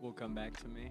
will come back to me.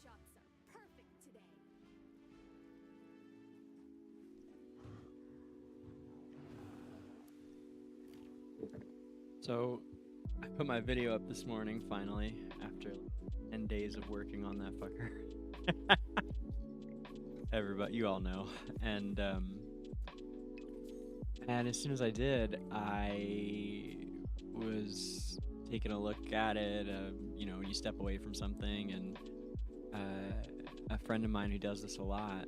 Shots are perfect today. So, I put my video up this morning finally after 10 days of working on that fucker. Everybody, you all know. And as soon as I did, I was taking a look at it. You know, you step away from something, and a friend of mine who does this a lot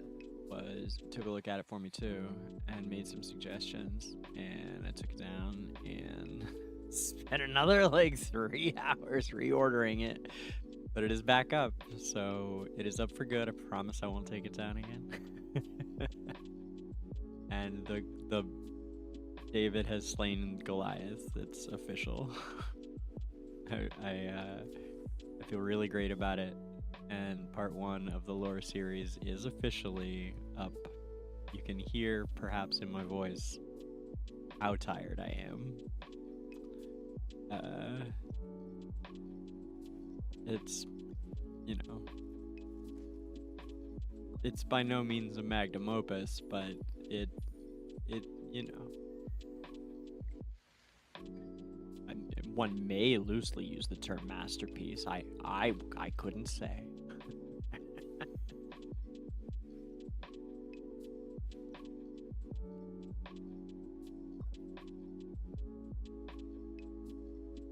took a look at it for me too and made some suggestions, and I took it down and spent another like 3 hours reordering it, but it is back up, so it is up for good. I promise I won't take it down again. And the David has slain Goliath. It's official. I feel really great about it. And part 1 of the lore series is officially up. You can hear, perhaps in my voice, how tired I am. It's, you know, it's by no means a magnum opus, but it, you know, one may loosely use the term masterpiece. I couldn't say.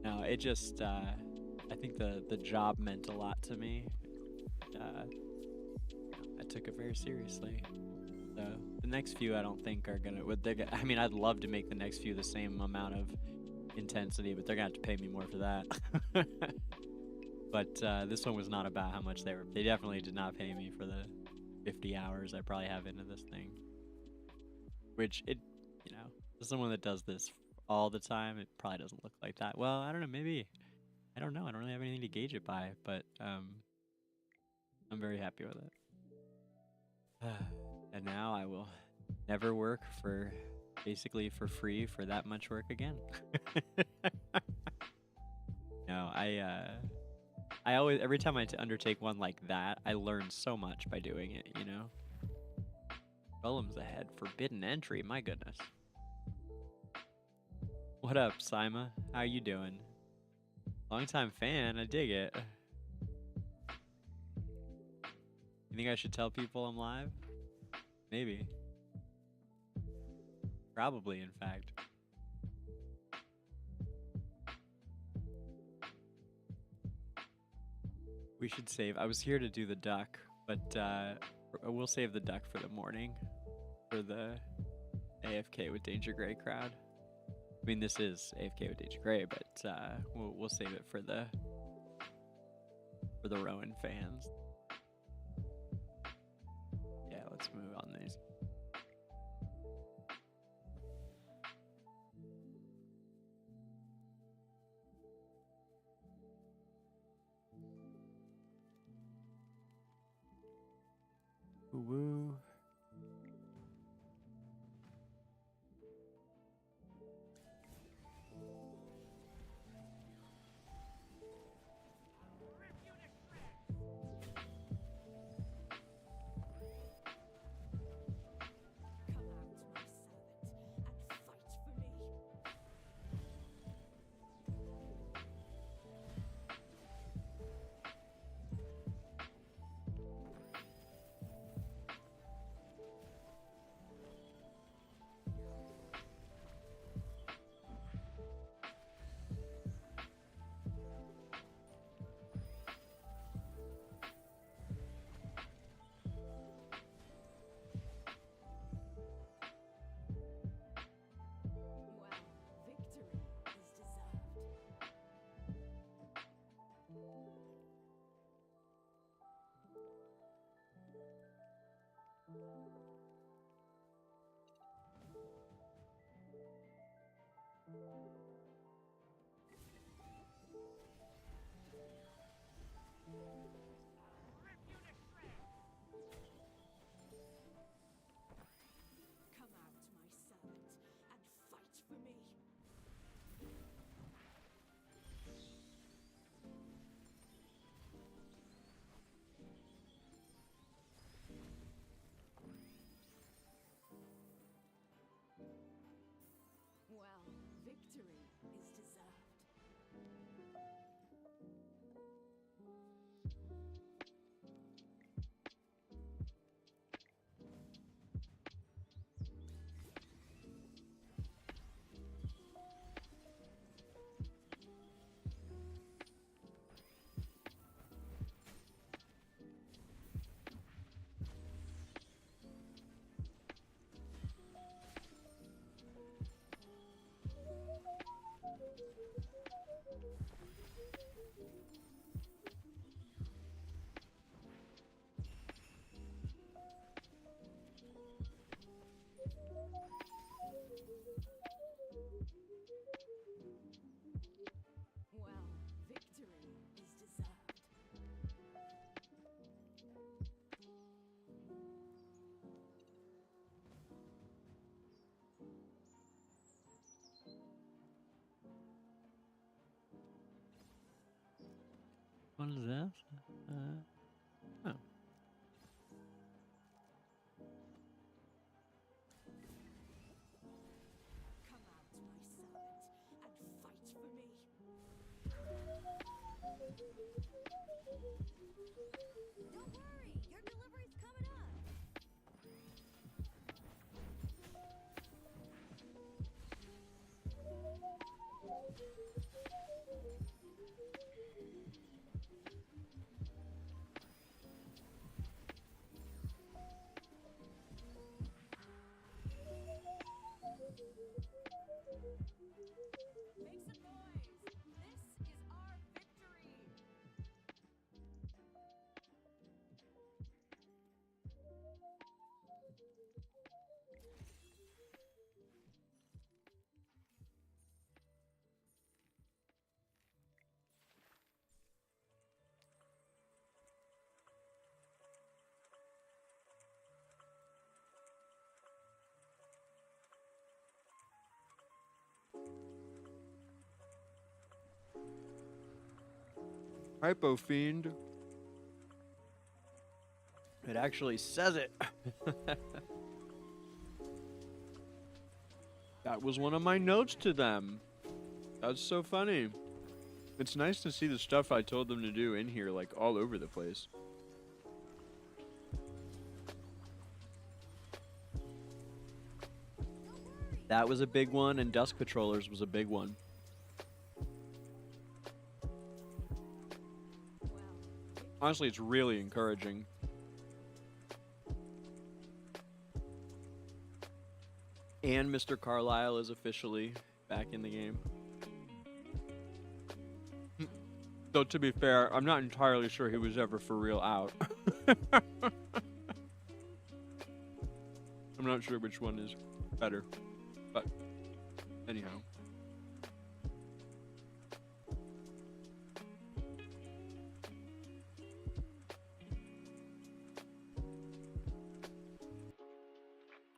No, it just I think the job meant a lot to me. I took it very seriously. So the next few I don't think are gonna. I mean, I'd love to make the next few the same amount of intensity, but they're gonna have to pay me more for that. But this one was not about how much they definitely did not pay me for the 50 hours I probably have into this thing, which for someone that does this all the time, it probably doesn't look like that. Well, I don't know, maybe I don't know. I don't really have anything to gauge it by, but I'm very happy with it. And now I will never work for basically for free for that much work again. No, I always, every time I undertake one like that, I learn so much by doing it, you know? Golems ahead, forbidden entry, my goodness. What up, Sima? How you doing? Long-time fan, I dig it. You think I should tell people I'm live? Maybe. Probably, in fact. We should save. I was here to do the duck, but we'll save the duck for the morning for the AFK with DangerGrey crowd. I mean, this is AFK with DGYT, but we'll save it for the Rowan fans. Yeah, let's move on these. Woo. What is this? Oh. Come out, my servant, and fight for me. Don't worry, your delivery's coming up. Make some noise. This is our victory. Hypo Fiend. It actually says it. That was one of my notes to them. That's so funny. It's nice to see the stuff I told them to do in here, like, all over the place. That was a big one, and Dusk Patrollers was a big one. Honestly, it's really encouraging. And Mr. Carlisle is officially back in the game. Though, to be fair, I'm not entirely sure he was ever for real out. I'm not sure which one is better. But, anyhow.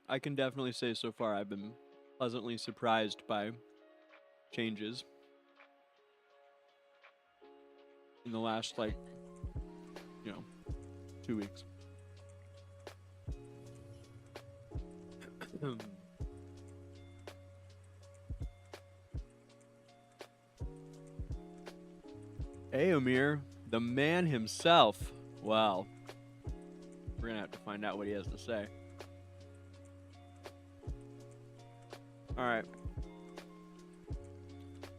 I can definitely say so far I've been pleasantly surprised by changes in the last, like, 2 weeks. Eomir, the man himself. Well, we're gonna have to find out what he has to say. All right.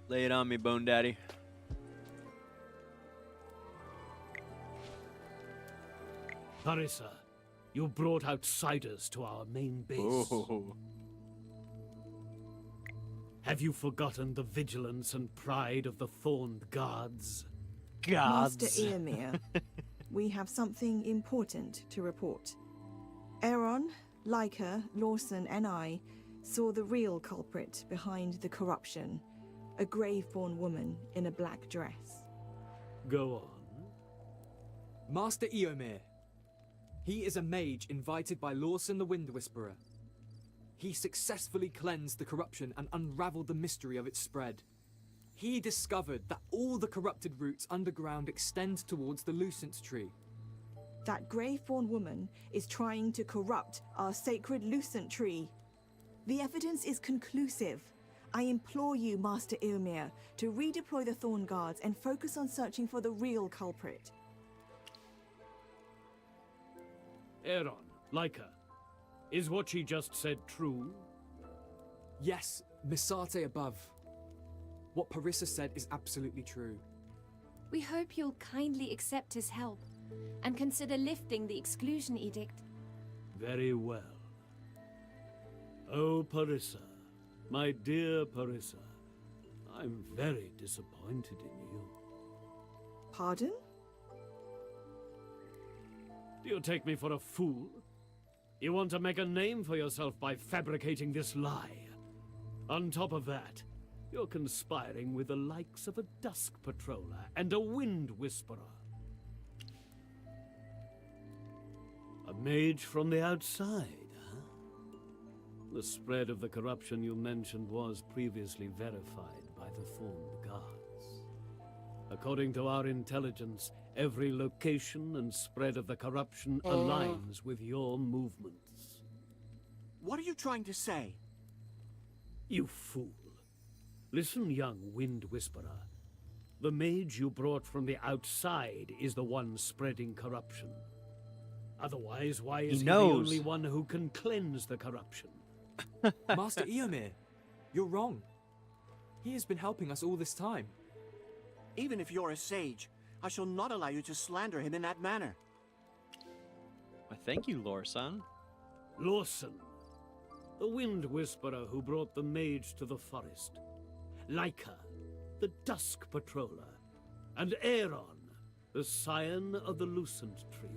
Lay it on me, Bone Daddy. Parissa, you brought outsiders to our main base. Oh. Have you forgotten the vigilance and pride of the Thorned Guards? Master Eomir, we have something important to report. Aaron, Leica, Lawson, and I saw the real culprit behind the corruption, a grave-born woman in a black dress. Go on. Master Eomir. He is a mage invited by Lawson the Wind Whisperer. He successfully cleansed the corruption and unraveled the mystery of its spread. He discovered that all the corrupted roots underground extend towards the Lucent Tree. That grave-born woman is trying to corrupt our sacred Lucent Tree. The evidence is conclusive. I implore you, Master Eomir, to redeploy the Thorn Guards and focus on searching for the real culprit. Aaron, Leica, is what she just said true? Yes, Misate above. What Parissa said is absolutely true. We hope you'll kindly accept his help and consider lifting the exclusion edict. Very well. Oh, Parissa, my dear Parissa, I'm very disappointed in you. Pardon? Do you take me for a fool? You want to make a name for yourself by fabricating this lie. On top of that, you're conspiring with the likes of a Dusk Patroller and a Wind Whisperer. A mage from the outside, huh? The spread of the corruption you mentioned was previously verified by the Thorned Guards. According to our intelligence, every location and spread of the corruption aligns with your movements. What are you trying to say? You fool. Listen, young Wind Whisperer. The mage you brought from the outside is the one spreading corruption. Otherwise, why is he the only one who can cleanse the corruption? Master Eomir, you're wrong. He has been helping us all this time. Even if you're a sage, I shall not allow you to slander him in that manner. Well, thank you, Lawson. Lawson, the Wind Whisperer who brought the mage to the forest. Leica, the Dusk Patroller. And Aaron, the scion of the Lucent Tree.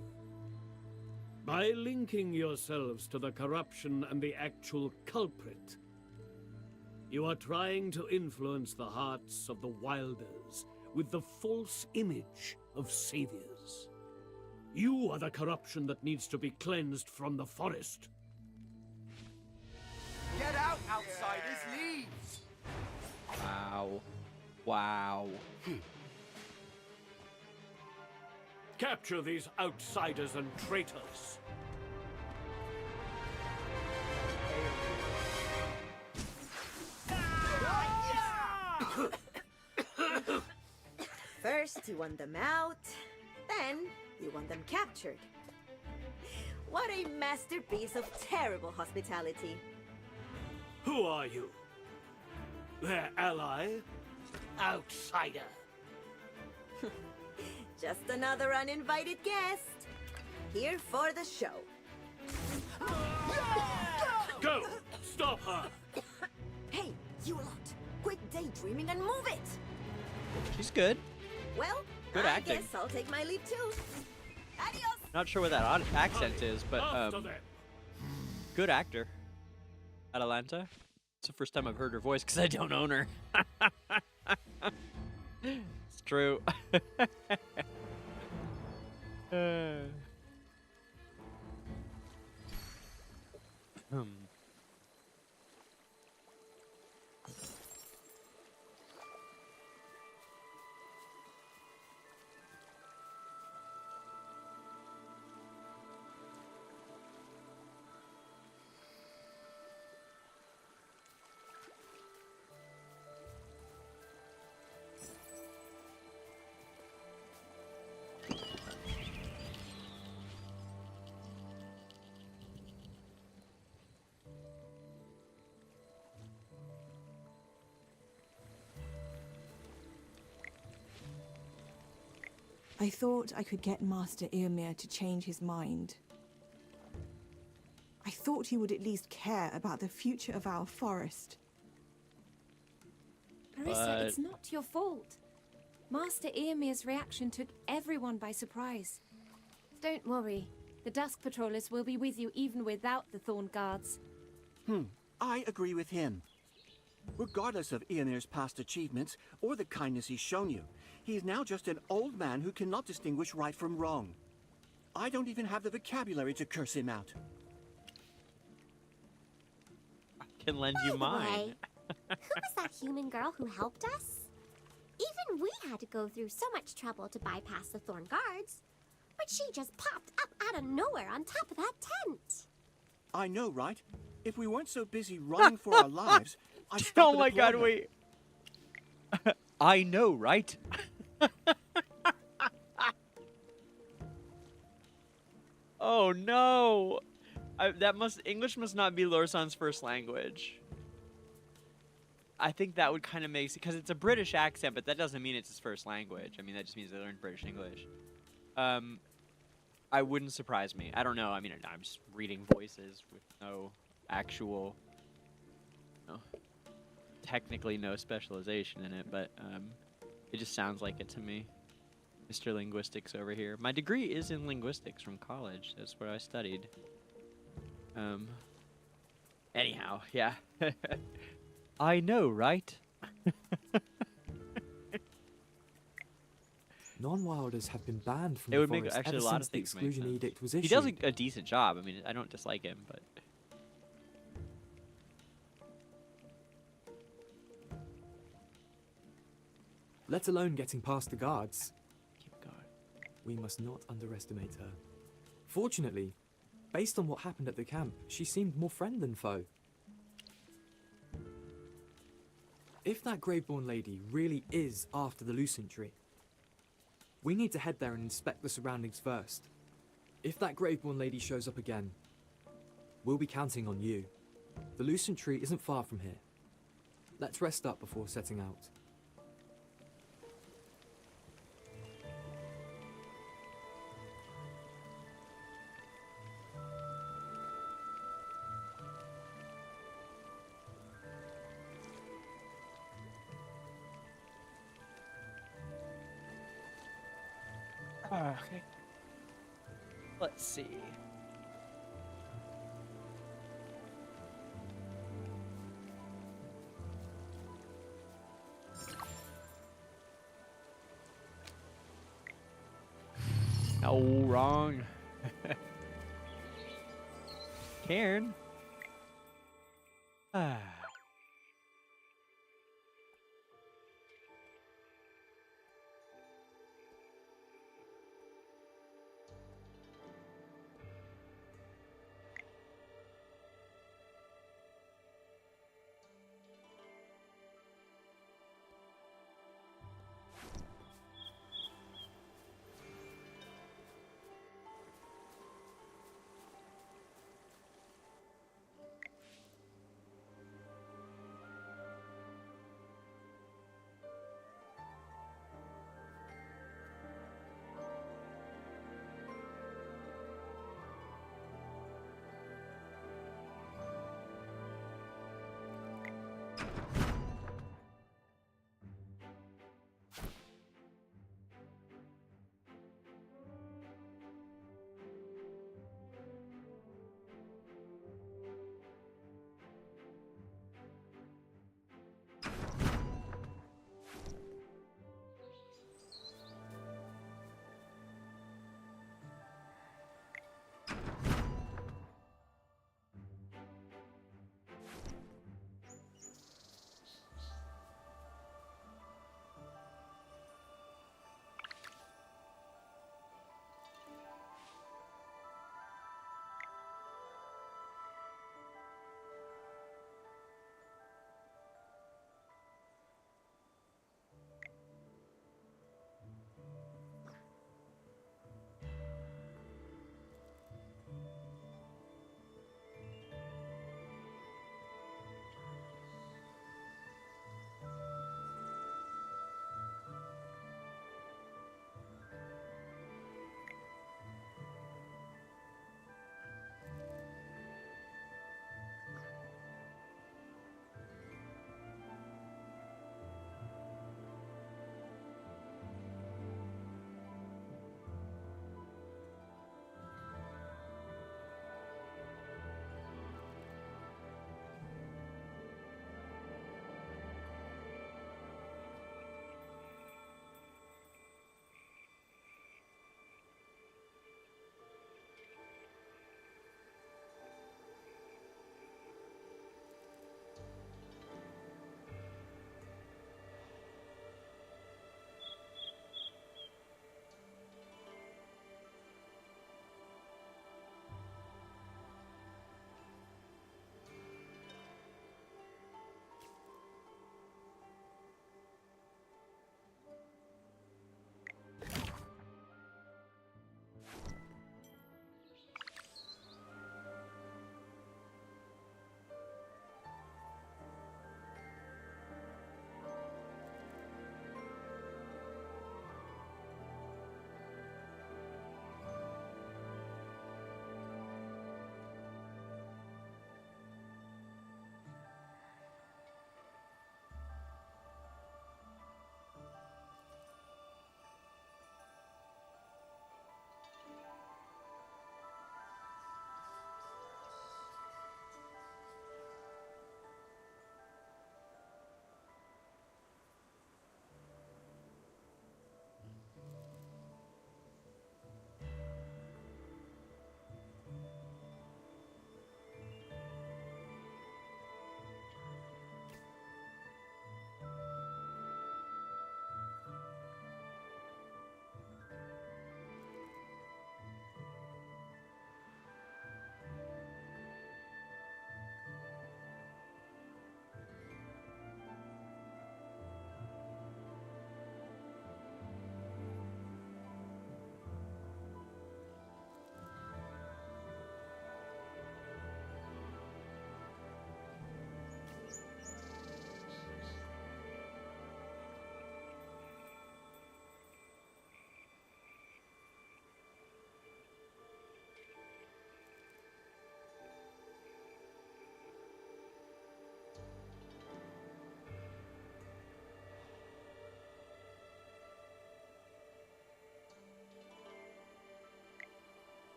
By linking yourselves to the corruption and the actual culprit, you are trying to influence the hearts of the Wilders with the false image of saviors. You are the corruption that needs to be cleansed from the forest. Get out, outsiders! Leaves! Wow. Wow. Capture these outsiders and traitors. First, you want them out, then you want them captured. What a masterpiece of terrible hospitality. Who are you? Their ally? Outsider. Just another uninvited guest. Here for the show. Go! Stop her! Hey, you lot! Quit daydreaming and move it! She's good. Well, Good I acting. guess I'll take my leave too. Adios! Not sure what that accent is, but After them. good actor. Atalanta. It's the first time I've heard her voice because I don't own her. It's true. I thought I could get Master Eomer to change his mind. I thought he would at least care about the future of our forest. Marissa, it's not your fault. Master Eomer's reaction took everyone by surprise. Don't worry. The Dusk Patrollers will be with you even without the Thorn Guards. I agree with him. Regardless of Eomer's past achievements or the kindness he's shown you, he is now just an old man who cannot distinguish right from wrong. I don't even have the vocabulary to curse him out. I can lend you mine. Who was that human girl who helped us? Even we had to go through so much trouble to bypass the Thorn Guards. But she just popped up out of nowhere on top of that tent. I know, right? If we weren't so busy running for our lives, I'd stop Oh and my applaud god, her. wait. I know, right? Oh no. English must not be Lorsan's first language. I think that would kind of make, because it's a British accent, but that doesn't mean it's his first language. I mean, that just means they learned British English. I wouldn't surprise me. I don't know. I mean, I'm just reading voices with no actual, technically no specialization in it, but it just sounds like it to me. Mr. Linguistics over here. My degree is in linguistics from college. That's what I studied. Anyhow, yeah. I know, right? Non-wilders have been banned from It the would make forest actually ever a lot of since the things make exclusion sense. edict was issued. He does a decent job. I mean, I don't dislike him, but Let alone getting past the guards. keep going. We must not underestimate her. Fortunately, based on what happened at the camp, she seemed more friend than foe. If that Graveborn lady really is after the Lucent Tree, we need to head there and inspect the surroundings first. If that Graveborn lady shows up again, we'll be counting on you. The Lucent Tree isn't far from here. Let's rest up before setting out. Okay. Let's see. No, wrong. Karen.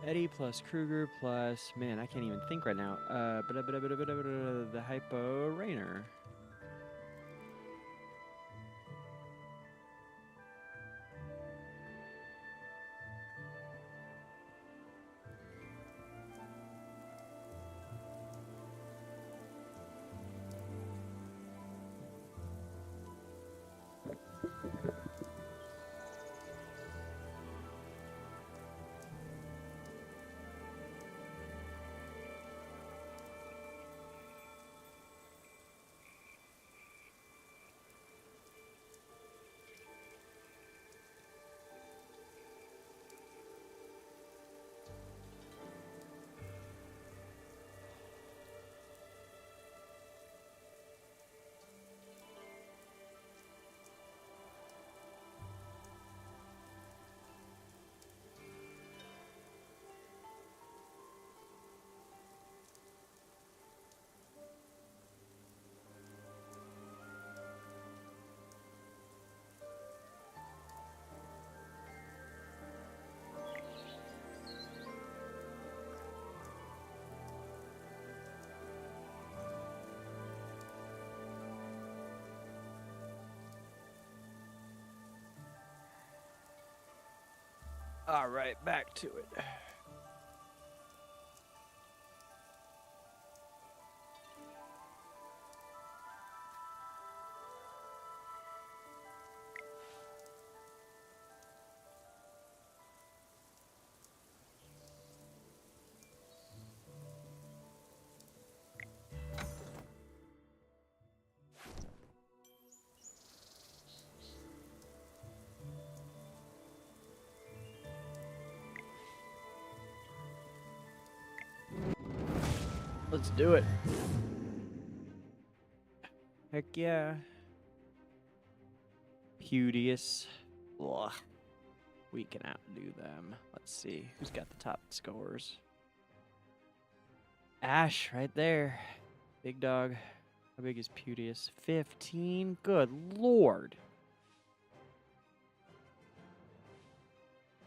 Eddie plus Kruger plus, man, I can't even think right now. The Hypo Rainer. All right, back to it. Let's do it. Heck yeah. Pudius. Ugh. We can outdo them. Let's see. Who's got the top scores? Ash, right there. Big dog. How big is Pudius? 15? Good lord.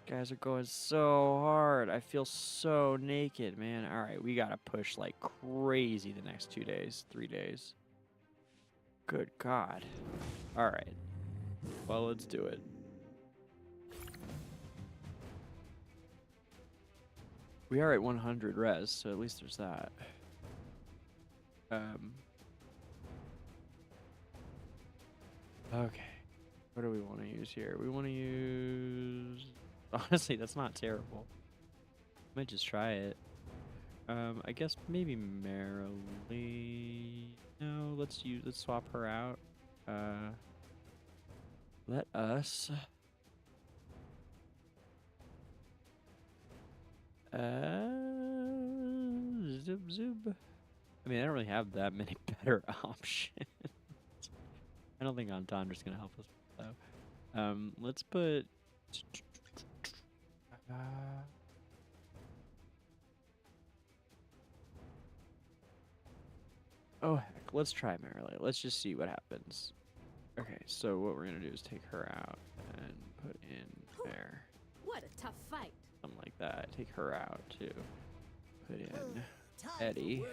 Guys are going so hard. I feel so naked, man. All right, we gotta push like crazy the next 2 days, 3 days. Good God. All right. Well, let's do it. We are at 100 res, so at least there's that. Okay. What do we want to use here? We want to use... Honestly, that's not terrible. Might just try it. I guess maybe Marilee. No, let's swap her out. Let us. Zub. I mean, I don't really have that many better options. I don't think Entendra's gonna help us though. Let's put. Oh heck, let's try Marilee. Let's just see what happens. Okay, so what we're gonna do is take her out and put in there. What a tough fight. Something like that. Take her out too. Put in Eddie.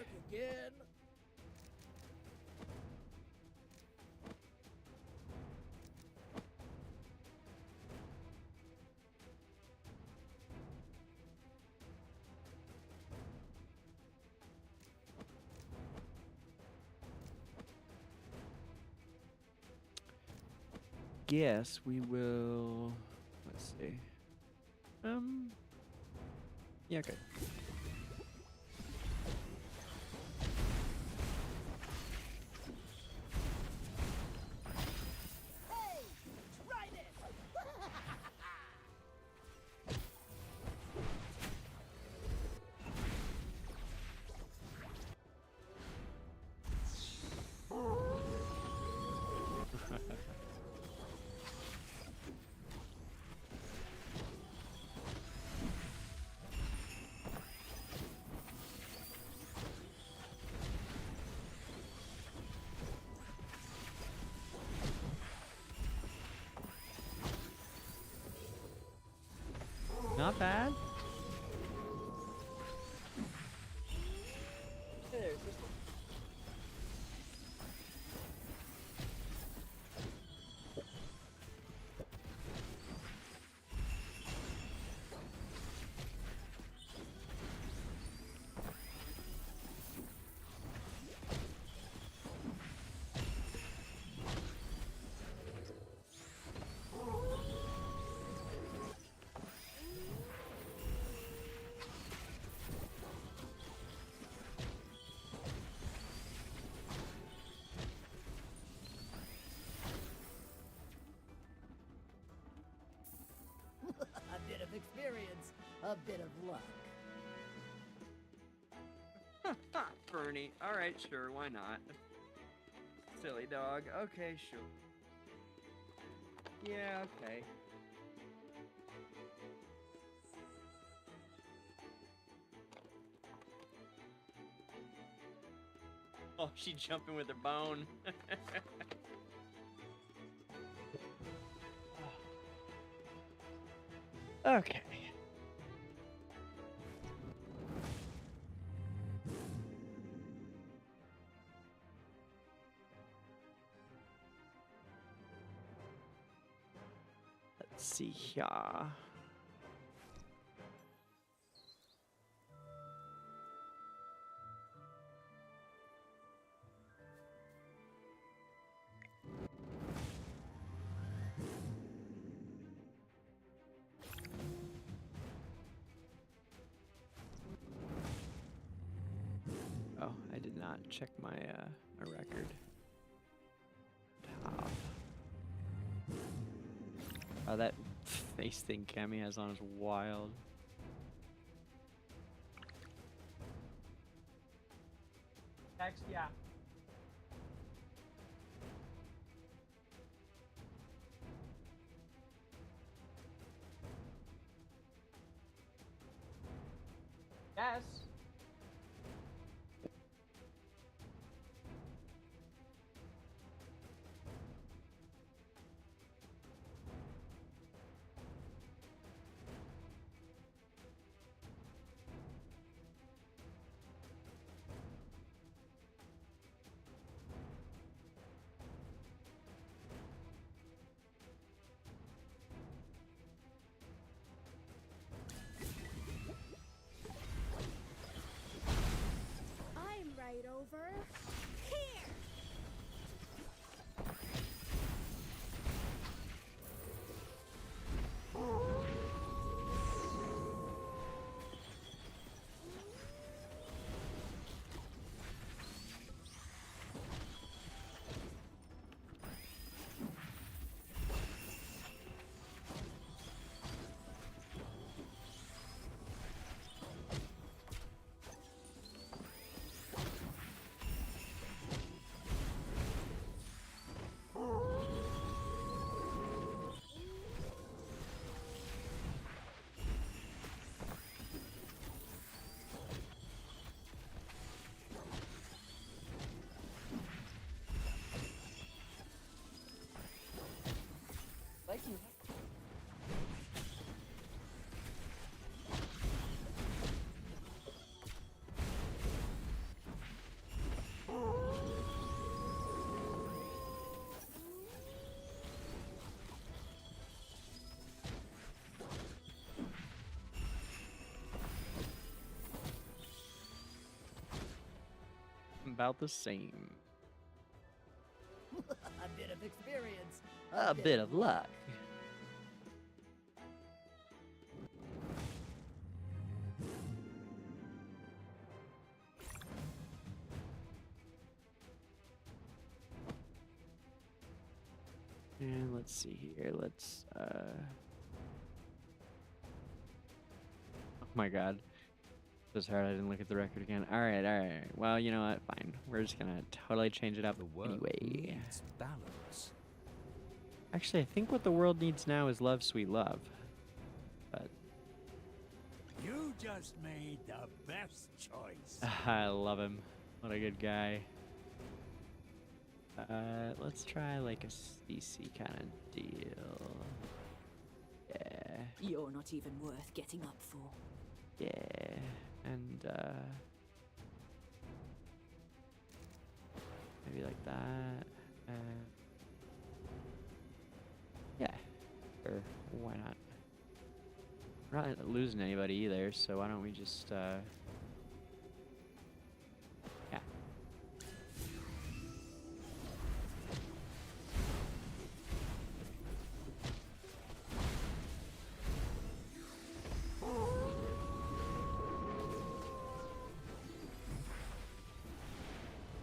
Guess we will. Let's see. Yeah, okay. Hey, try this. bad. There's this one. A bit of experience, a bit of luck. Bernie. Alright, sure, why not? Silly dog. Okay, sure. Yeah, okay. Oh, she jumping with her bone. Okay. Let's see here. Oh, I did not check my my record. Top. Oh, that face thing Cammy has on is wild. Text, yeah. Yes. I'm right over here. Thank you. About the same. A bit of experience, A bit of luck. And let's see here. Let's oh my god. This is hard. I didn't look at the record again. Alright, alright. Well, you know what? Fine. We're just gonna totally change it up anyway. Needs balance. Actually, I think what the world needs now is love, sweet love. But You just made the best choice. I love him. What a good guy. Let's try like a CC kind of deal. Yeah. You're not even worth getting up for. Yeah, and maybe like that. Yeah, sure. Why not? We're not losing anybody either, so why don't we just yeah.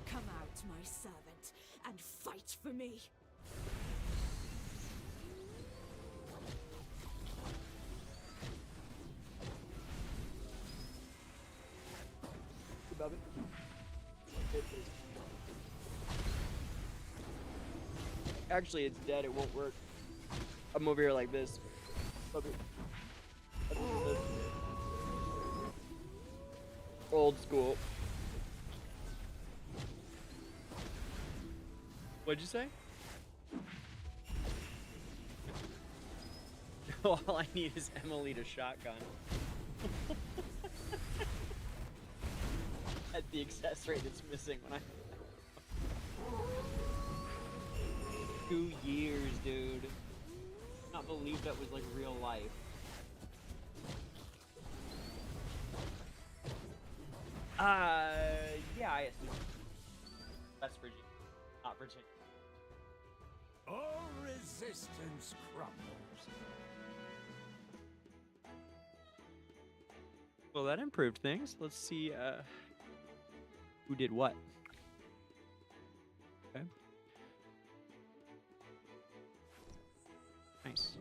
Come out, my servant, and fight for me. Above it. Actually, it's dead. It won't work. I'm over here like this. Above it. Old school. What'd you say? All I need is Analytica shotgun. At the accessory that's missing when I 2 years, dude. Not believe that was like real life. Yeah, I assume. That's Virginia, not Virginia. All resistance crumbles. Well, that improved things. Let's see, who did what. Okay. Nice.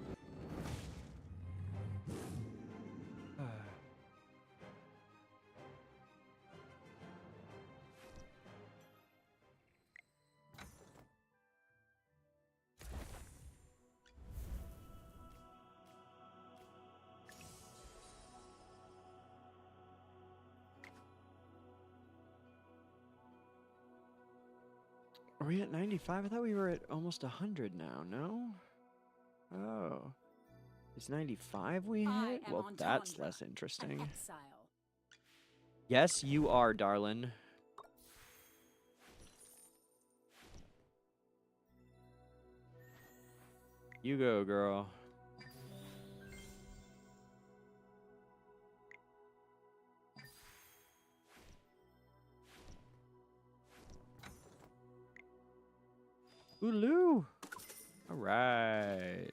Are we at 95? I thought we were at almost 100 now, no? Oh. It's 95 we hit? Well, that's less interesting. Yes, you are, darling. You go, girl. Ooloo! All right.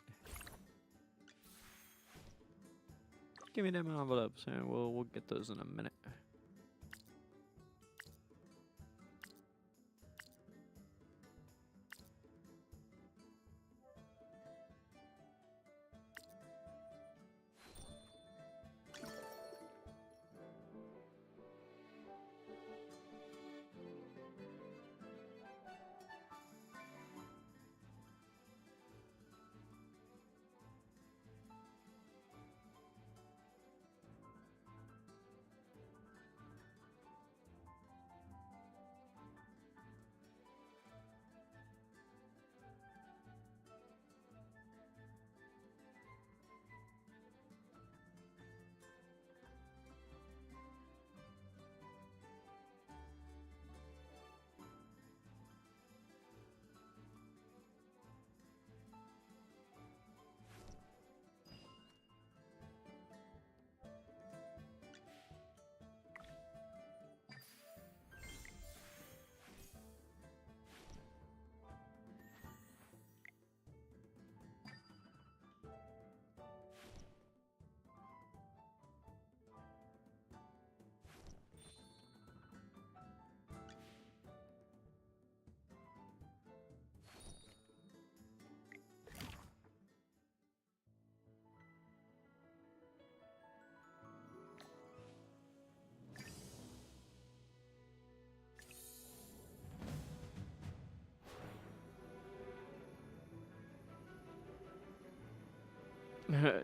Give me them envelopes, and we'll get those in a minute.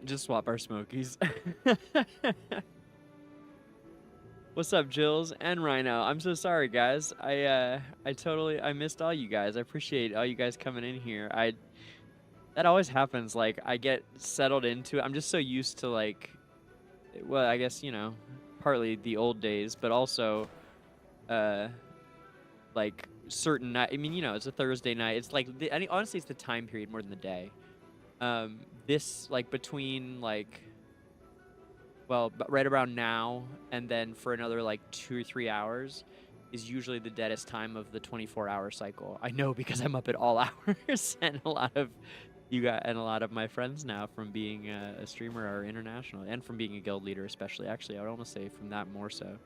Just swap our smokies. What's up, Jills and Rhino? I'm so sorry, guys. I missed all you guys. I appreciate all you guys coming in here. That always happens. Like, I get settled into it. I'm just so used to, like, well, I guess, you know, partly the old days, but also, like, certain night. I mean, you know, it's a Thursday night. It's like, honestly, it's the time period more than the day. This, like, between, like, well, right around now and then for another, like, 2 or 3 hours is usually the deadest time of the 24-hour cycle. I know because I'm up at all hours, and a lot of you got and a lot of my friends now from being a streamer are international, and from being a guild leader especially. Actually, I would almost say from that more so.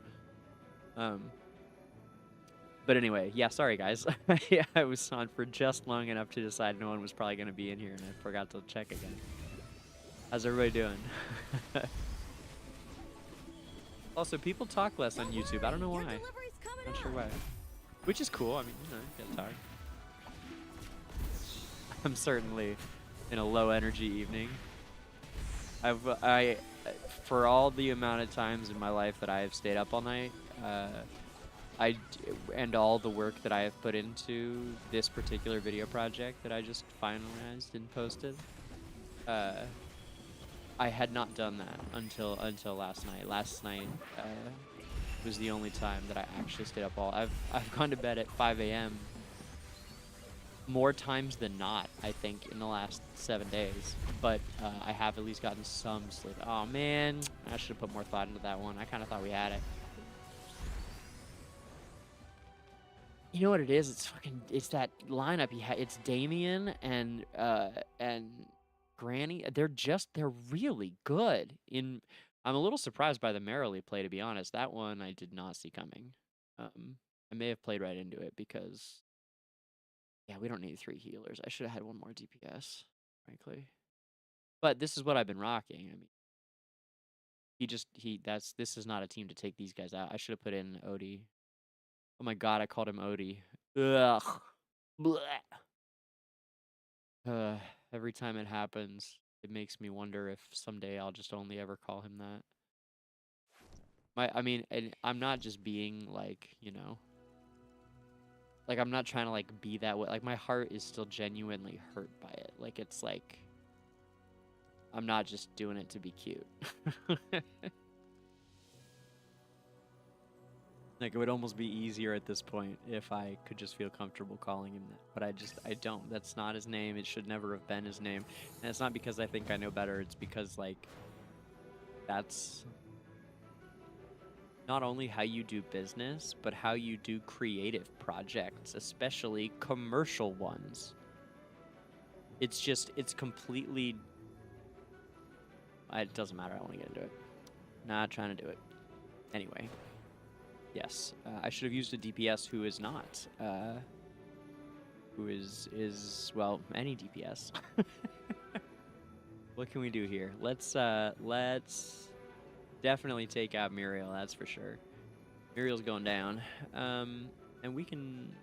But anyway, yeah, sorry guys. I was on for just long enough to decide no one was probably going to be in here, and I forgot to check again. How's everybody doing? Also, people talk less on YouTube. I don't know why. Not sure why. Which is cool. I mean, you know, get tired. I'm certainly in a low energy evening. For all the amount of times in my life that I have stayed up all night, and all the work that I have put into this particular video project that I just finalized and posted, I had not done that until last night. Last night was the only time that I actually stayed up all. I've gone to bed at 5 a.m. more times than not, I think, in the last 7 days. But I have at least gotten some sleep. Oh man, I should have put more thought into that one. I kind of thought we had it. You know what it is? It's that lineup. It's Damien and Granny. They're really good. I'm a little surprised by the Merrily play, to be honest. That one I did not see coming. I may have played right into it because, yeah, we don't need 3 healers. I should have had 1 more DPS, frankly. But this is what I've been rocking. I mean, this is not a team to take these guys out. I should have put in Odie. Oh my god, I called him Odie. Ugh. Blech. Every time it happens, it makes me wonder if someday I'll just only ever call him that. I mean, and I'm not just being like, you know, like I'm not trying to like be that way. Like my heart is still genuinely hurt by it. Like it's like I'm not just doing it to be cute. Like, it would almost be easier at this point if I could just feel comfortable calling him that. But I don't. That's not his name. It should never have been his name. And it's not because I think I know better. It's because, like, that's not only how you do business, but how you do creative projects, especially commercial ones. It's just, it's completely... It doesn't matter. I don't want to get into it. Not trying to do it. Anyway. Yes, I should have used a DPS who is not, who is well, any DPS. What can we do here? Let's definitely take out Muriel, that's for sure. Muriel's going down, and we can,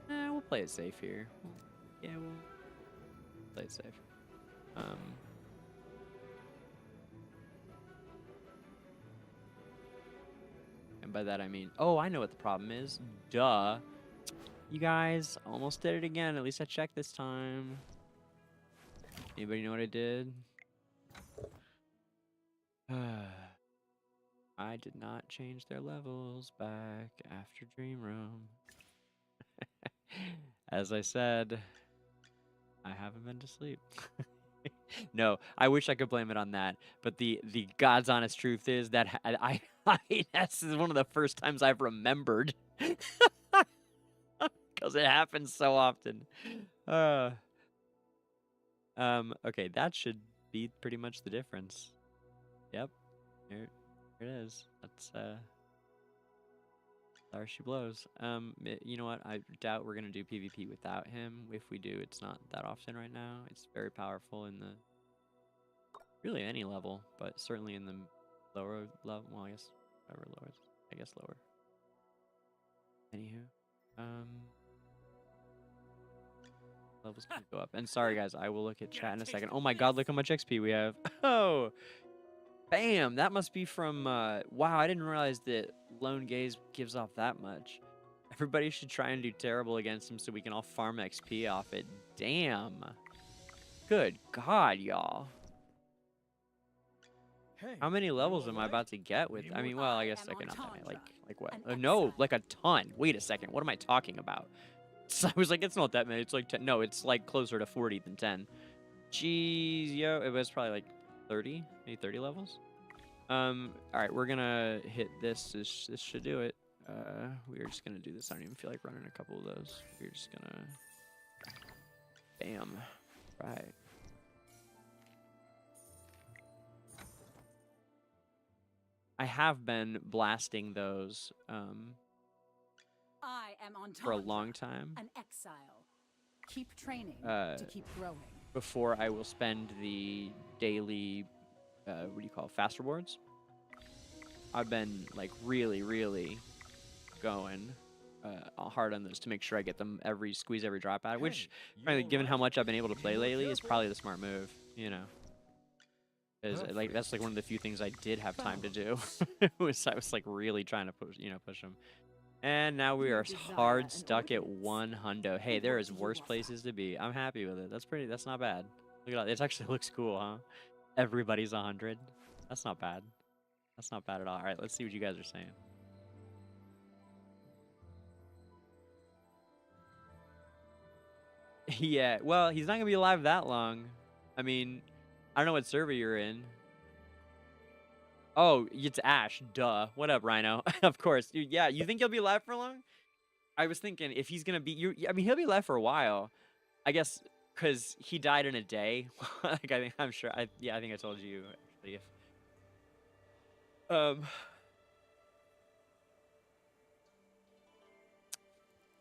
we'll play it safe here. Yeah, we'll play it safe. And by that I mean, oh, I know what the problem is. Duh. You guys almost did it again. At least I checked this time. Anybody know what I did? I did not change their levels back after Dream Room. As I said, I haven't been to sleep. No, I wish I could blame it on that, but the God's honest truth is that this is one of the first times I've remembered, because it happens so often. Okay, that should be pretty much the difference. Yep, here it is. That's there she blows. You know what? I doubt we're gonna do PvP without him. If we do, it's not that often right now. It's very powerful in the really any level, but certainly in the lower level. Well, I guess whatever lower. I guess lower. Anywho, levels can go up. And sorry guys, I will look at chat in a second. Oh my God, look how much XP we have. Oh. Bam! That must be from, wow, I didn't realize that Lone Gaze gives off that much. Everybody should try and do terrible against him so we can all farm XP off it. Damn. Good God, y'all. Hey, How many levels am I about to get with? I mean, well, I guess okay, not that many. Like what? No, like a ton. Wait a second. What am I talking about? So I was like, it's not that many. It's like 10. No, it's like closer to 40 than 10. Jeez, yo, it was probably like 30, maybe 30 levels. All right, we're gonna hit this. This should do it. We are just gonna do this. I don't even feel like running a couple of those. We're just gonna, bam, right. I have been blasting those I am on for a long time. An exile. Keep training to keep growing. Before I will spend the daily, what do you call it, fast rewards. I've been like really going hard on this to make sure I get them squeeze every drop out, which, frankly, given how much I've been able to play lately, is probably the smart move, you know. Like that's like one of the few things I did have time to do. I was like really trying to push them. And now we are hard stuck at 1 hundo. Hey, there is worse places to be. I'm happy with it. That's not bad. Look at that. It actually looks cool, huh? Everybody's 100. That's not bad. That's not bad at all. All right, let's see what you guys are saying. Yeah, well, he's not going to be alive that long. I mean, I don't know what server you're in. Oh, it's Ash. Duh. What up, Rhino? Of course. Yeah, you think he'll be alive for long? I was thinking if he's going to be... I mean, he'll be alive for a while. I guess because he died in a day. Like, I'm sure... I think I told you, actually.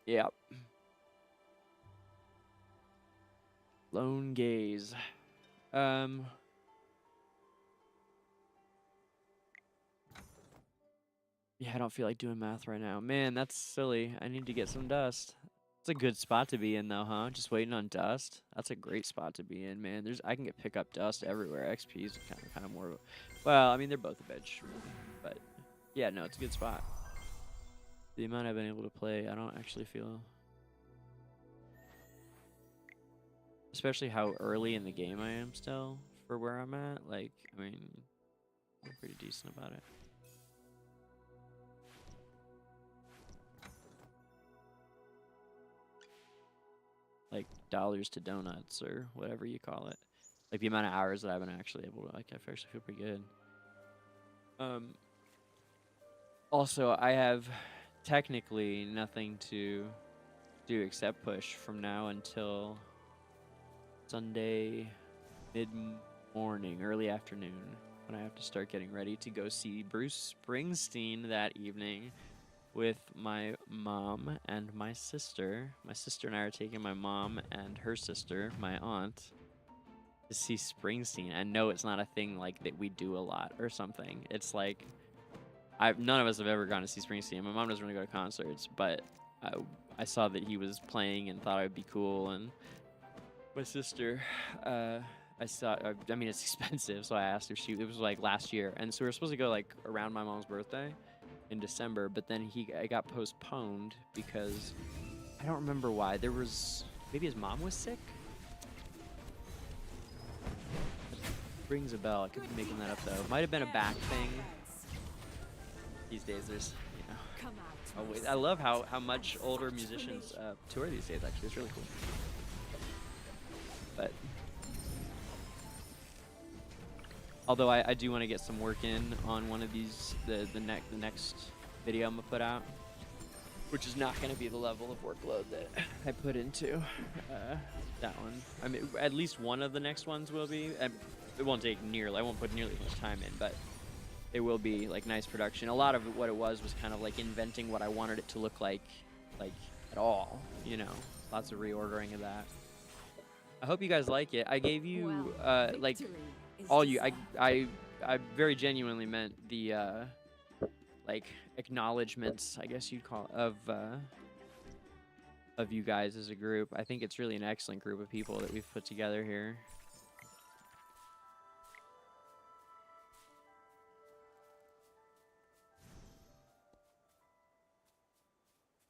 Yeah. Lone gaze. Yeah, I don't feel like doing math right now. Man, that's silly. I need to get some dust. It's a good spot to be in, though, huh? Just waiting on dust. That's a great spot to be in, man. I can pick up dust everywhere. XP is kind of more. Well, I mean, they're both a bitch, but yeah, no, it's a good spot. The amount I've been able to play, I don't actually feel. Especially how early in the game I am still for where I'm at. Like, I mean, I'm pretty decent about it. Like dollars to donuts or whatever you call it. Like the amount of hours that I've been actually able to, like, I actually feel pretty good. Also, I have technically nothing to do except push from now until Sunday mid-morning, early afternoon, when I have to start getting ready to go see Bruce Springsteen that evening with my mom and my sister. My sister and I are taking my mom and her sister, my aunt, to see Springsteen. And no, it's not a thing like that we do a lot or something. It's like none of us have ever gone to see Springsteen. My mom doesn't really go to concerts, but I saw that he was playing and thought it would be cool. And my sister, I mean, it's expensive, so I asked if it was like last year. And so we were supposed to go like around my mom's birthday in December, but then it got postponed because I don't remember why. Maybe his mom was sick? Rings a bell. I could be making that up though. Might have been a back thing. These days there's, I love how much older musicians tour these days, actually. It's really cool. But although I do want to get some work in on one of these, the next video I'm gonna put out, which is not gonna be the level of workload that I put into that one. I mean, at least one of the next ones will be. It won't take I won't put nearly as much time in, but it will be like nice production. A lot of what it was kind of like inventing what I wanted it to look like at all. You know, lots of reordering of that. I hope you guys like it. I gave you like all you. I very genuinely meant the like acknowledgements, I guess you'd call it, of you guys as a group. I think it's really an excellent group of people that we've put together here.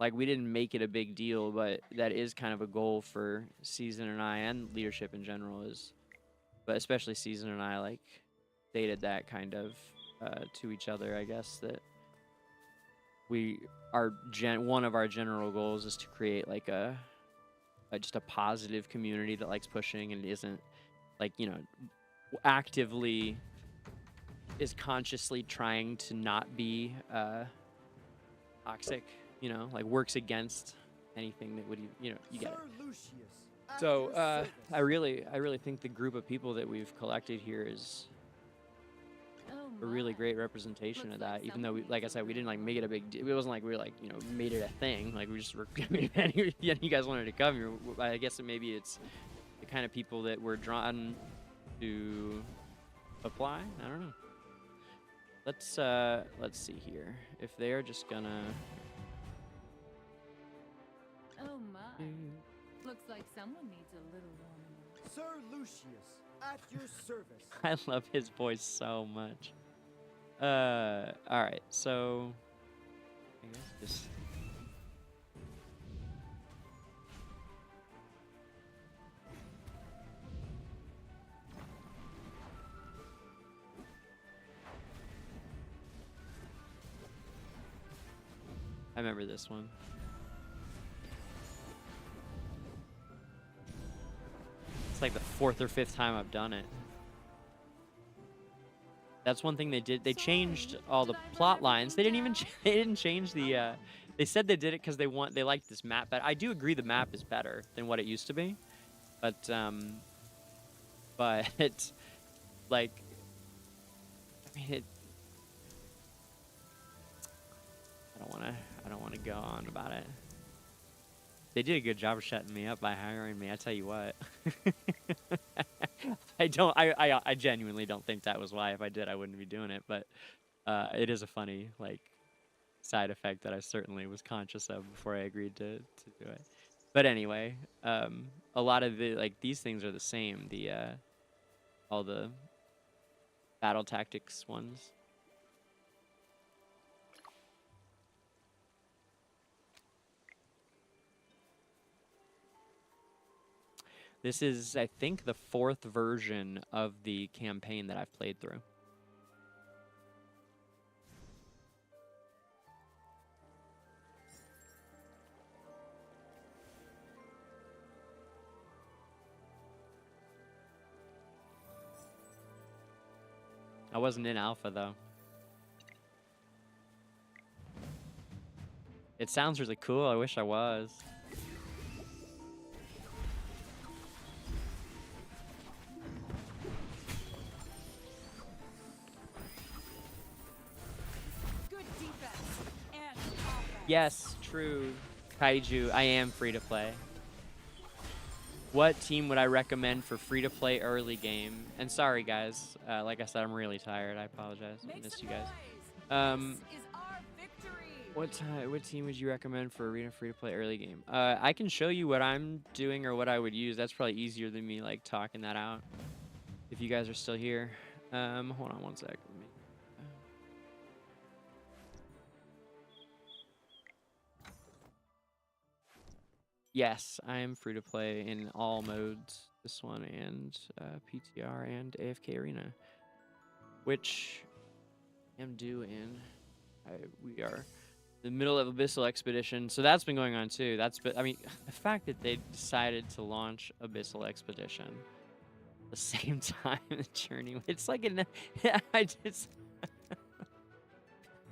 like we didn't make it a big deal, but that is kind of a goal for Season and I and leadership in general is, but especially Season and I like stated that kind of to each other, I guess, that one of our general goals is to create like just a positive community that likes pushing and isn't like, you know, actively is consciously trying to not be toxic, you know, like works against anything that would, you know, you get it. So I really think the group of people that we've collected here is a really great representation of that. Even though, like I said, we didn't like make it a big deal. It wasn't like we were like, you know, made it a thing. Like we just were, you guys wanted to come here. I guess maybe it's the kind of people that we're drawn to apply. I don't know. Let's see here. If they're just gonna. Oh my! Looks like someone needs a little warming. Sir Lucius, at your service. I love his voice so much. All right, so I guess just. I remember this one. It's like the 4th or 5th time I've done it. That's one thing they did. They changed all the plot lines. They didn't even they didn't change the they said they did it because they liked this map, but I do agree the map is better than what it used to be. But like I mean it I don't want to go on about it. They did a good job of shutting me up by hiring me. I tell you what. I genuinely don't think that was why. If I did, I wouldn't be doing it. But it is a funny like side effect that I certainly was conscious of before I agreed to do it. But anyway, a lot of the like these things are the same. The all the battle tactics ones. This is, I think, the 4th version of the campaign that I've played through. I wasn't in alpha, though. It sounds really cool. I wish I was. Yes, true, Kaiju. I am free to play. What team would I recommend for free to play early game? And sorry, guys. Like I said, I'm really tired. I apologize. I missed you guys. What team would you recommend for arena free to play early game? I can show you what I'm doing or what I would use. That's probably easier than me like talking that out. If you guys are still here, hold on one sec. Yes, I am free to play in all modes, this one and PTR and AFK Arena, which I am due in. We are in the middle of Abyssal Expedition, so that's been going on too. I mean, the fact that they decided to launch Abyssal Expedition at the same time the Journey, it's like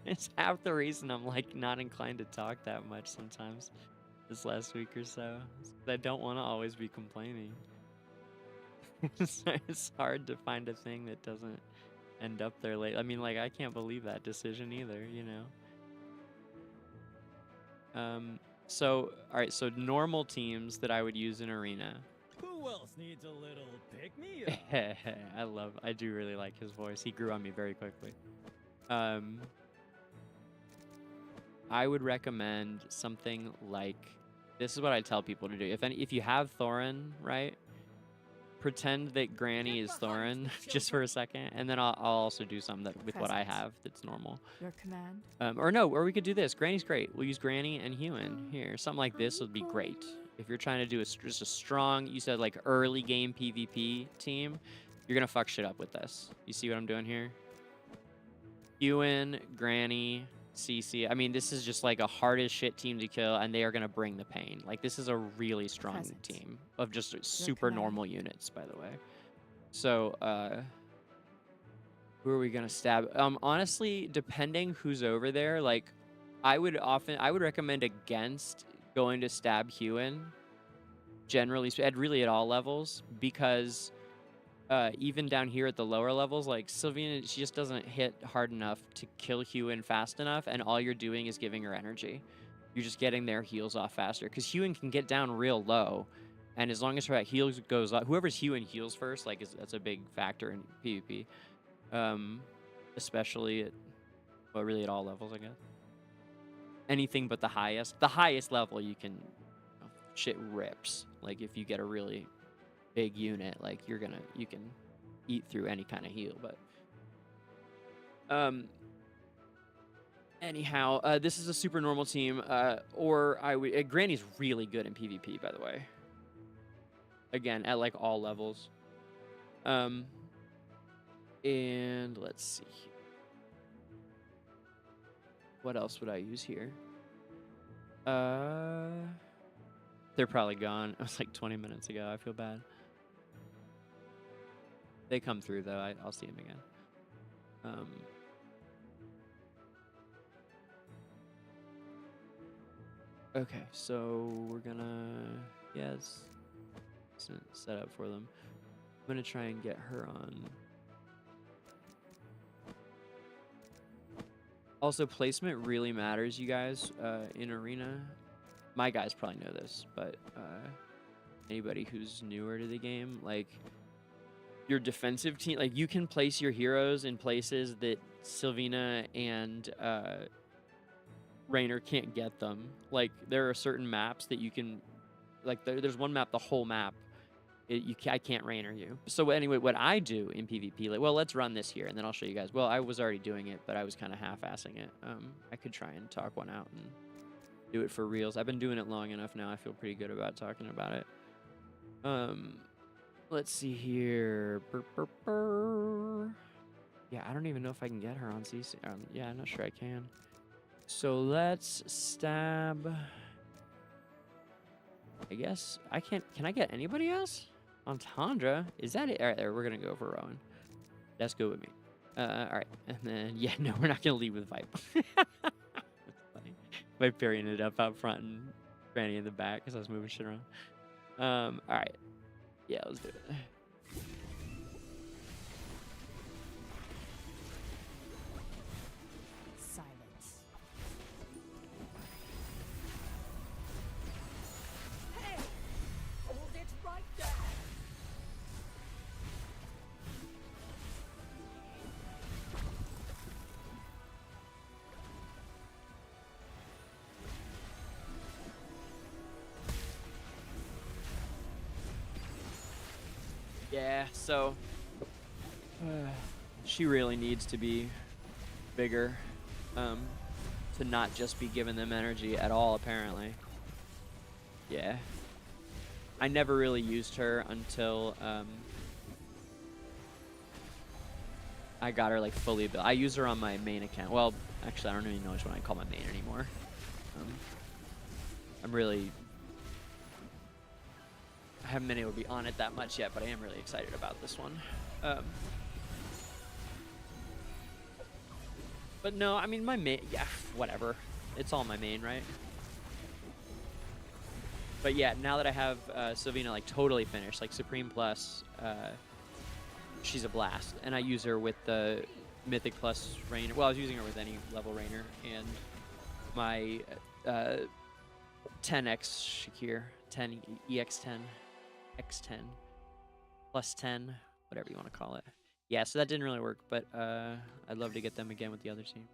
it's half the reason I'm like not inclined to talk that much sometimes. This last week or so, I don't want to always be complaining. It's hard to find a thing that doesn't end up there late. I mean, like, I can't believe that decision either, you know? So, all right, so normal teams that I would use in Arena. Who else needs a little pick-me-up? I do really like his voice. He grew on me very quickly. I would recommend something like, this is what I tell people to do. If you have Thorin, right? pretend that Granny is Thorin just for a second, and then I'll also do something that with what I have that's normal. Your command. Or we could do this. Granny's great. We'll use Granny and Human here. Something like this would be great. If you're trying to do just a strong, you said like early game PvP team, you're gonna fuck shit up with this. You see what I'm doing here? Human, Granny, CC. I mean, this is just like a hard as shit team to kill, and they are gonna bring the pain. Like, this is a really strong team of just super normal units, by the way. So, who are we gonna stab? Honestly, depending who's over there, like, I would recommend against going to stab Huan, generally, really at all levels, because even down here at the lower levels, like Sylvina, she just doesn't hit hard enough to kill Huan fast enough, and all you're doing is giving her energy. You're just getting their heals off faster, because Huan can get down real low, and as long as her heals goes up, whoever's Huan heals first, like, that's a big factor in PvP, especially at, well, really at all levels, I guess. Anything but the highest level, you can, shit rips. Like, if you get a really big unit, like, you can eat through any kind of heal. But anyhow, this is a super normal team, or I would Granny's really good in PvP, by the way, again at like all levels. And let's see, what else would I use here? They're probably gone. It was like 20 minutes ago. I feel bad. They come through, though. I'll see them again. Okay, so we're gonna... Yeah, it's set up for them. I'm gonna try and get her on. Also, placement really matters, you guys, in Arena. My guys probably know this, but anybody who's newer to the game, like, your defensive team, like, you can place your heroes in places that Sylvina and Raynor can't get them. Like, there are certain maps that you can, like, there's one map, the whole map, I can't Raynor you. So anyway, what I do in PvP, like, well, let's run this here, and then I'll show you guys. Well, I was already doing it, but I was kind of half-assing it. I could try and talk one out and do it for reals. I've been doing it long enough now. I feel pretty good about talking about it. Let's see here. Yeah, I don't even know if I can get her on CC. Yeah, I'm not sure I can. So let's stab. I guess I can't. Can I get anybody else? On Tundra? Is that it? All right, there. We're gonna go for Rowan. That's good with me. All right, and then yeah, no, we're not gonna leave with Vipe. That's funny. Viperian ended up out front and Granny in the back because I was moving shit around. All right, yeah, let's do it. Silence. Hold it right there. Yeah, so she really needs to be bigger, to not just be giving them energy at all, apparently. Yeah. I never really used her until I got her like fully built. I use her on my main account. Well, actually, I don't even know which one I call my main anymore. I haven't been able to be on it that much yet, but I am really excited about this one. But no, I mean, my main, yeah, whatever. It's all my main, right? But yeah, now that I have Sylvina like totally finished, like Supreme Plus, she's a blast. And I use her with the Mythic Plus Raynor. Well, I was using her with any level Raynor. And my 10x Shakir, 10 EX10. X10 plus 10, whatever you want to call it. Yeah, so that didn't really work, but I'd love to get them again with the other team.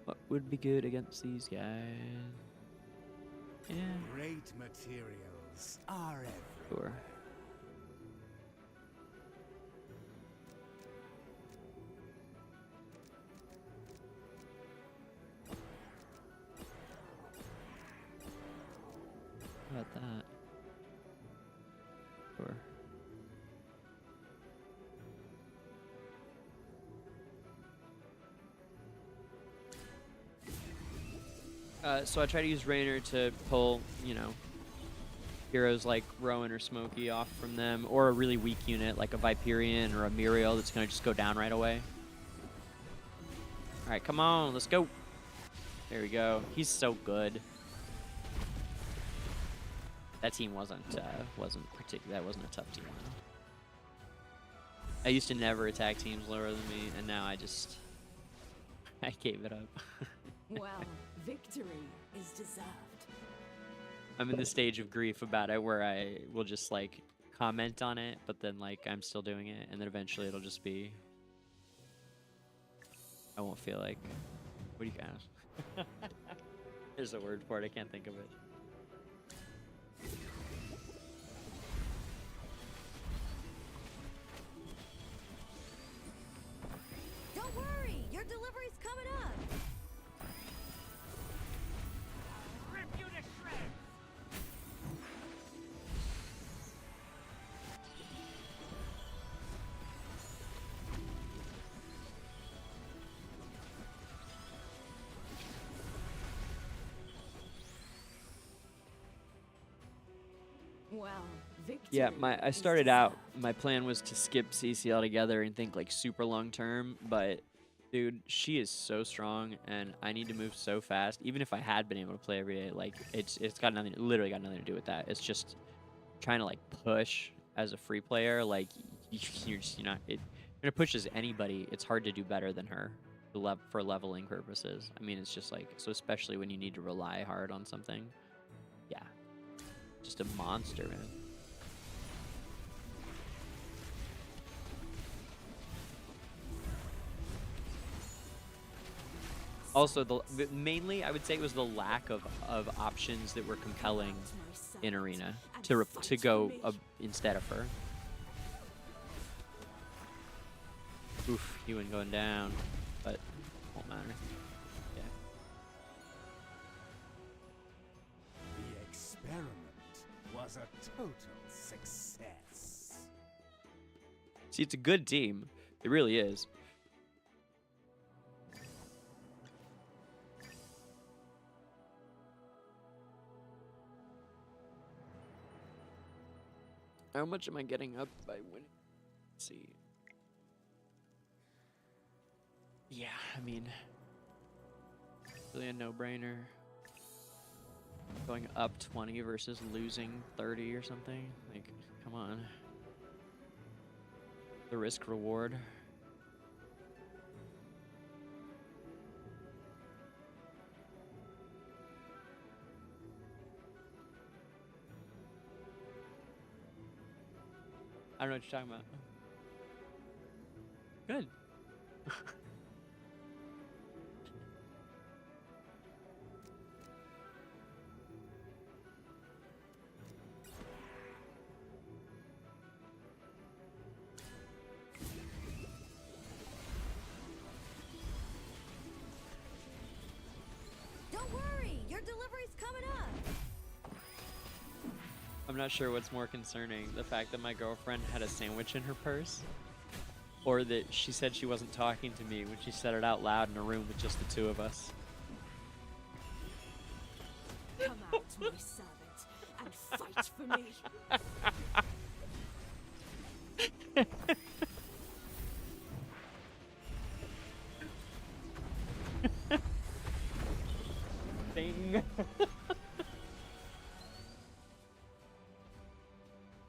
What would be good against these guys? Yeah. Great materials are everywhere. Sure. How about that? Sure. So I try to use Raynor to pull, you know, heroes like Rowan or Smokey off from them, or a really weak unit like a Viperian or a Muriel that's going to just go down right away. All right, come on, let's go. There we go. He's so good. That team wasn't particular. That wasn't a tough team though. I used to never attack teams lower than me, and now I gave it up. Well, victory is deserved. I'm in the stage of grief about it where I will just like comment on it, but then like I'm still doing it, and then eventually it'll just be. I won't feel like. What do you guys? There's a word for it. I can't think of it. Don't worry, your delivery's coming up. Rip you to shreds! Well, victory. Yeah, I is started out. deserved. My plan was to skip CC altogether and think like super long term, but dude, she is so strong, and I need to move so fast. Even if I had been able to play every day, like it's got nothing, literally got nothing to do with that. It's just trying to like push as a free player. Like you're not. You're gonna push as anybody. It's hard to do better than her for leveling purposes. I mean, it's just like so, especially when you need to rely hard on something. Yeah, just a monster, man. Also, mainly I would say it was the lack of options that were compelling in Arena to go instead of her. Oof, he went going down, but won't matter. Yeah. The experiment was a total success. See, it's a good team. It really is. How much am I getting up by winning? Let's see. Yeah, I mean, really a no-brainer. Going up 20 versus losing 30 or something. Like, come on. The risk reward. I don't know what you're talking about. Good. Don't worry, your delivery's coming up. I'm not sure what's more concerning, the fact that my girlfriend had a sandwich in her purse, or that she said she wasn't talking to me when she said it out loud in a room with just the two of us. Come out, my servant, and fight for me. Ding.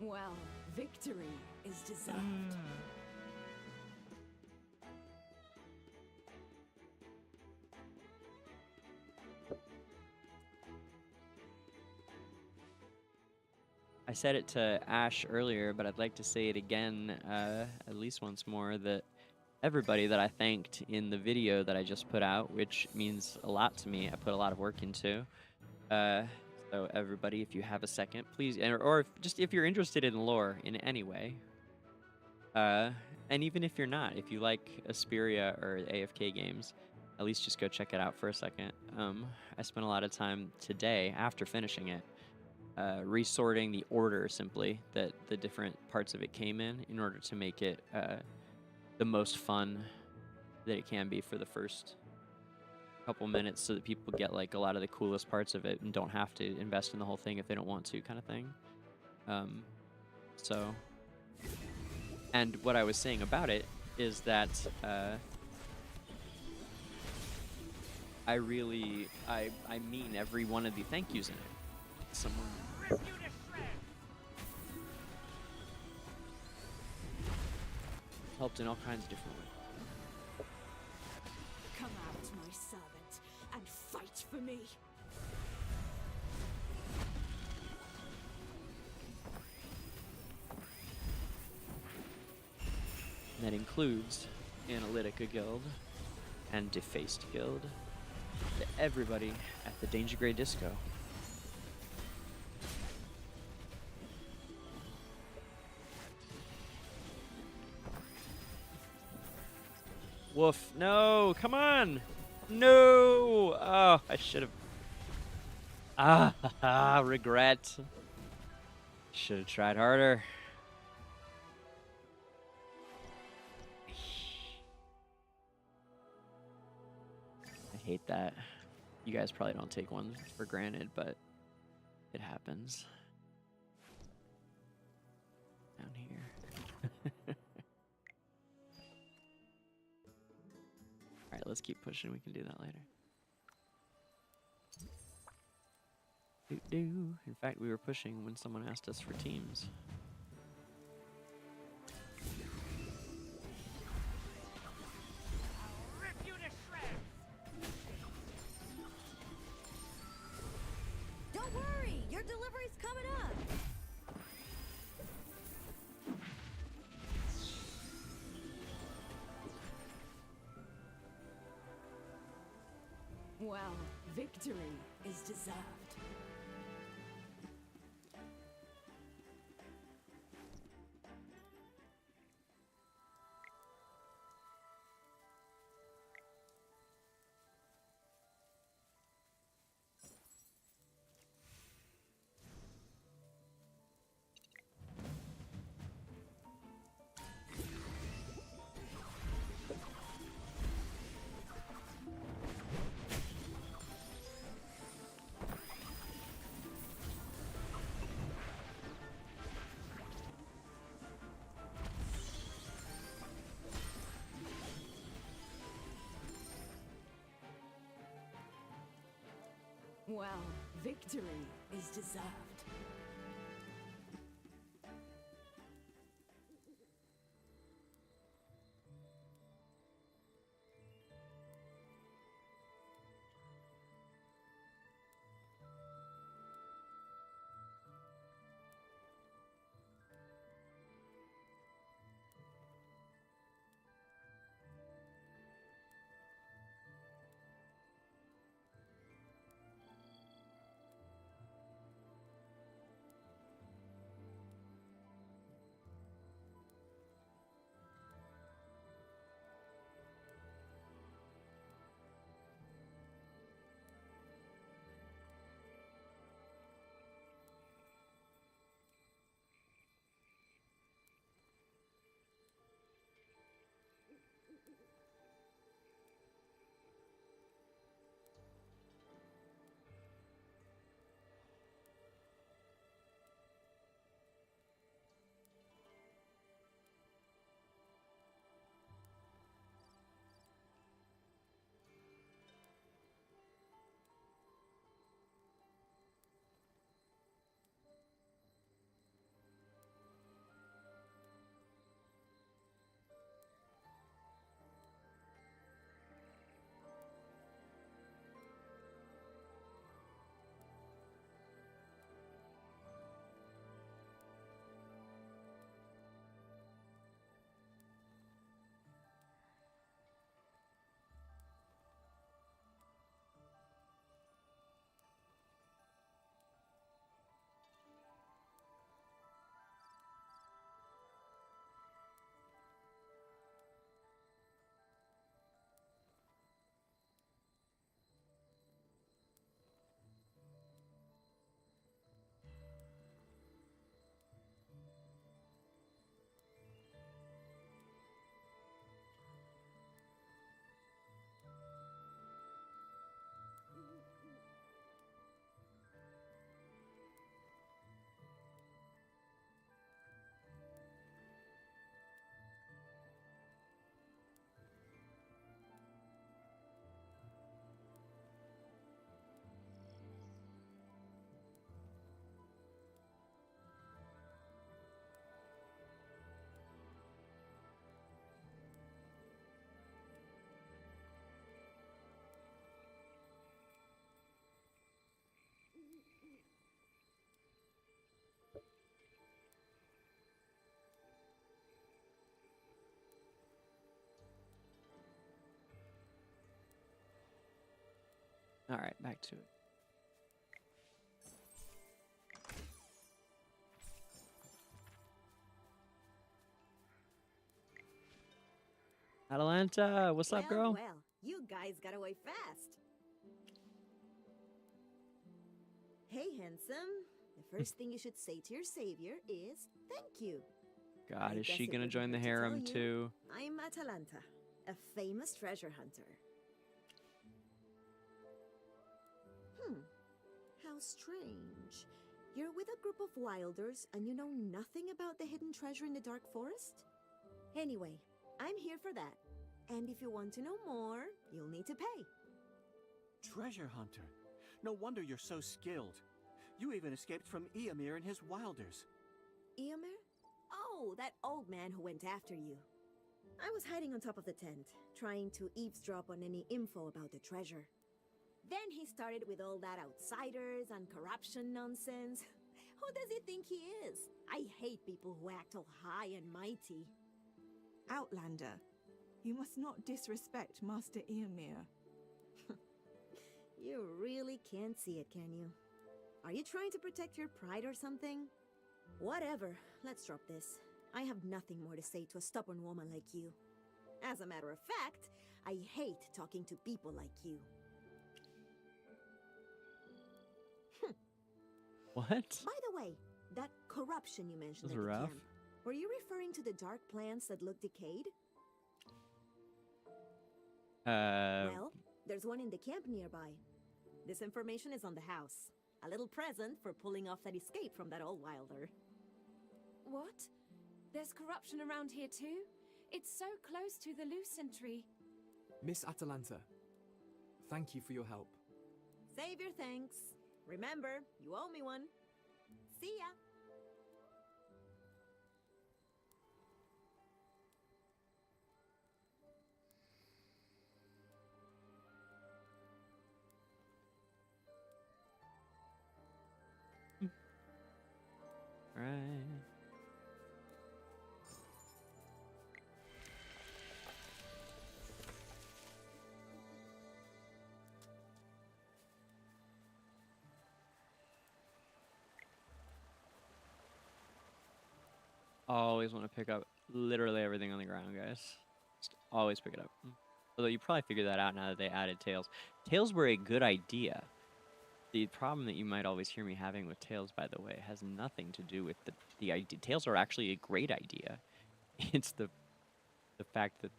Well, victory is deserved. I said it to Ash earlier, but I'd like to say it again, at least once more, that everybody that I thanked in the video that I just put out, which means a lot to me. I put a lot of work into. So everybody, if you have a second, please, or just if you're interested in lore in any way, and even if you're not, if you like Esperia or AFK games, at least just go check it out for a second. I spent a lot of time today after finishing it, resorting the order simply that the different parts of it came in order to make it the most fun that it can be for the first couple minutes, so that people get like a lot of the coolest parts of it and don't have to invest in the whole thing if they don't want to, kind of thing. So, and what I was saying about it is that I mean every one of the thank yous in it. Someone helped in all kinds of different ways. Come out, my servant, and fight for me. And that includes Analytica Guild and Defaced Guild. To everybody at the DangerGrey Disco. Woof. No, come on. No. Oh, I should have. Regret. Should have tried harder. I hate that. You guys probably don't take one for granted, but it happens. Down here. Alright, let's keep pushing. We can do that later. Doo-doo. In fact, we were pushing when someone asked us for teams. Don't worry, your delivery's coming up. Well, victory is deserved. Well, victory is deserved. All right, back to it. Atalanta, what's up, girl? Well, you guys got away fast. Hey, handsome. The first thing you should say to your savior is thank you. God, I is guess she it gonna wouldn't join the hurt to tell harem you, too? I'm Atalanta, a famous treasure hunter. How strange. You're with a group of wilders and you know nothing about the hidden treasure in the dark forest? Anyway, I'm here for that. And if you want to know more, you'll need to pay. Treasure hunter. No wonder you're so skilled. You even escaped from Eomir and his wilders. Eomir? Oh, that old man who went after you. I was hiding on top of the tent, trying to eavesdrop on any info about the treasure. Then he started with all that outsiders and corruption nonsense. Who does he think he is? I hate people who act all high and mighty. Outlander, you must not disrespect Master Eomir. You really can't see it, can you? Are you trying to protect your pride or something? Whatever, let's drop this. I have nothing more to say to a stubborn woman like you. As a matter of fact, I hate talking to people like you. What? By the way, that corruption you mentioned Those at are the rough. camp, were you referring to the dark plants that look decayed? Well, there's one in the camp nearby. This information is on the house. A little present for pulling off that escape from that old wilder. What? There's corruption around here too? It's so close to the Lucent tree. Miss Atalanta, thank you for your help. Save your thanks. Remember, you owe me one. See ya. Right. Always want to pick up literally everything on the ground, guys. Just always pick it up. Although you probably figured that out now that they added tails. Tails were a good idea. The problem that you might always hear me having with tails, by the way, has nothing to do with the idea. Tails are actually a great idea. It's the fact that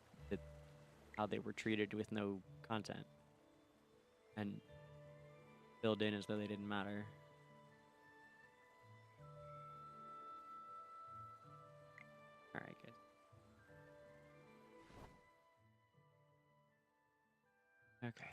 how they were treated with no content and filled in as though they didn't matter. All right, guys. Okay.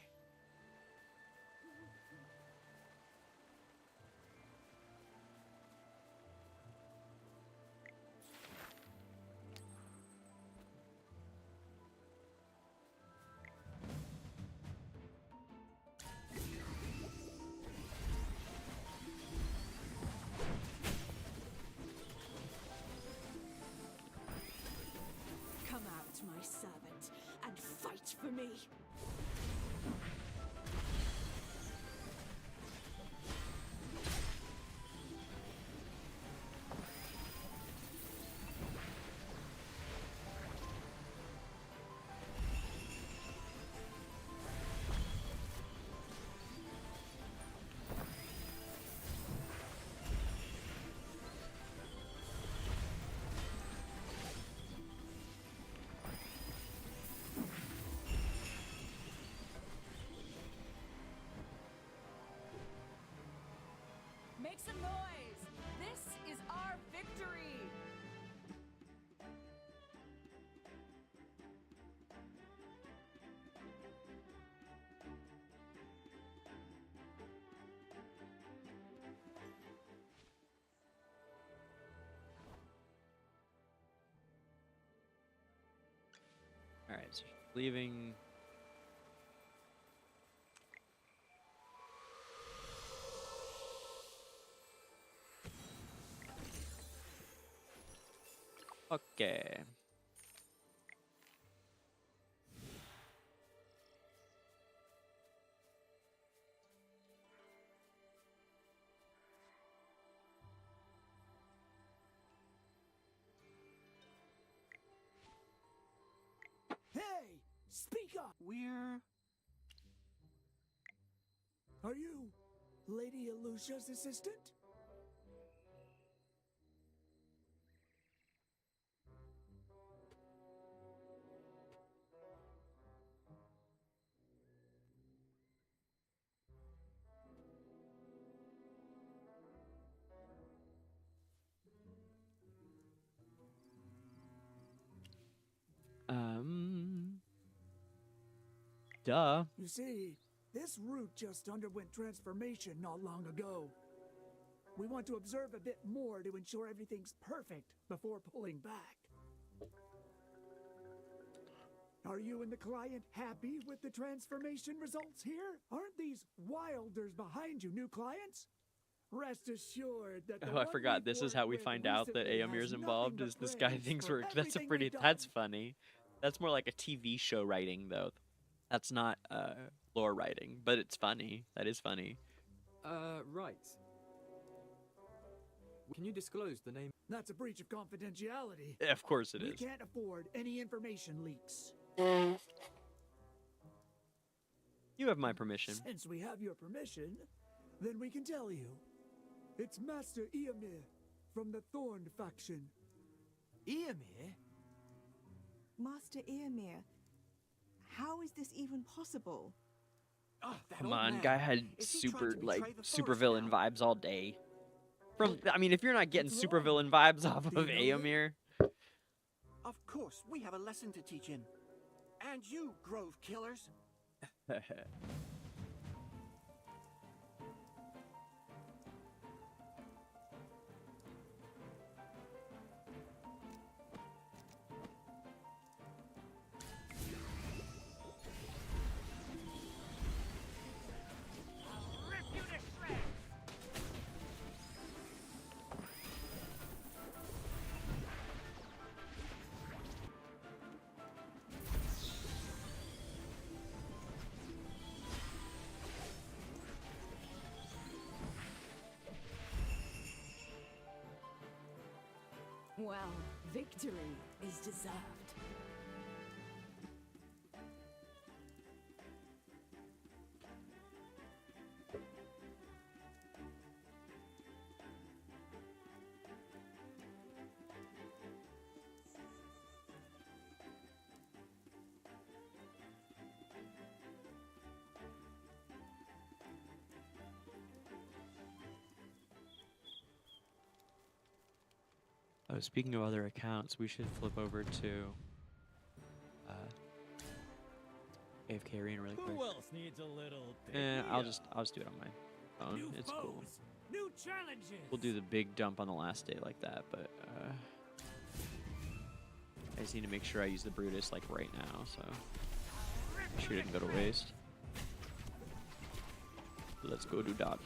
Come out, my servant, and fight for me. Make some noise! This is our victory! All right, so leaving. Okay. Speak up! We're... Are you Lady Alucia's assistant? Duh. You see, this route just underwent transformation not long ago. We want to observe a bit more to ensure everything's perfect before pulling back. Are you and the client happy with the transformation results here? Aren't these wilders behind you new clients? Rest assured that the Oh, I one forgot. we've This is worked how we with find out that recently Aomir's has involved. nothing Is but this guy praise thinks for we're? That's a everything pretty. we've done. That's funny. That's more like a TV show writing, though. That's not lore writing, but it's funny. That is funny. Right. Can you disclose the name? That's a breach of confidentiality. Yeah, of course it We is. can't afford any information leaks. You have my permission. Since we have your permission, then we can tell you. It's Master Eomir from the Thorn faction. Eomir? Master Eomir, how is this even possible? Oh, that Come old on, man. guy had Is he trying super to betray like the super forest villain now? vibes all day. From I mean, if you're not getting What's super wrong? villain vibes off Do of you know him? Aomir, Of course, we have a lesson to teach him. And you, Grove Killers. Rip you to shreds! Well, victory is deserved. Oh, speaking of other accounts, we should flip over to AFK Arena really quick. Who else needs a little? I'll just do it on my phone. New It's foes, cool. new challenges. We'll do the big dump on the last day like that, but I just need to make sure I use the Brutus like right now, so make sure it didn't go to waste. Let's go do that.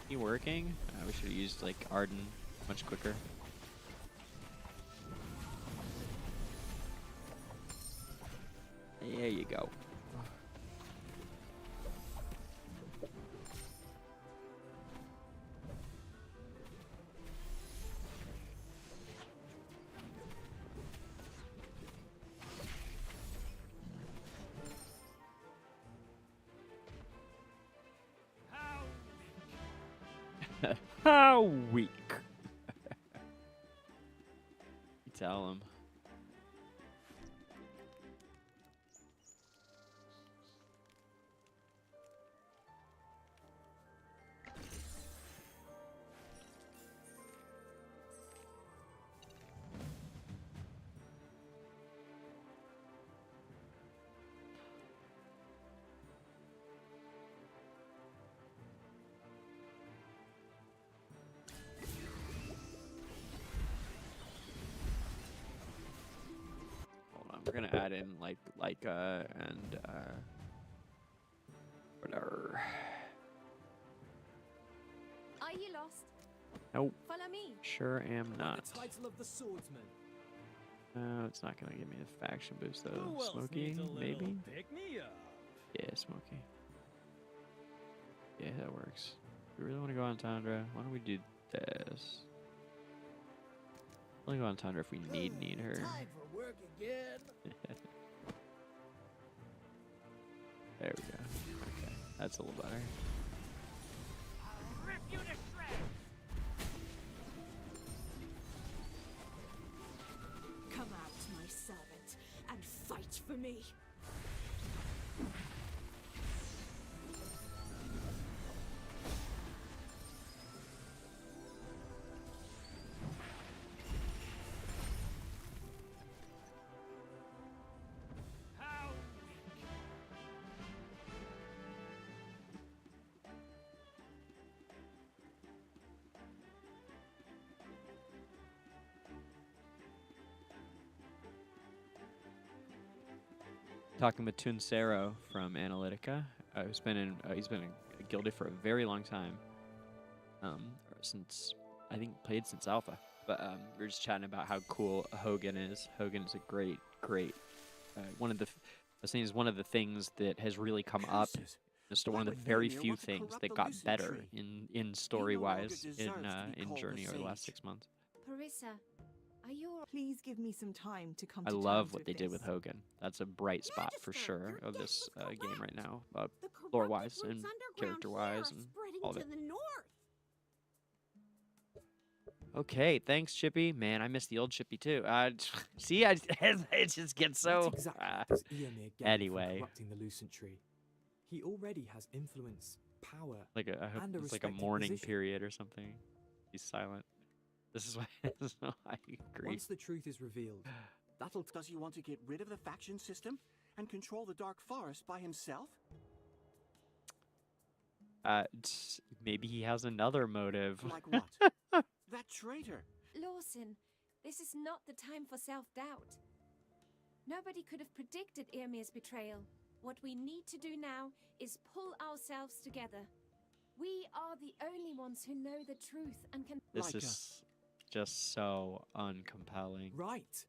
You working? We should have used like Arden much quicker. There you go. How weak. You tell him. We're gonna add in like and whatever. Are you lost? Nope. Follow me. Sure am not. The title of the swordsman. No, it's not gonna give me the faction boost though. Who else Smoky, needs a little maybe? pick me up? Yeah, Smoky. Yeah, that works. We really want to go on Tundra. Why don't we do this? We'll only go on Tundra if we need her. Time for work again. There we go. Okay, that's a little better. Rip you to shreds! Come out, my servant, and fight for me. How weak! Talking with Tuncero from Analytica, who's been he's been a guildie for a very long time. Since I think played since Alpha, but we were just chatting about how cool Hogan is. Hogan is a great one of the. I was saying is one of the things that has really come up. Just one of the very few things that got better in story wise in Journey over the last 6 months. Parissa, are you all Please give me some time to come I to love terms what with they did with this. Hogan. That's a bright spot for Magister, sure your of guess this was game correct. right now, The lore-wise corrupted and roots underground character-wise here are and spreading all of to it. the north. Okay, thanks, Chippy. Man, I miss the old Chippy too. See, it just gets so. What exactly does Eomir gain Anyway. from corrupting the Lucent Tree? He already has influence, power, Like I hope and a it's like a respected mourning position. period or something. He's silent. This is why I agree. Once the truth is revealed, that'll Does he want to get rid of the faction system and control the Dark Forest by himself? Maybe he has another motive. Like what? That traitor. Lawson, this is not the time for self-doubt. Nobody could have predicted Eomir's betrayal. What we need to do now is pull ourselves together. We are the only ones who know the truth and can. This is just so uncompelling. right.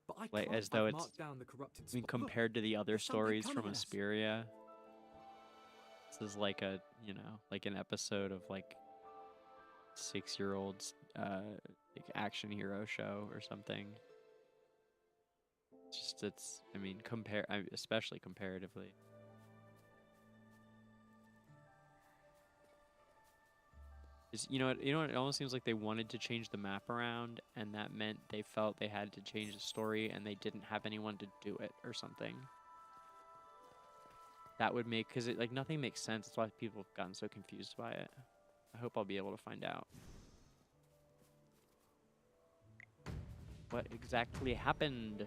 But I Like, can't as though it's- mark down the corrupted I mean, spot. compared to the other there's something stories from coming at us. Esperia, this is like a, like an episode of like 6-year-olds like action hero show or something. I mean, especially comparatively. You know what? It almost seems like they wanted to change the map around, and that meant they felt they had to change the story, and they didn't have anyone to do it or something. That would make, because like nothing makes sense. That's why people have gotten so confused by it. I hope I'll be able to find out what exactly happened,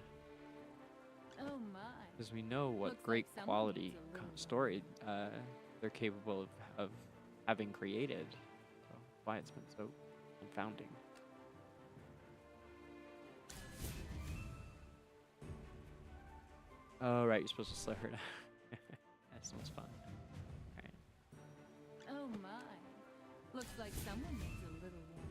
Oh my. because we know what Looks like great someone quality needs a little story they're capable of having created. So why it's been so confounding. Oh right, you're supposed to slow her down. That sounds fun. Alright. Oh my. Looks like someone needs a little warming.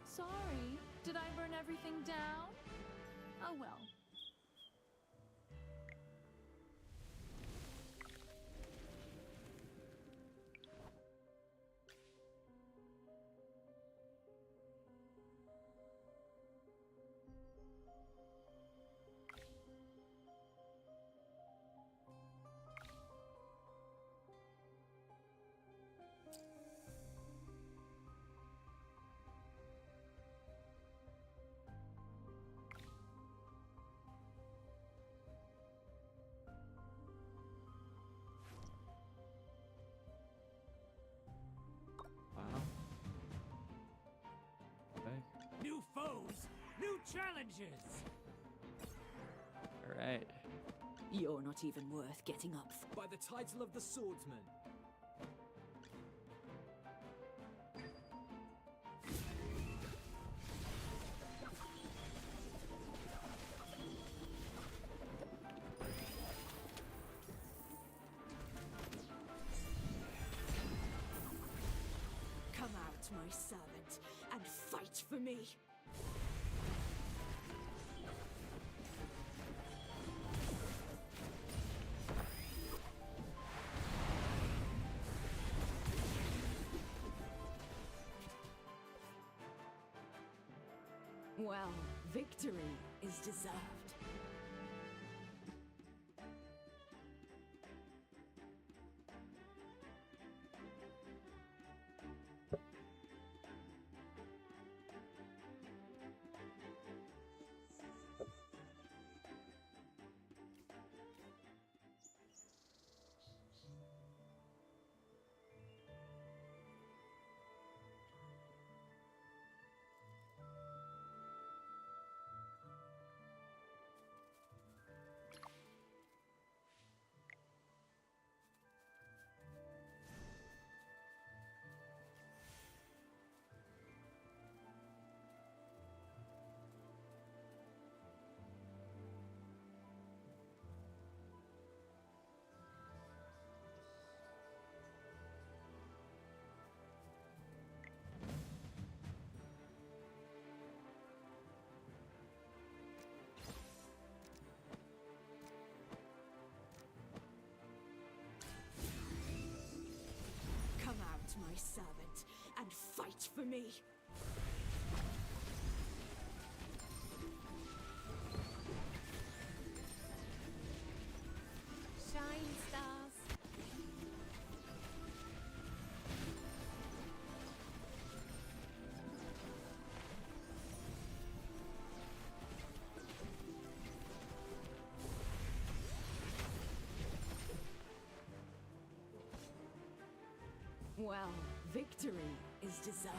Sorry, did I burn everything down? Oh well. Wow. Okay. New foes, new challenges. Alright. You're not even worth getting up for. By the title of the swordsman. Come out, my servant, and fight for me. Well, victory is deserved. My servant, and fight for me. Shine, stars. Well, victory is deserved.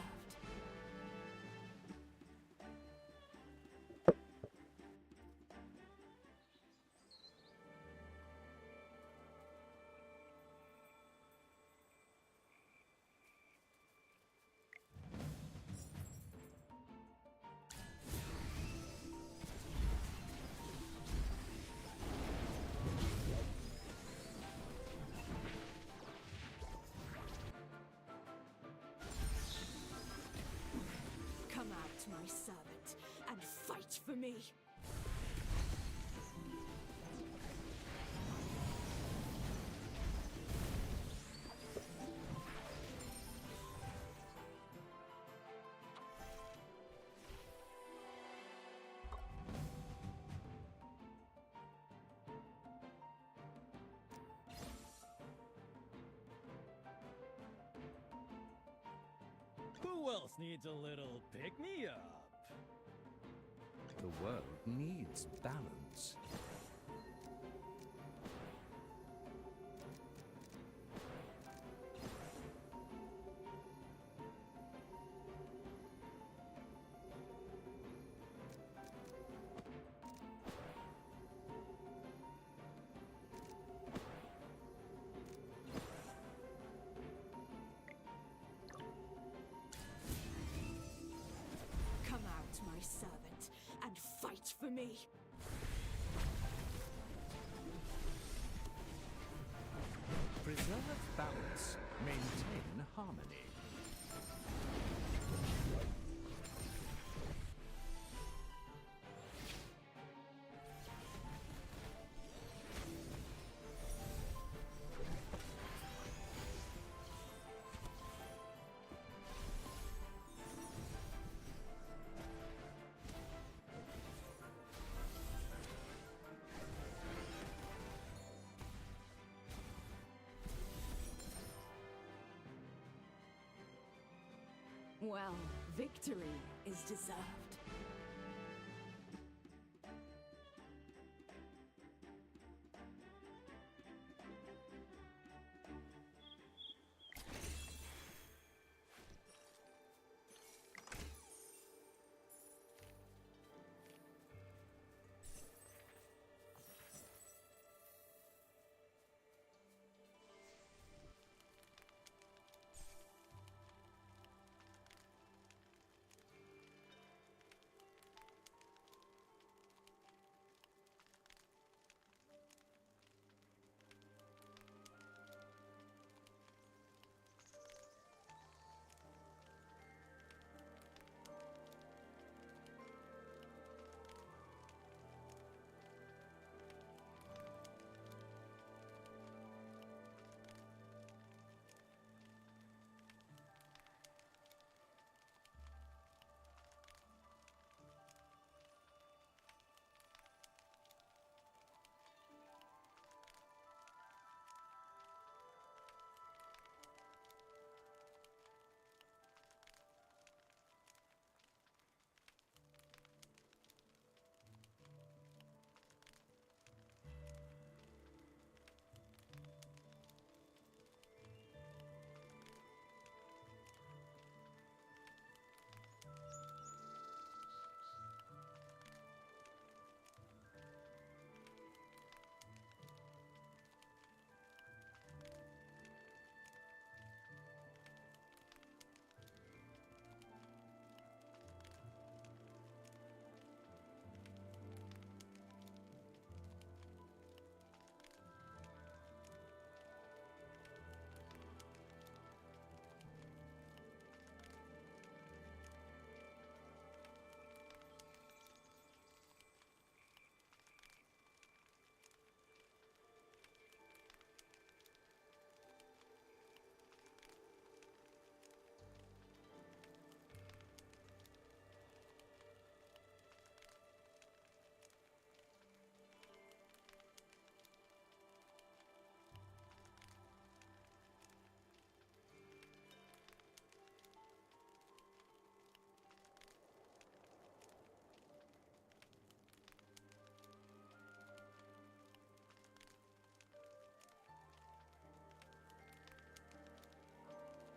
Come out, my servant, and fight for me. Who else needs a little pick-me-up? The world needs balance. Come out, my servant, and fight for me. Preserve balance. Maintain harmony. Well, victory is deserved.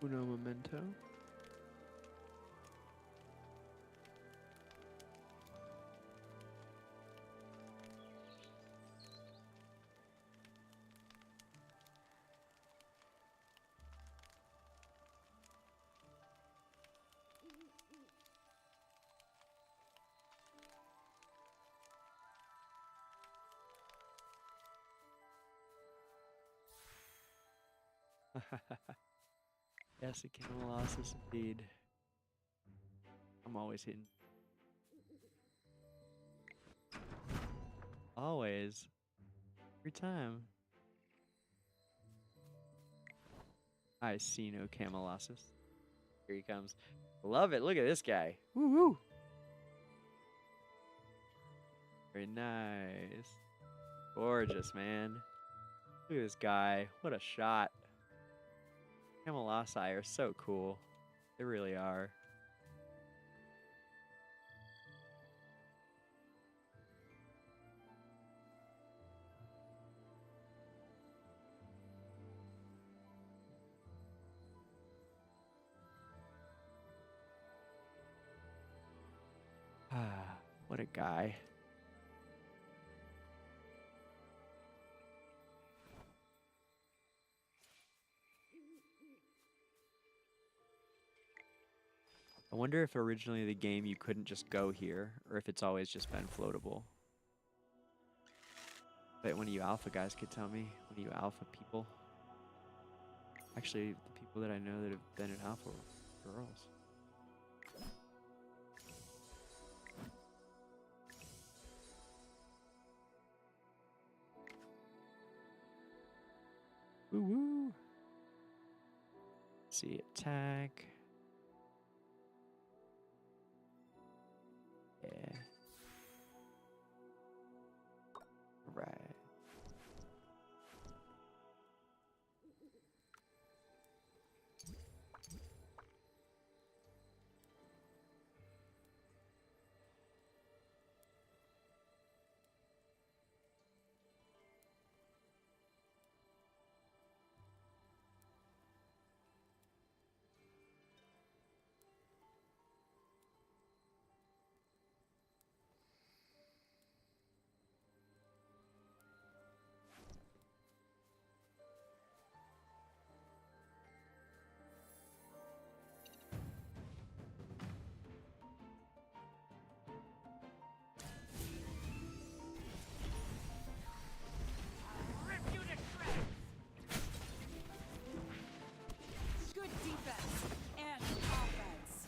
Uno momento. Yes, it can losses indeed. I'm always hitting. Always. Every time. I see no Camelossus. Here he comes. Love it. Look at this guy. Woo woo. Very nice. Gorgeous, man. Look at this guy. What a shot. Camelossi are so cool. They really are. Ah, what a guy. I wonder if originally the game you couldn't just go here, or if it's always just been floatable. But one of you alpha guys could tell me, one of you alpha people. Actually, the people that I know that have been in alpha are girls. Woo woo. See, attack. Yeah. Right. Good defense and offense.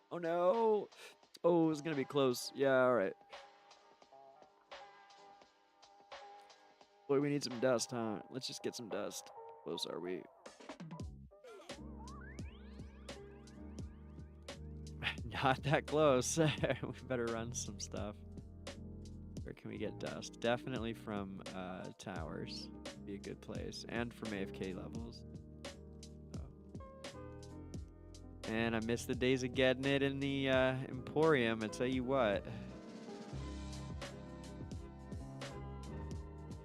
Oh no! Oh, it's gonna be close. Yeah, alright. Boy, we need some dust, huh? Let's just get some dust. Close are we? Not that close. We better run some stuff. Where can we get dust? Definitely from towers. Be a good place. And from AFK levels. Oh. And I miss the days of getting it in the Emporium, I tell you what.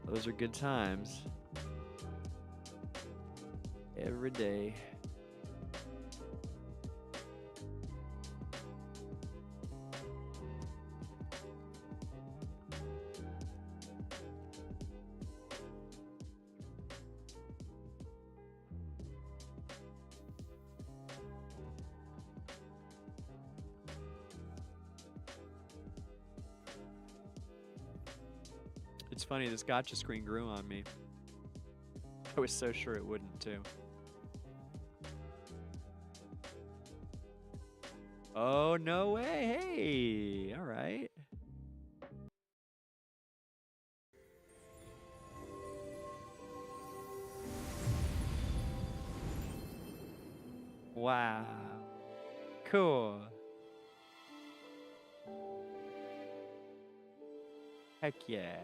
Those are good times. Every day. It's funny, this gotcha screen grew on me. I was so sure it wouldn't too. Oh, no way. Hey, all right. Wow. Cool. Heck yeah.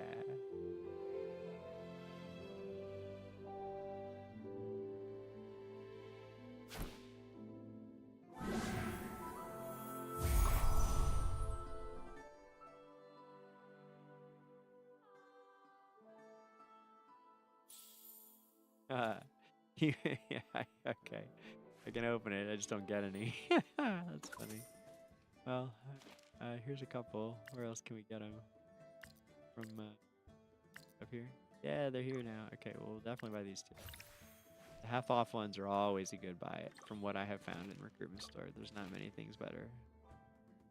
Yeah, okay. I can open it, I just don't get any. That's funny. Well, here's a couple. Where else can we get them? From up here? Yeah, they're here now. Okay, well, we'll definitely buy these two. The half-off ones are always a good buy, from what I have found in Recruitment Store. There's not many things better.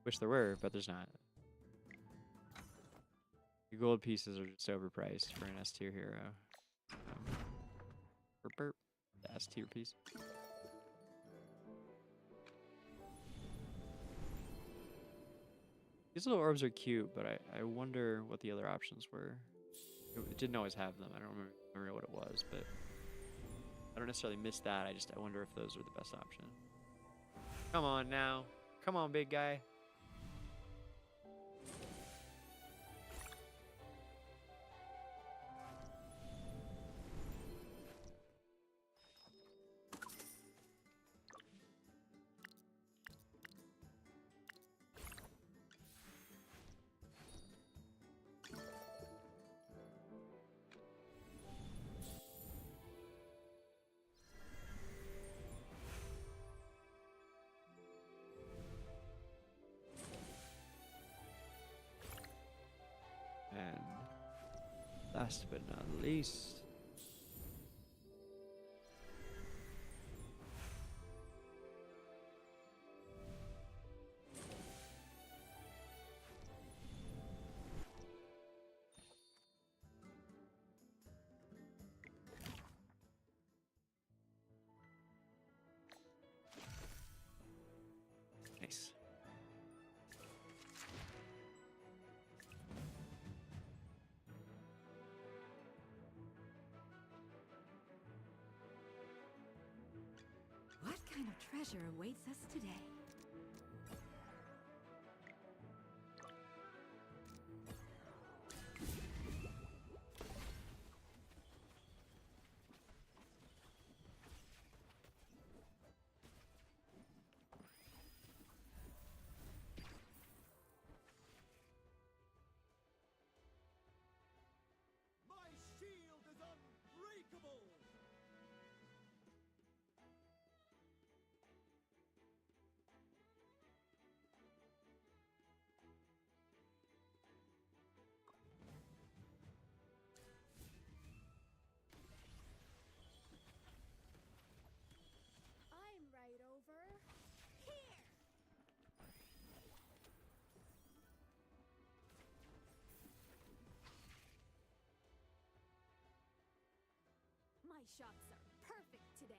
Wish there were, but there's not. Your gold pieces are just overpriced for an S-tier hero. Burp. The S-tier piece. These little orbs are cute, but I wonder what the other options were. It didn't always have them. I don't remember what it was, but I don't necessarily miss that. I wonder if those are the best option. Come on now. Come on, big guy. And last but not least, nice. What kind of treasure awaits us today? My shield is unbreakable! I'm right over here. My shots are perfect today.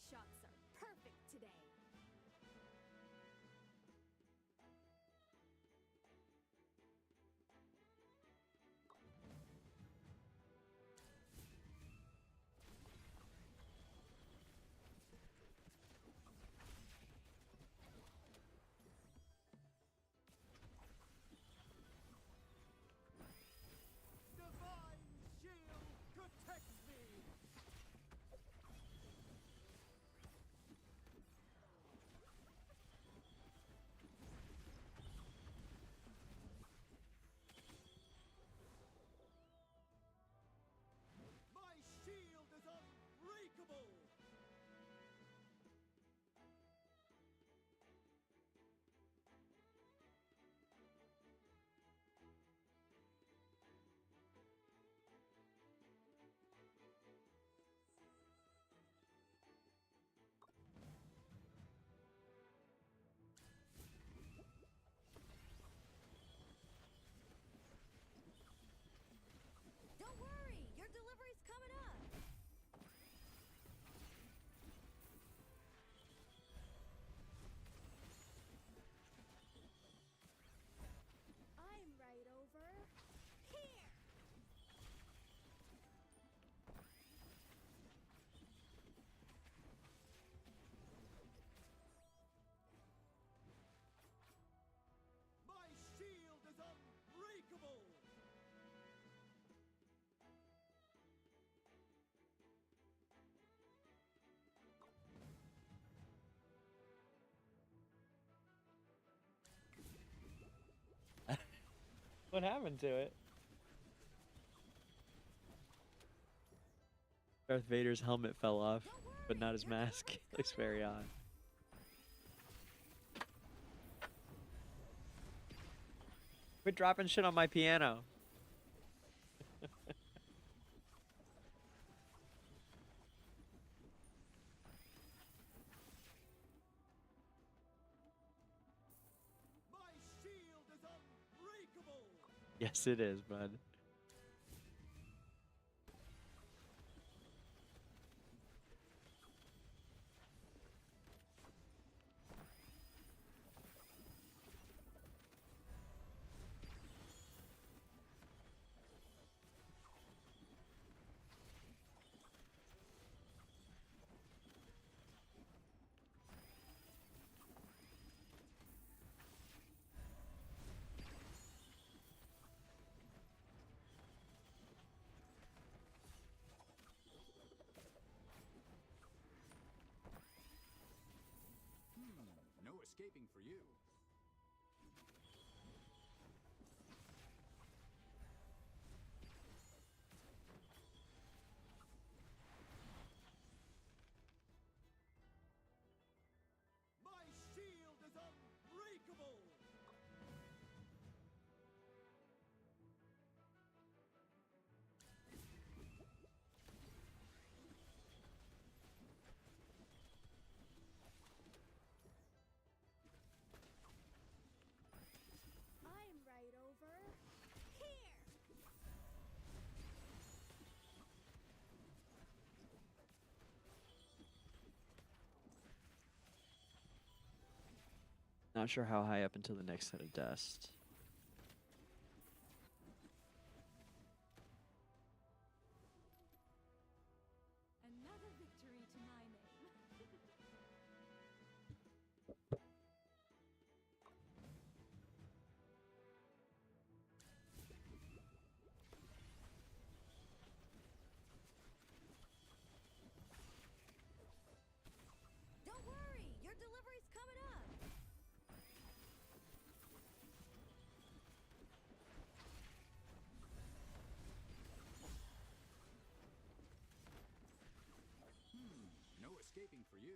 shots are perfect today. Divine shield protects me! My shield is unbreakable! Don't worry, your delivery's coming up. I'm right over here. My shield is unbreakable! What happened to it? Darth Vader's helmet fell off, but not his mask. It looks very odd. Quit dropping shit on my piano. My shield is unbreakable! Yes, it is, bud. No escaping for you. My shield is unbreakable! I'm right over here. Not sure how high up until the next set of dust. Another victory to my name. Don't worry, your delivery's coming up. No escaping for you.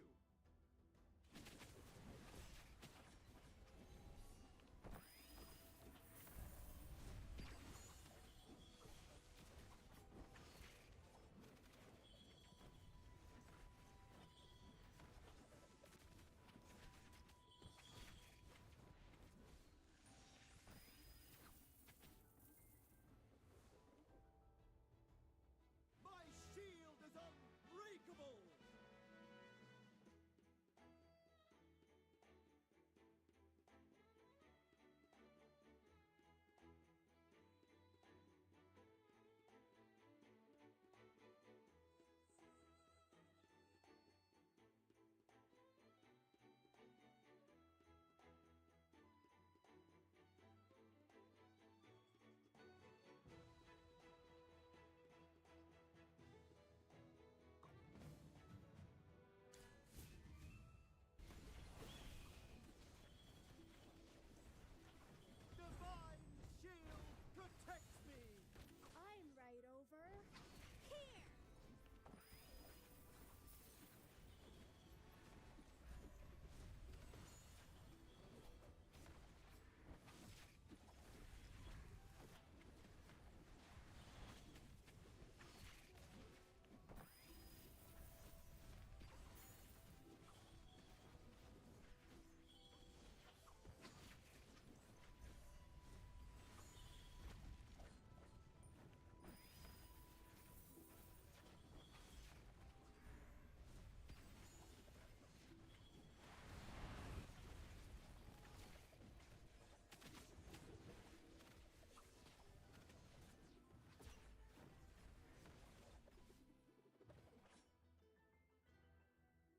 My shield is unbreakable!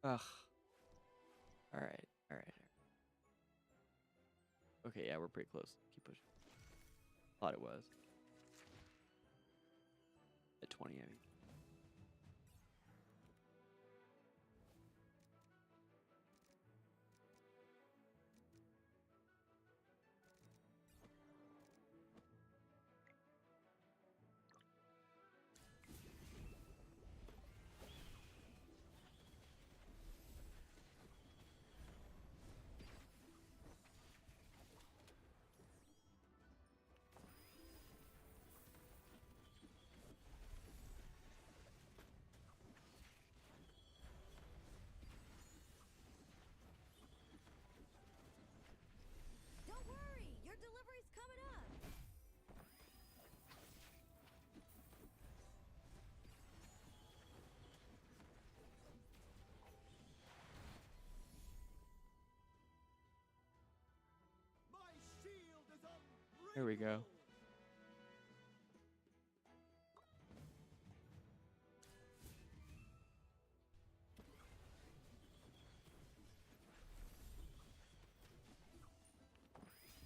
Ugh. All right. All right. Okay, yeah, we're pretty close. Keep pushing. Thought it was. At 20, I mean. Don't worry, your delivery's coming up. My shield is unbreakable. There we go.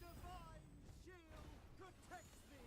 Divine shield protects me.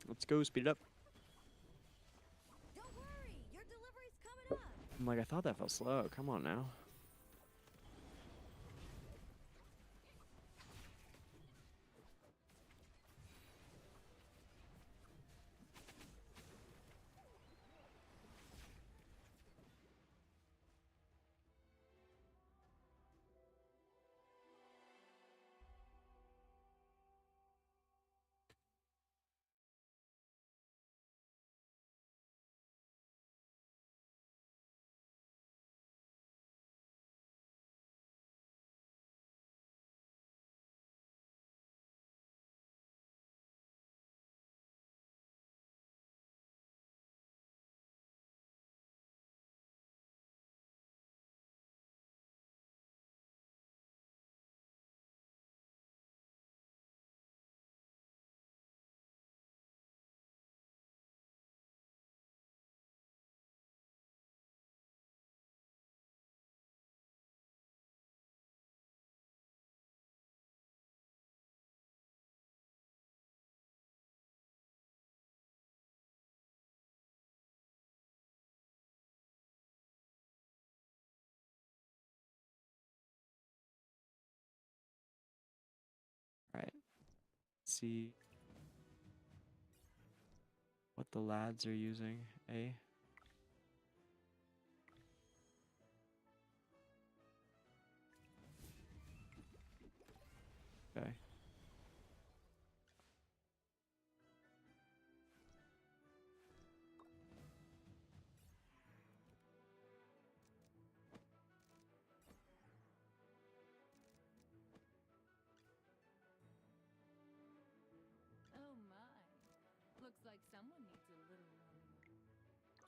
Let's go, speed it up. Don't worry, your delivery's coming up. I'm like, I thought that felt slow. Come on now. All right. Let's see what the lads are using. A. Okay. Oh my. Looks like someone needs a little warming up.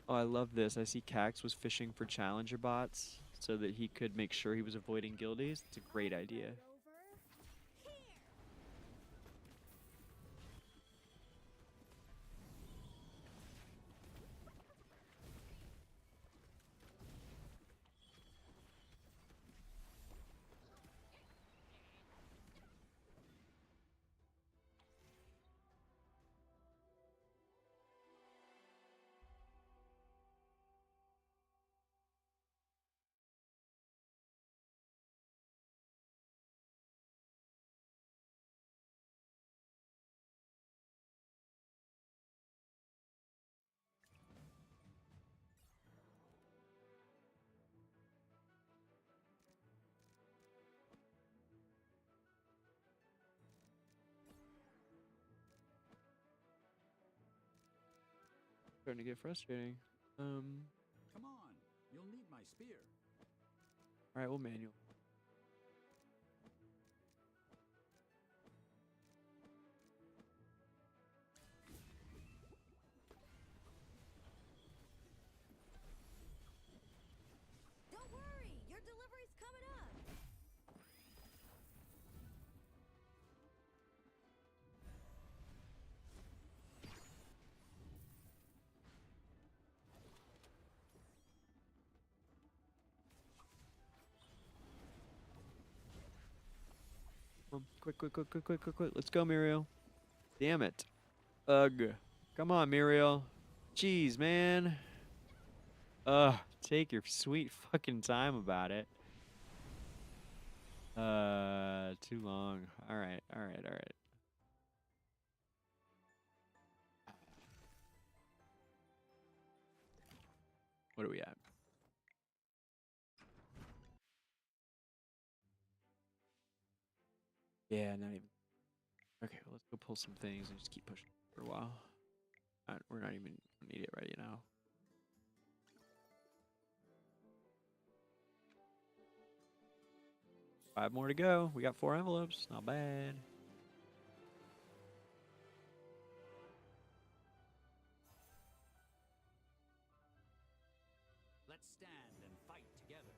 Oh, I love this. I see Cax was fishing for challenger bots so that he could make sure he was avoiding guildies. It's a great idea. Starting to get frustrating. Come on, you'll need my spear. All right, we'll manual. Don't worry, your delivery's coming up. Quick. Let's go, Muriel. Damn it. Ugh. Come on, Muriel. Jeez, man. Take your sweet fucking time about it. Too long. All right. What are we at? Yeah, not even. Okay, well, let's go pull some things and just keep pushing for a while. We're not even need it ready now. Five more to go. We got 4 envelopes. Not bad. Let's stand and fight together.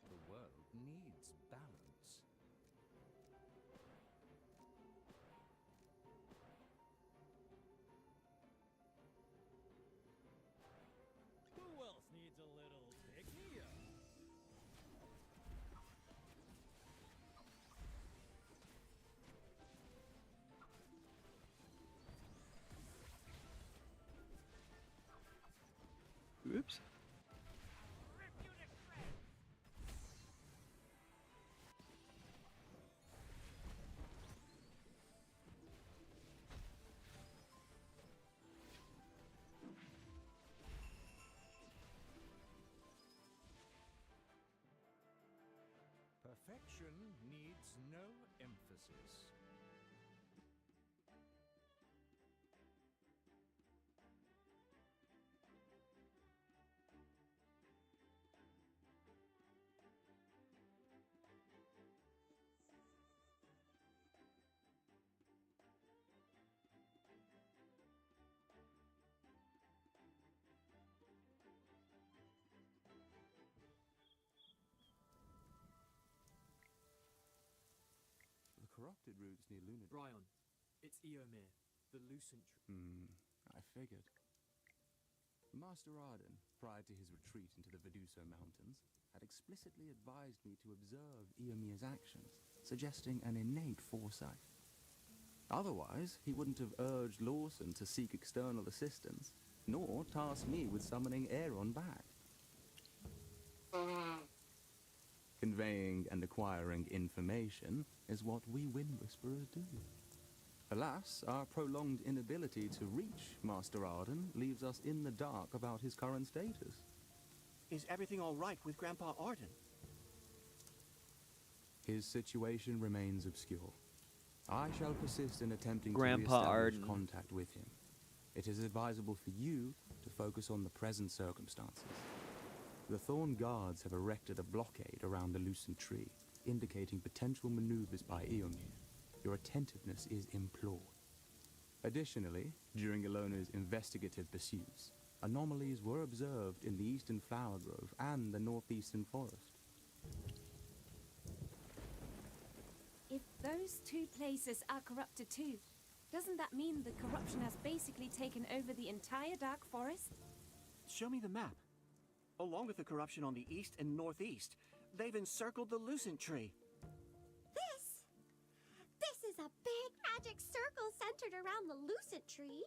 The world needs balance. Who else needs a little pick-me-up? Oops. Perfection needs no emphasis. corrupted routes near Luna. Bryon, it's Eomir, the Lucent Tree. I figured. Master Arden, prior to his retreat into the Veduso Mountains, had explicitly advised me to observe Eomir's actions, suggesting an innate foresight. Otherwise, he wouldn't have urged Lawson to seek external assistance, nor tasked me with summoning Aeron back. Conveying and acquiring information is what we Wind Whisperers do. Alas, our prolonged inability to reach Master Arden leaves us in the dark about his current status. Is everything all right with Grandpa Arden? His situation remains obscure. I shall persist in attempting Grandpa to re-establish Arden. contact with him. It is advisable for you to focus on the present circumstances. The Thorn Guards have erected a blockade around the Lucent Tree, indicating potential maneuvers by Eomir. Your attentiveness is implored. Additionally, during Ilona's investigative pursuits, anomalies were observed in the Eastern Flower Grove and the Northeastern Forest. If those two places are corrupted too, doesn't that mean the corruption has basically taken over the entire Dark Forest? Show me the map. Along with the corruption on the east and northeast, they've encircled the Lucent Tree. This is a big magic circle centered around the Lucent Tree.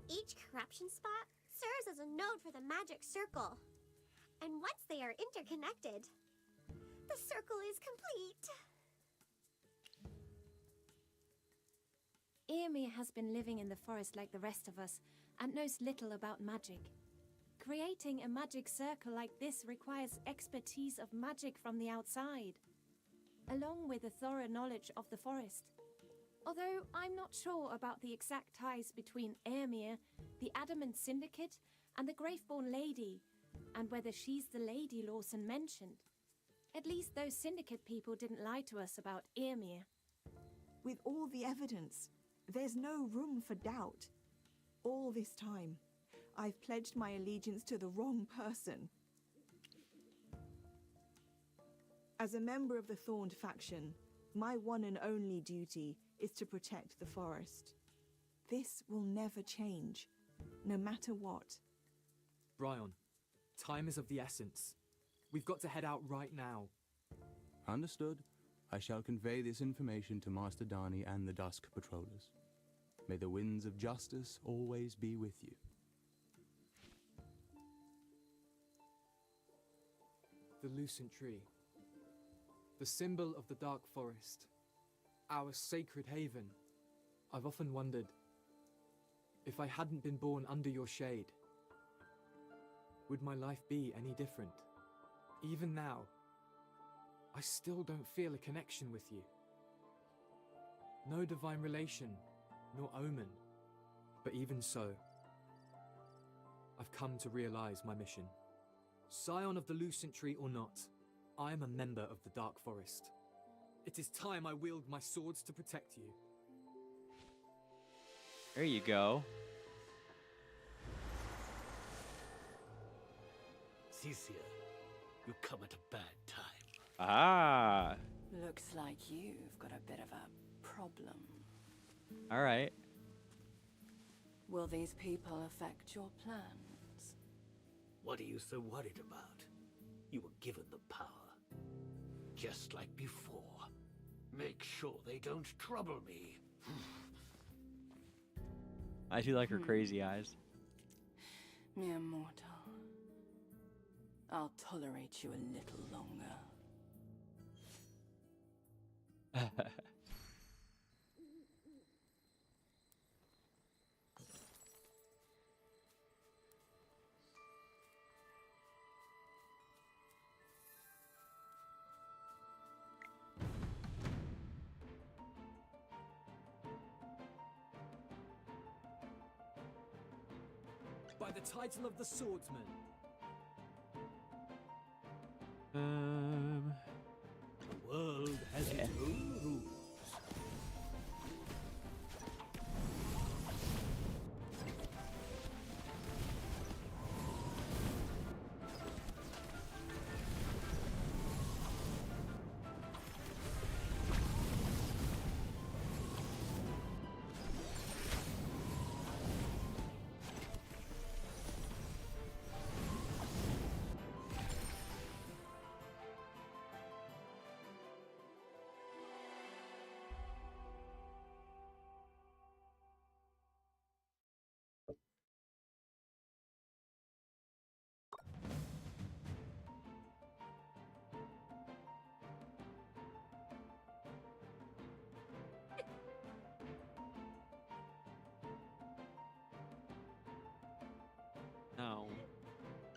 Each corruption spot serves as a node for the magic circle. And once they are interconnected, the circle is complete. Eomir has been living in the forest like the rest of us and knows little about magic. Creating a magic circle like this requires expertise of magic from the outside, along with a thorough knowledge of the forest. Although I'm not sure about the exact ties between Eomir, the Adamant Syndicate, and the Graveborn Lady, and whether she's the lady Lawson mentioned. At least those Syndicate people didn't lie to us about Eomir. With all the evidence, there's no room for doubt. All this time, I've pledged my allegiance to the wrong person. As a member of the Thorned faction, my one and only duty is to protect the forest. This will never change, no matter what. Bryon, time is of the essence. We've got to head out right now. Understood. I shall convey this information to Master Dani and the Dusk Patrollers. May the winds of justice always be with you. The Lucent Tree. The symbol of the Dark Forest. Our sacred haven. I've often wondered, if I hadn't been born under your shade, would my life be any different? Even now, I still don't feel a connection with you. No divine relation, nor omen. But even so, I've come to realize my mission. Scion of the Lucent Tree or not, I am a member of the Dark Forest. It is time I wield my swords to protect you. There you go. Cecilia, you come at a bad time. Ah. Looks like you've got a bit of a problem. All right. Will these people affect your plans? What are you so worried about? You were given the power. Just like before. Make sure they don't trouble me. I do like her crazy eyes. Mere mortal. I'll tolerate you a little longer. By the title of the Swordsman. The world has its own rules.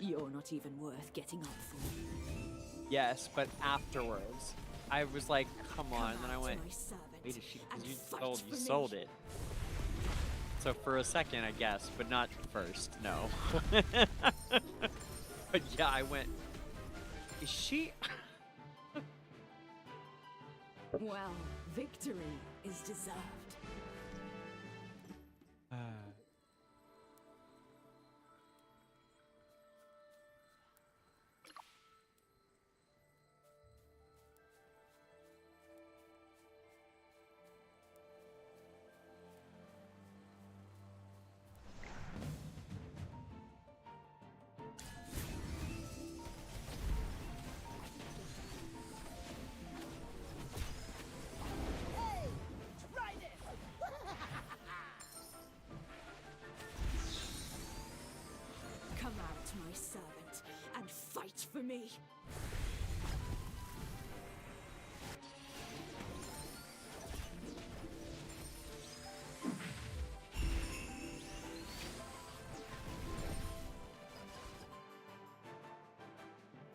You're not even worth getting up for. Yes, but afterwards, I was like, come on. And then I out, went, my servant, wait, is she, 'cause and you fight sold, for you me. sold it. So for a second, I guess, but not first, no. But yeah, I went, is she? Well, victory is deserved. Come out, my servant, and fight for me.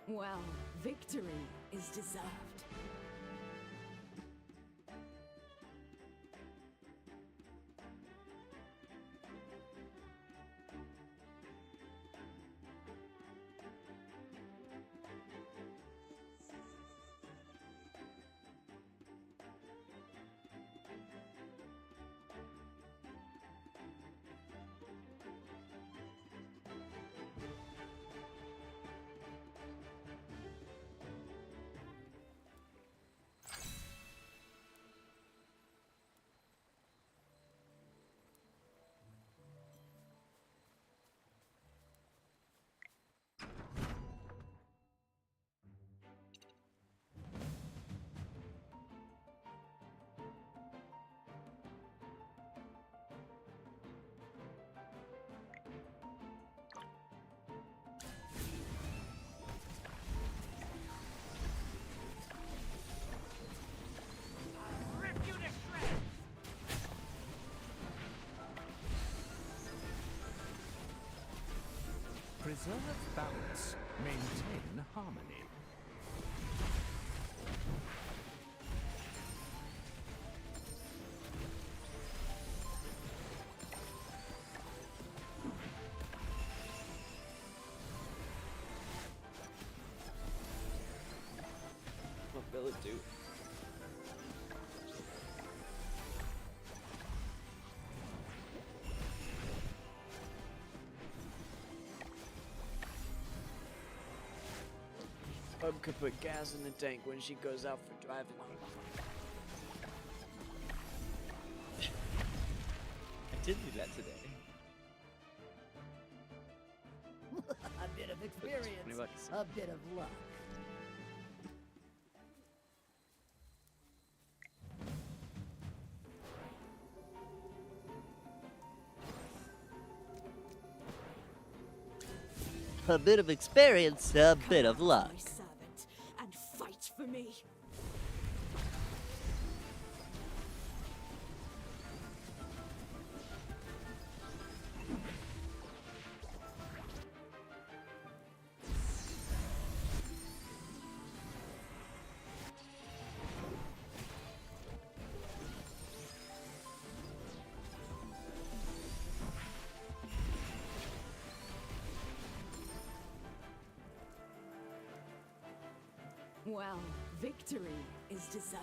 Well, victory is deserved. Preserve balance. Maintain harmony. What will it do? Bub could put gas in the tank when she goes out for driving. I did do that today. A bit of experience, 20 bucks. a bit of luck. A bit of experience, a bit of luck. My servant, and fight for me. Well, victory is deserved.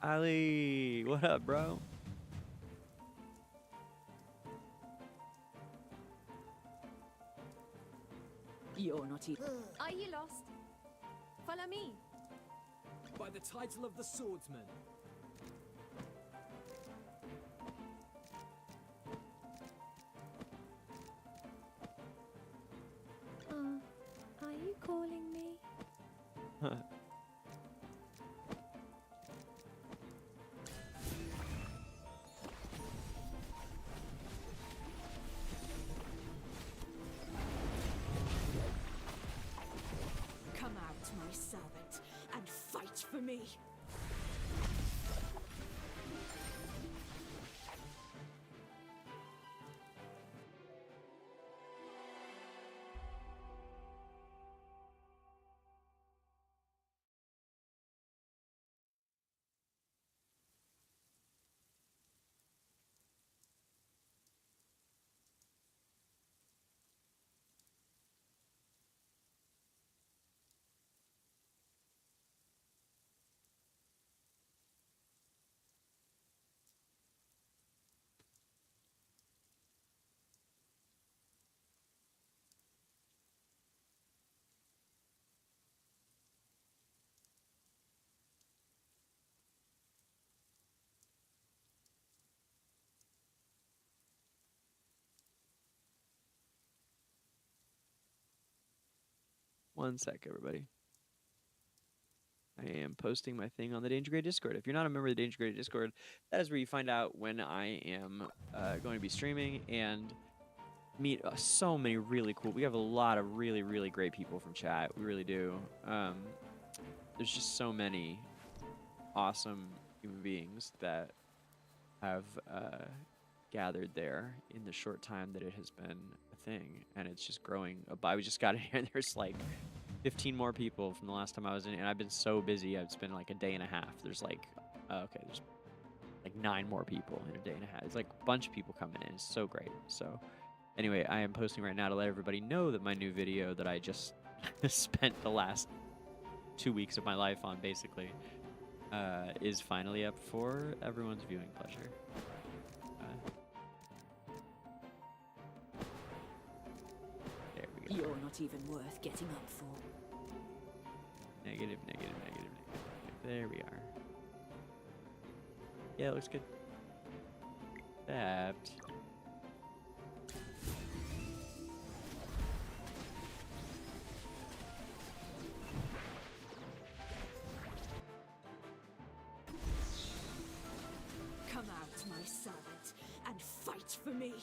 Ali, what up, bro? You're not even. Are you lost? Follow me. By the title of the swordsman. Are you calling me? me. One sec, everybody. I am posting my thing on the DangerGrey Discord. If you're not a member of the DangerGrey Discord, that is where you find out when I am going to be streaming and meet so many really cool. We have a lot of really, really great people from chat. We really do. There's just so many awesome human beings that have gathered there in the short time that it has been a thing, and it's just growing. We just got in here, and there's like 15 more people from the last time I was in, and I've been so busy. It's been like a day and a half. There's like, okay, there's like 9 more people in a day and a half. It's like a bunch of people coming in. It's so great. So anyway, I am posting right now to let everybody know that my new video that I just spent the last 2 weeks of my life on, basically, is finally up for everyone's viewing pleasure. There we go. You're not even worth getting up for. Negative, negative, negative, negative. There we are. Yeah, it looks good. Except... Come out, my servant, and fight for me.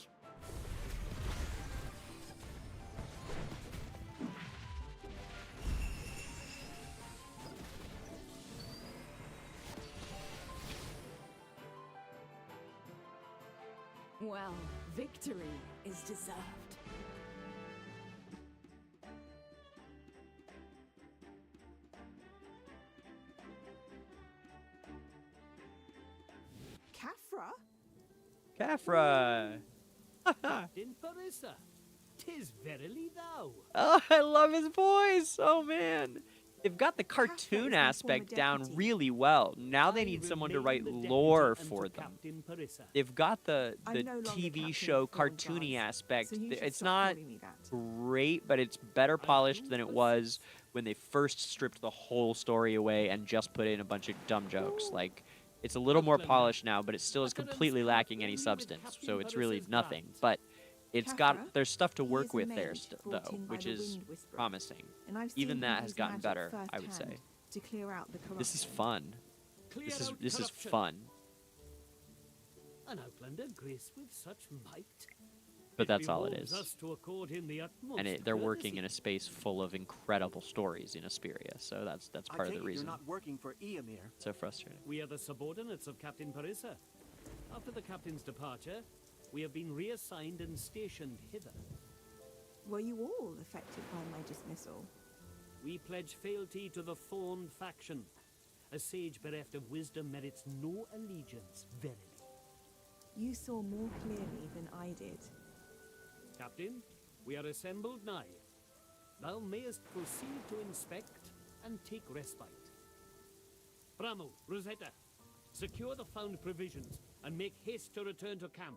Well, victory is deserved. Kafra! In Parissa, 'tis verily thou. Oh, I love his voice! Oh, man. They've got the cartoon aspect down really well. Now they need someone to write lore for them. They've got the TV show cartoony aspect. It's not great, but it's better polished than it was when they first stripped the whole story away and just put in a bunch of dumb jokes. Like, it's a little more polished now, but it still is completely lacking any substance. So it's really nothing. But it's got, there's stuff to work with there, though, which is promising. Even that has gotten better, I would say. To clear out the This is fun. This is fun. An outlander grace with such might. But that's all it is. And they're working in a space full of incredible stories in Esperia, so that's part of the reason. You're not working for Eomir. So frustrating. We are the subordinates of Captain Parissa. After the captain's departure, we have been reassigned and stationed hither. Were you all affected by my dismissal? We pledge fealty to the Thorn faction. A sage bereft of wisdom merits no allegiance, verily. You saw more clearly than I did. Captain, we are assembled nigh. Thou mayest proceed to inspect and take respite. Bramo, Rosetta, secure the found provisions and make haste to return to camp.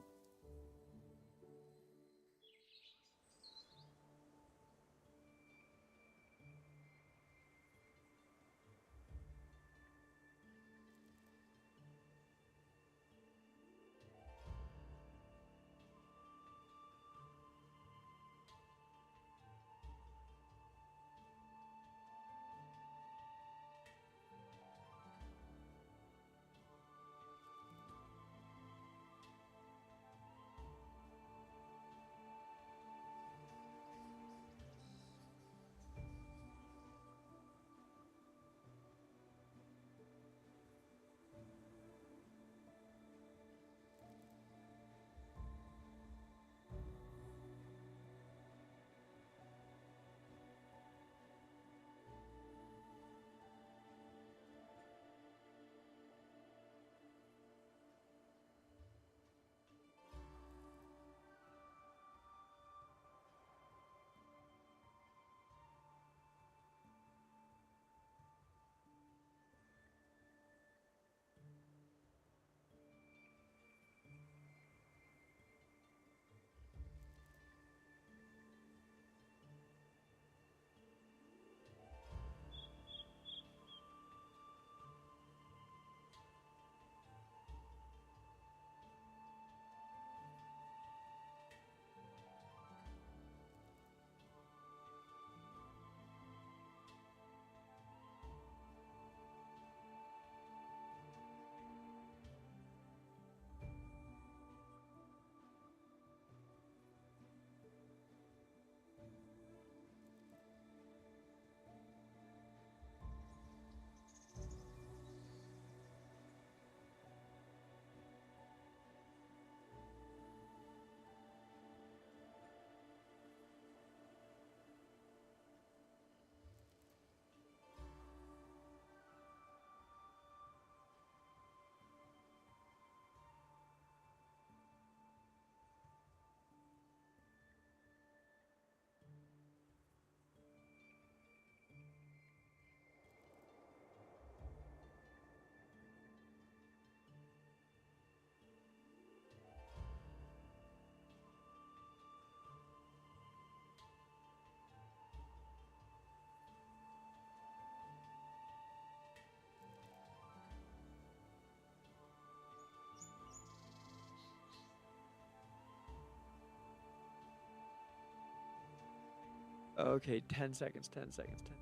Okay, 10 seconds, 10 seconds, 10.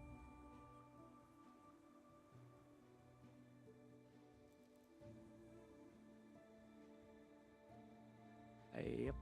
Yep.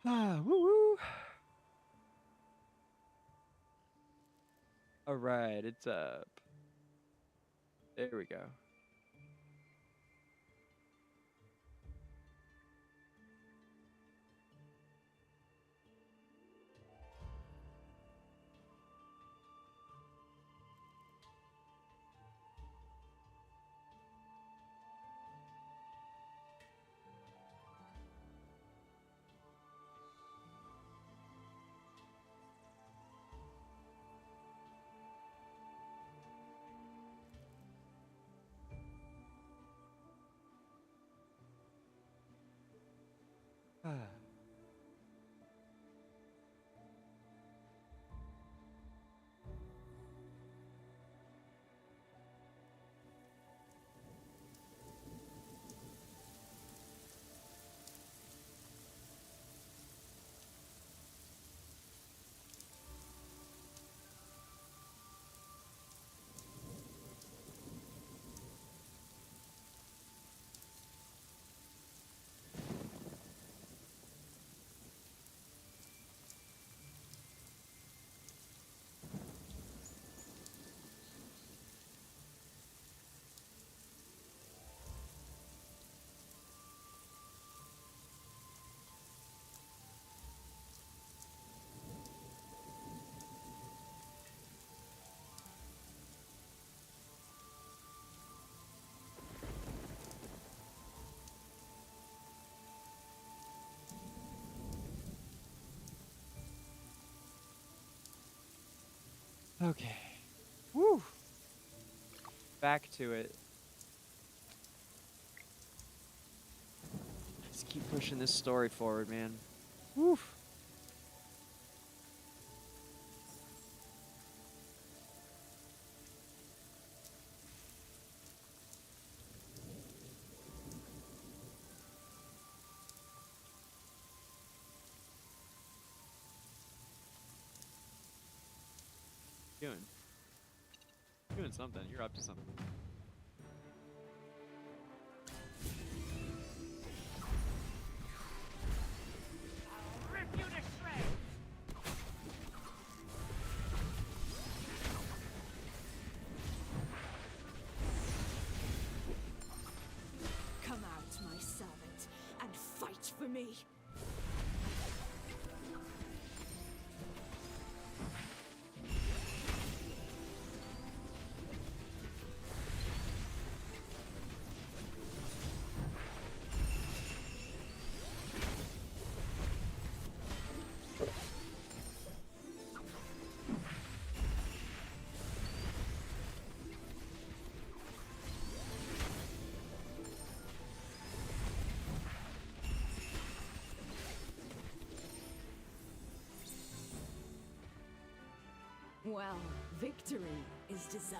Ah, woo woo. All right, it's up. There we go. Ah. Okay. Woo! Back to it. Let's keep pushing this story forward, man. Woo! Doing something. You're up to something. I'll rip you to shreds! Come out, my servant, and fight for me. Well, victory is deserved.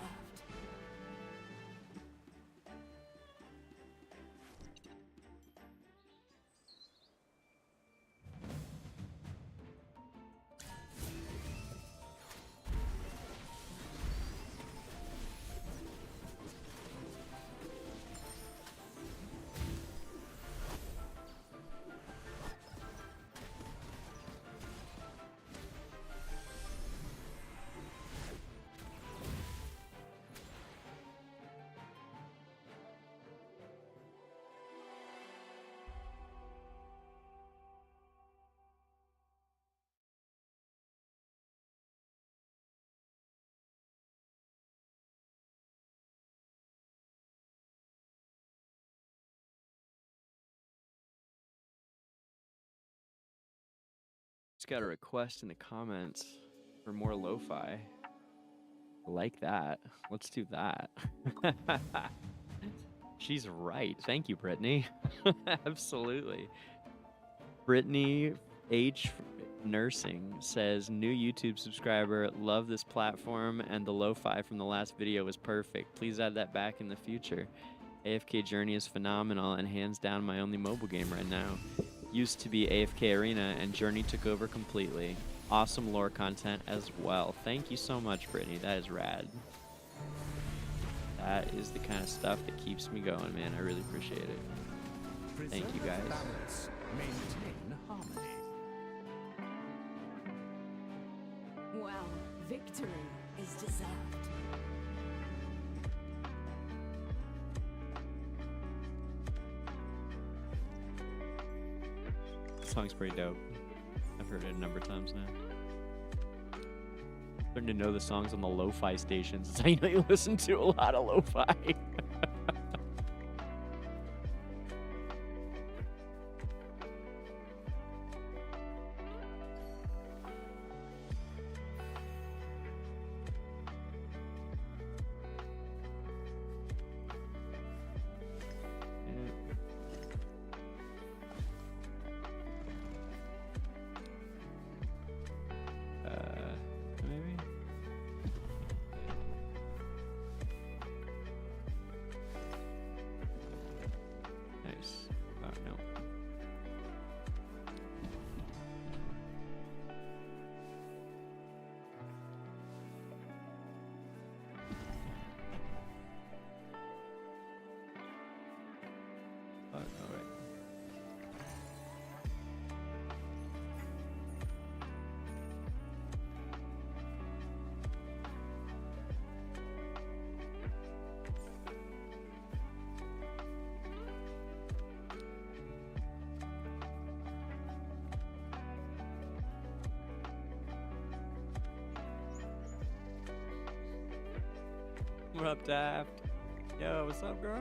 Just got a request in the comments for more lo-fi. I like that. Let's do that. She's right. Thank you, Brittany. Absolutely. Brittany H. Nursing says, new YouTube subscriber, love this platform and the lo-fi from the last video was perfect. Please add that back in the future. AFK Journey is phenomenal and hands down my only mobile game right now. Used to be AFK Arena and Journey took over completely. Awesome lore content as well. Thank you so much, Brittany. That is rad. That is the kind of stuff that keeps me going, man. I really appreciate it. Thank you, guys. Balance. Maintain harmony. Well, victory is deserved. This song's pretty dope. I've heard it a number of times now. Starting to know the songs on the lo-fi stations. It's how you know you listen to a lot of lo-fi. Maybe? Nice. Oh, no. Oh, all right. What up, Daft? Yo, what's up, girl?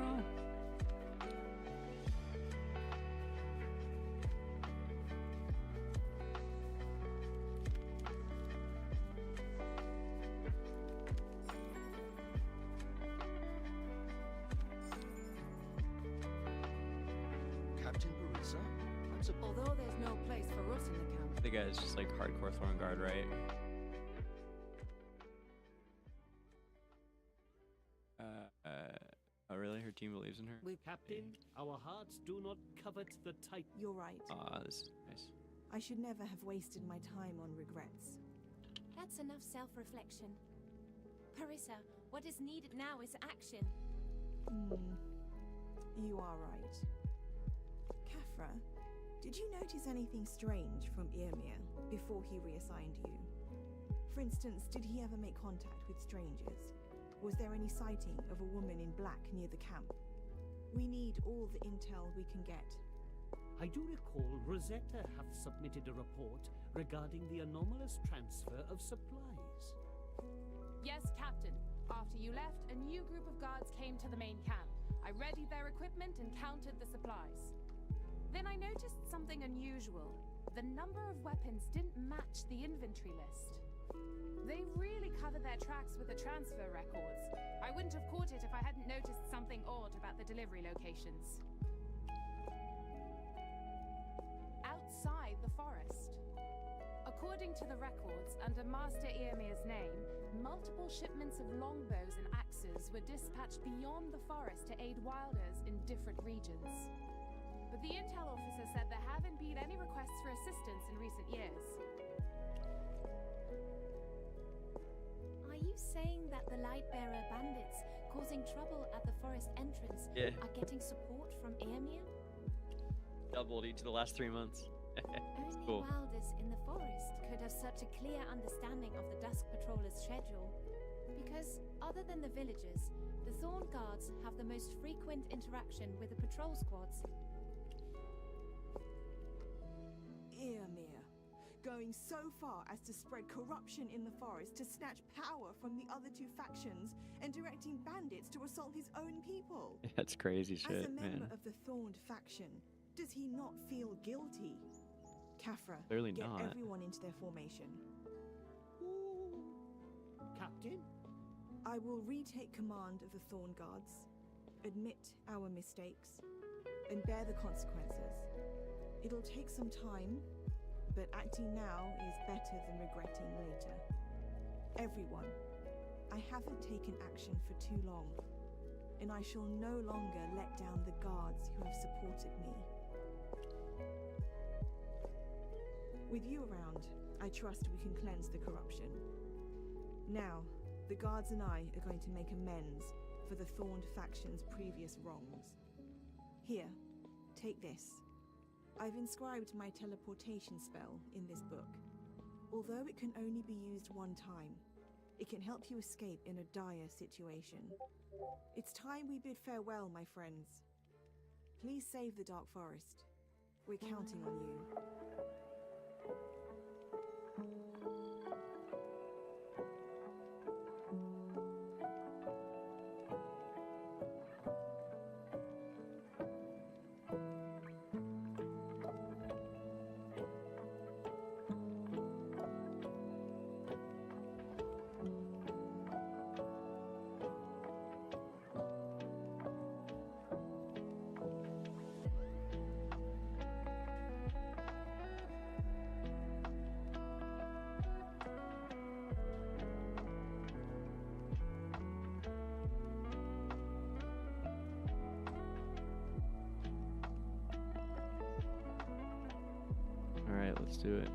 Analytica is just like hardcore Thorn Guard, right? Oh really? Her team believes in her? Captain, our hearts do not covet the type. You're right. This is nice. I should never have wasted my time on regrets. That's enough self-reflection. Parissa, what is needed now is action. You are right. Kafra, did you notice anything strange from Yrmir before he reassigned you? For instance, did he ever make contact with strangers? Was there any sighting of a woman in black near the camp? We need all the intel we can get. I do recall Rosetta hath submitted a report regarding the anomalous transfer of supplies. Yes, Captain. After you left, a new group of guards came to the main camp. I readied their equipment and counted the supplies. Then I noticed something unusual. The number of weapons didn't match the inventory list. They really covered their tracks with the transfer records. I wouldn't have caught it if I hadn't noticed something odd about the delivery locations. Outside the forest. According to the records, under Master Yrmir's name, multiple shipments of longbows and axes were dispatched beyond the forest to aid wilders in different regions. But the intel officer said there haven't been any requests for assistance in recent years. Are you saying that the Lightbearer bandits causing trouble at the forest entrance are getting support from Yrmir? Doubled each of the last 3 months. Only Cool. wilders in the forest could have such a clear understanding of the Dusk Patroller's schedule. Because, other than the villagers, the Thorn Guards have the most frequent interaction with the patrol squads. Yrmir, going so far as to spread corruption in the forest to snatch power from the other two factions and directing bandits to assault his own people. That's crazy shit, As a member man. of the Thorned faction, does he not feel guilty? Kafra, Clearly get not. everyone into their formation. Captain? I will retake command of the Thorn Guards, admit our mistakes, and bear the consequences. It'll take some time, but acting now is better than regretting later. Everyone, I haven't taken action for too long, and I shall no longer let down the guards who have supported me. With you around, I trust we can cleanse the corruption. Now, the guards and I are going to make amends for the Thorned faction's previous wrongs. Here, take this. I've inscribed my teleportation spell in this book. Although it can only be used one time, it can help you escape in a dire situation. It's time we bid farewell, my friends. Please save the Dark Forest. We're counting on you. Alright, let's do it.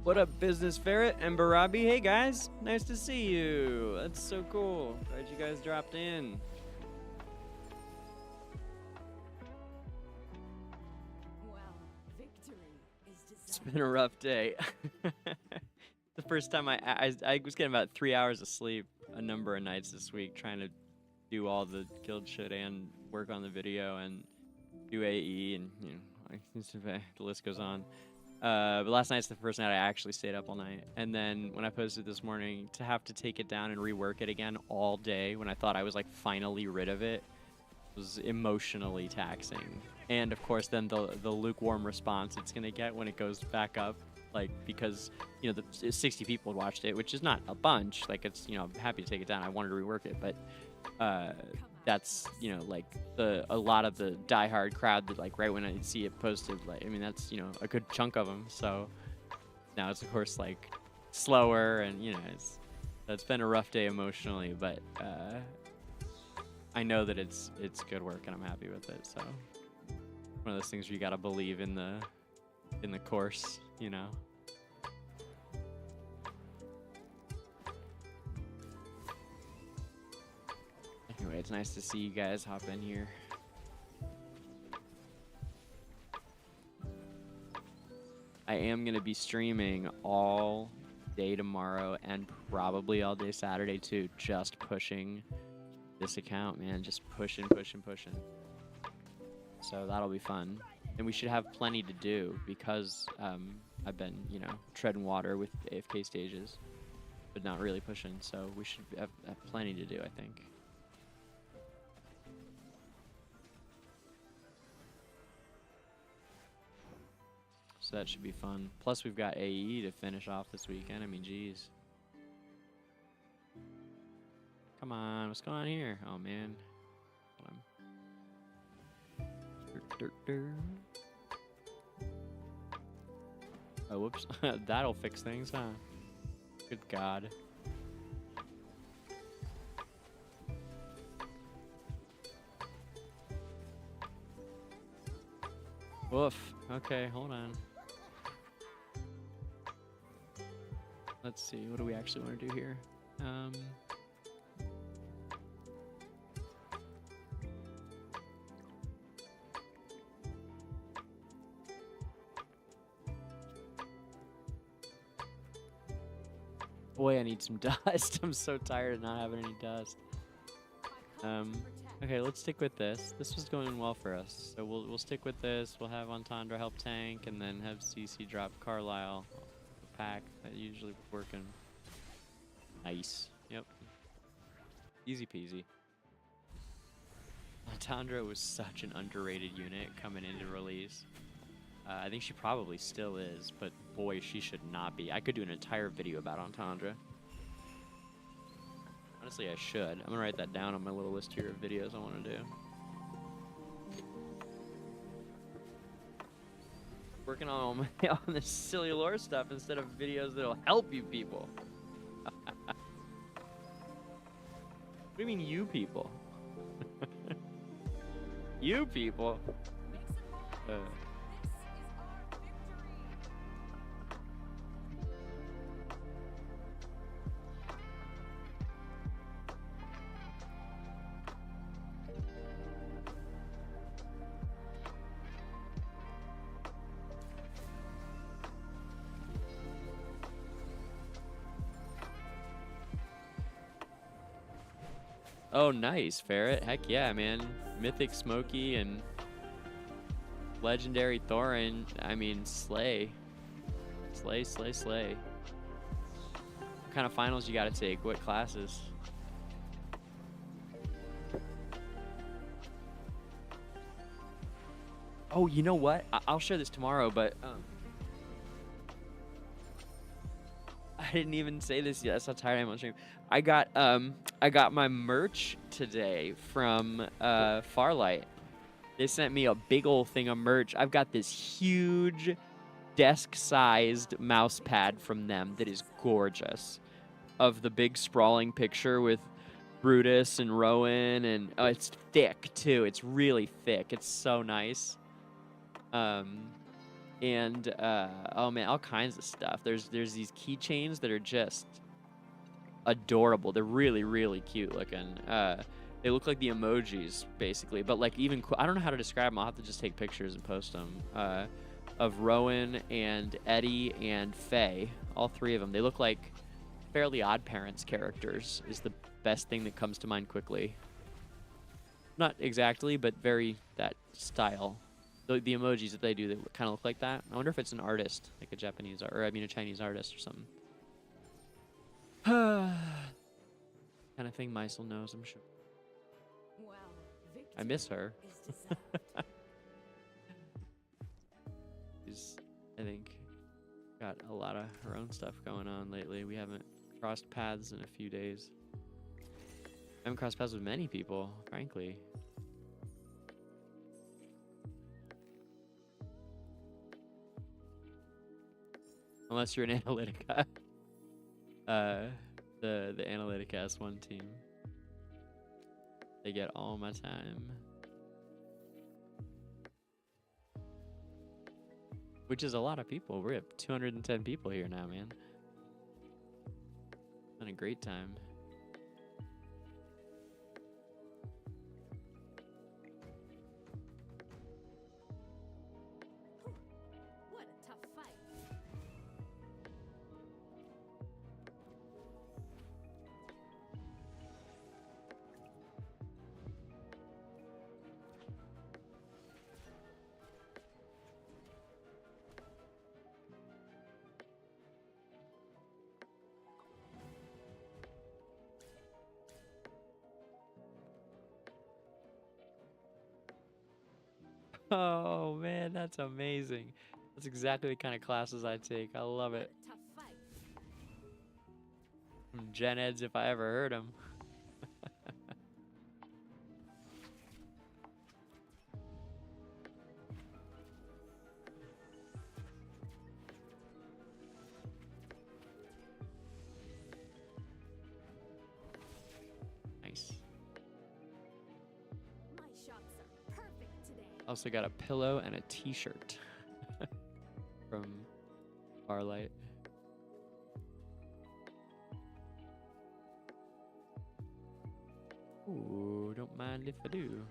What up, Business Ferret and Barabi? Hey guys, nice to see you. That's so cool. Glad you guys dropped in. It's been a rough day. The first time I was getting about 3 hours of sleep a number of nights this week, trying to do all the guild shit and work on the video and do AE and the list goes on. But last night's the first night I actually stayed up all night. And then when I posted this morning, to have to take it down and rework it again all day when I thought I was like finally rid of it was emotionally taxing. And of course then the lukewarm response it's gonna get when it goes back up, like, because the 60 people watched it, which is not a bunch. Like, it's I'm happy to take it down. I wanted to rework it, but that's like a lot of the diehard crowd that like right when I see it posted, like, I mean, that's a good chunk of them. So now it's of course like slower, and it's been a rough day emotionally, but I know that it's good work and I'm happy with it. So one of those things where you gotta believe in the course, Anyway, it's nice to see you guys hop in here. I am going to be streaming all day tomorrow and probably all day Saturday too, just pushing this account, man. Just pushing. So that'll be fun. And we should have plenty to do because I've been, treading water with AFK stages, but not really pushing. So we should have plenty to do, I think. So that should be fun. Plus, we've got AE to finish off this weekend. I mean, geez. Come on, what's going on here? Oh, man. Hold on. Oh, whoops. That'll fix things, huh? Good God. Woof. Okay, hold on. Let's see, what do we actually want to do here? Boy, I need some dust. I'm so tired of not having any dust. Okay, let's stick with this. This was going well for us, so we'll stick with this. We'll have Entendre help tank, and then have CC drop Carlisle pack. That usually working. Nice. Yep. Easy peasy. Entendre was such an underrated unit coming into release. I think she probably still is, but boy, she should not be. I could do an entire video about Entendre. Honestly, I should. I'm gonna write that down on my little list here of videos I want to do. Working on this silly lore stuff instead of videos that'll help you people. What do you mean, you people? You people? Oh, nice, Ferret. Heck yeah, man. Mythic Smokey and Legendary Thorin. I mean, slay. Slay, slay, slay. What kind of finals you gotta take? What classes? Oh, you know what? I'll share this tomorrow, but I didn't even say this yet. That's how tired I am on stream. I got my merch today from Farlight. They sent me a big old thing of merch. I've got this huge desk-sized mouse pad from them that is gorgeous. Of the big sprawling picture with Brutus and Rowan, and oh, it's thick too. It's really thick. It's so nice. And oh man, all kinds of stuff. There's these keychains that are just adorable. They're really, really cute looking. They look like the emojis basically, but like even I don't know how to describe them. I'll have to just take pictures and post them. Of Rowan and Eddie and Faye, all three of them. They look like Fairly Odd Parents characters is the best thing that comes to mind quickly. Not exactly, but very that style. The emojis that they do, they kind of look like that. I wonder if it's an artist, like a Japanese or I mean a Chinese artist or something. Kind of thing Meisel knows, I'm sure. Well, I miss her. deserved. She's, I think, got a lot of her own stuff going on lately. We haven't crossed paths in a few days. I haven't crossed paths with many people, frankly. Unless you're an Analytica. The Analytica S1 team. They get all my time. Which is a lot of people. We have 210 people here now, man. Been a great time. What a tough fight. Oh man, that's amazing. That's exactly the kind of classes I take. I love it. Tough fight. From Gen Eds if I ever heard them. Nice. My shots are perfect today. Also got a pillow and a t-shirt from Farlight. Ooh, don't mind if I do.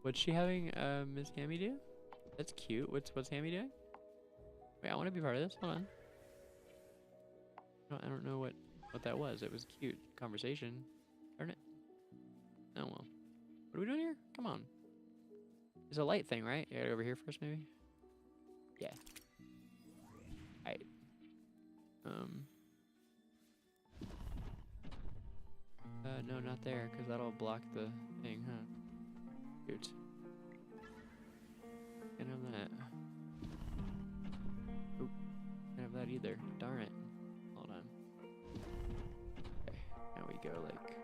What's she having Miss Hammy do? That's cute. What's Hammy doing? Wait, I want to be part of this. Hold on. I don't know what that was. It was cute conversation. Darn it. Oh well. What are we doing here? Come on. There's a light thing, right? You gotta go over here first, maybe? Yeah. Alright. No, not there, because that'll block the thing, huh? Cute. Can't have that. Oop. Can't have that either. Darn it. Hold on. Okay. Now we go, like...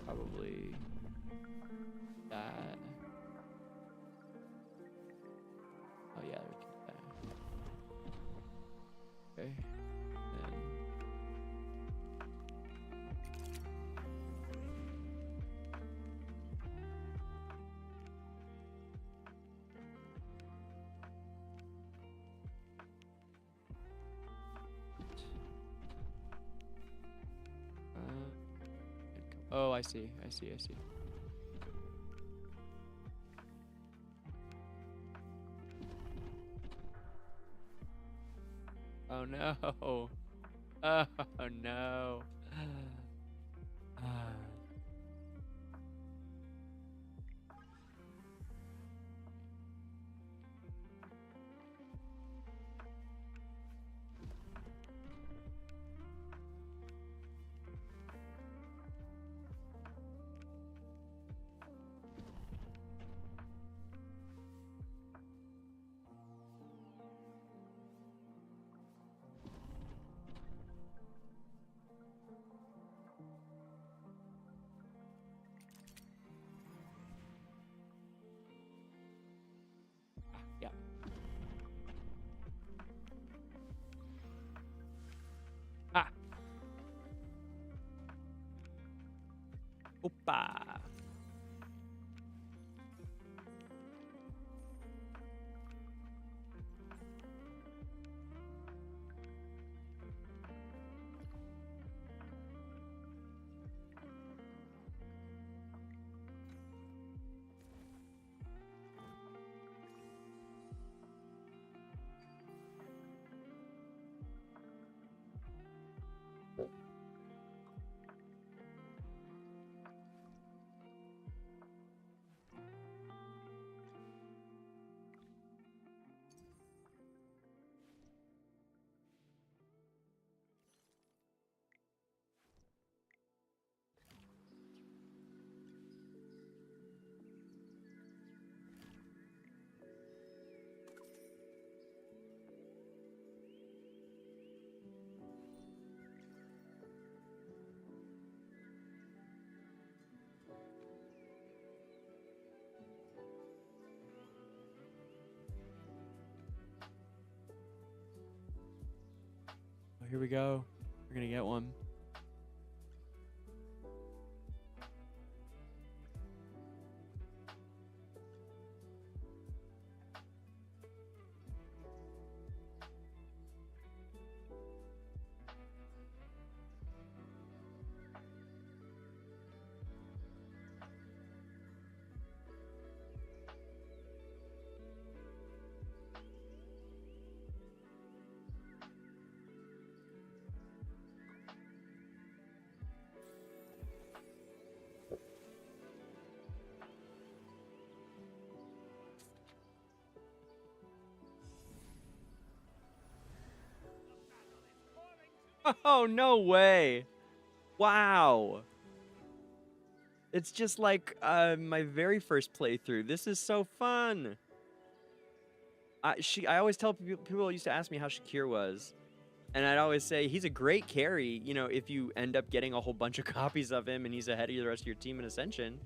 probably... that. Oh yeah, we can do that. Okay. Then... oh, I see. Oh no. Oh no. Opa. Oh, here we go. We're gonna get one. Oh, no way. Wow. It's just like my very first playthrough. This is so fun. I always tell people used to ask me how Shakir was. And I'd always say he's a great carry, you know, if you end up getting a whole bunch of copies of him and he's ahead of the rest of your team in Ascension.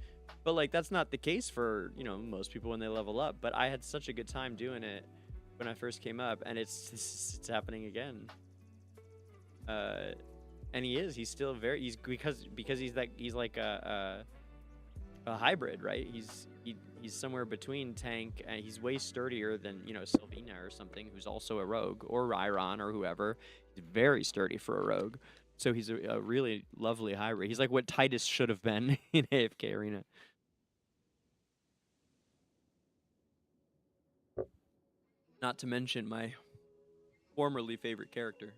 But like that's not the case for, you know, most people when they level up. But I had such a good time doing it when I first came up, and it's happening again. And he's still because he's like a hybrid, right? He's somewhere between tank, and he's way sturdier than, you know, Sylvina or something, who's also a rogue, or Ryron or whoever. He's very sturdy for a rogue. So he's a really lovely hybrid. He's like what Titus should have been in AFK Arena. Not to mention my formerly favorite character.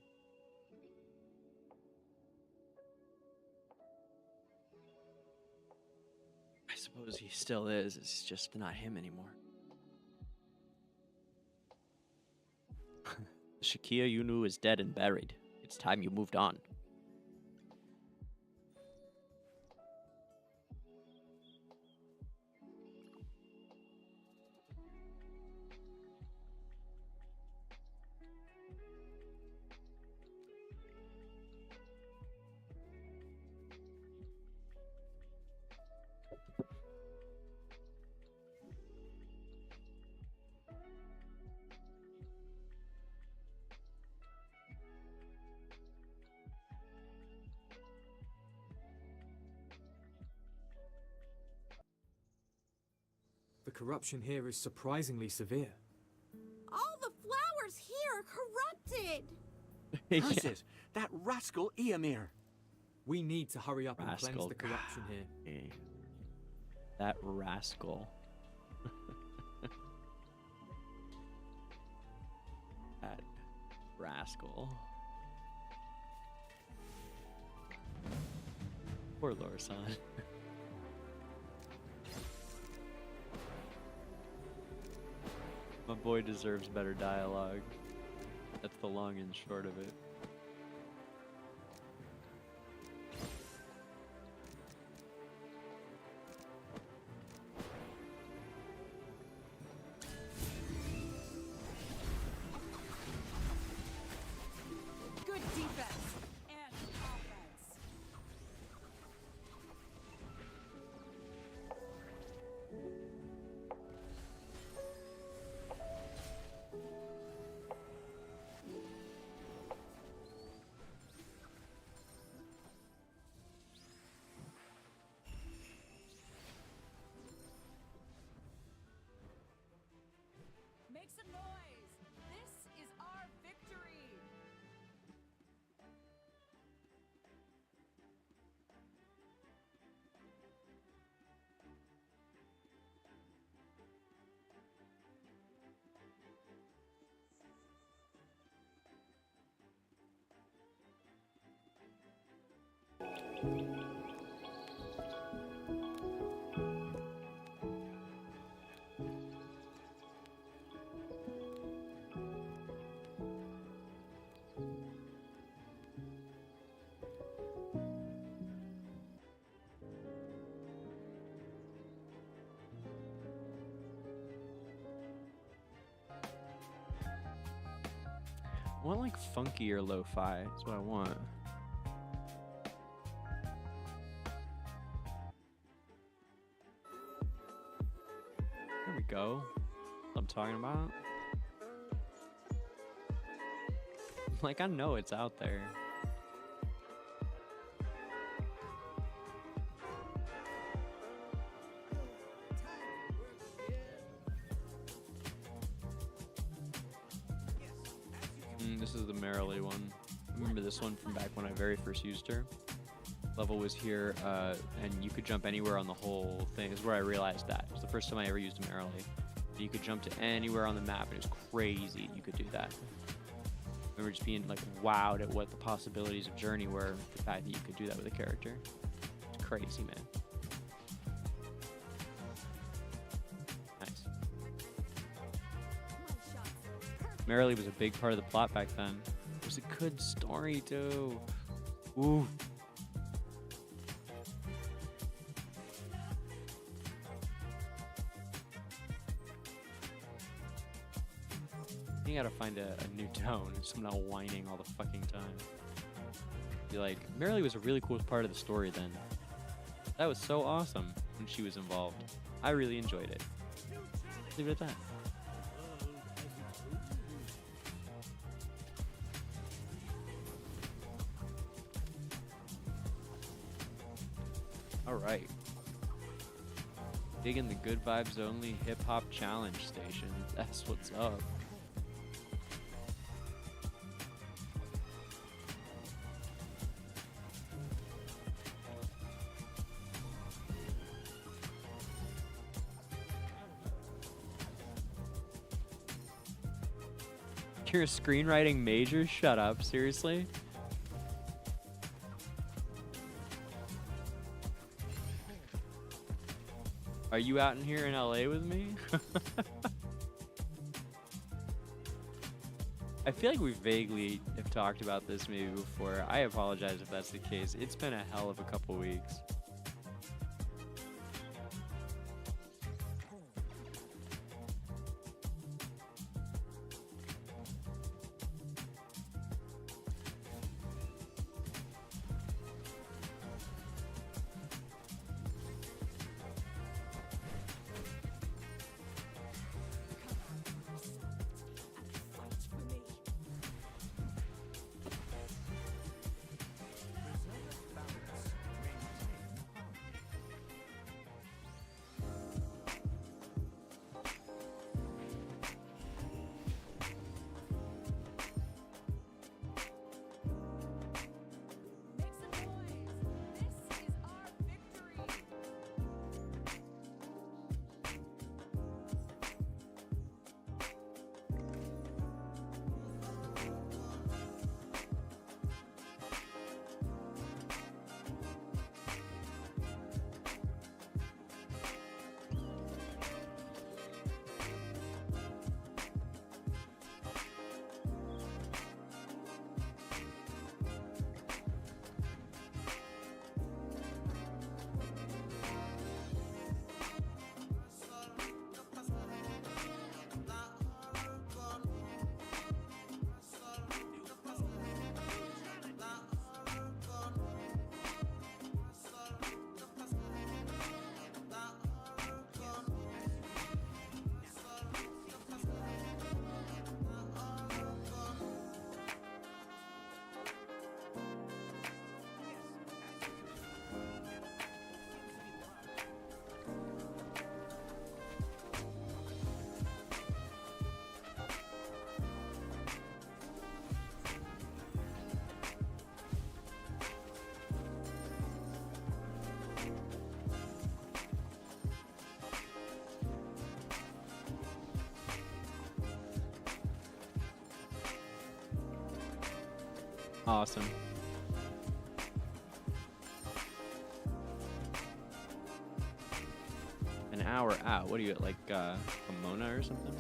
I suppose he still is. It's just not him anymore. Shakia you knew is dead and buried. It's time you moved on. The corruption here is surprisingly severe. All the flowers here are corrupted! Curses! That rascal Eomir! We need to hurry up and cleanse the corruption here. That rascal. That rascal. Poor Lorsan. My boy deserves better dialogue. That's the long and short of it. Good defense and offense. I want like funky or lo-fi. That's what I want. There we go. What I'm talking about. Like, I know it's out there. This is the Merrily one. I remember this one from back when I very first used her. Level was here, and you could jump anywhere on the whole thing. This is where I realized that. It was the first time I ever used a Merrily. You could jump to anywhere on the map, and it was crazy you could do that. I remember just being like wowed at what the possibilities of Journey were. The fact that you could do that with a character. It's crazy, man. Nice. Merrily was a big part of the plot back then. It was a good story too. Ooh. You gotta find a new tone. So I'm not whining all the fucking time. Be like, Merrily was a really cool part of the story then. That was so awesome when she was involved. I really enjoyed it. Leave it at that. Alright. Digging the good vibes only hip hop challenge station. That's what's up. You're a screenwriting major? Shut up, seriously? Are you out in here in LA with me? I feel like we vaguely have talked about this maybe before. I apologize if that's the case. It's been a hell of a couple weeks. Awesome. An hour out. What are you at, like, Pomona or something?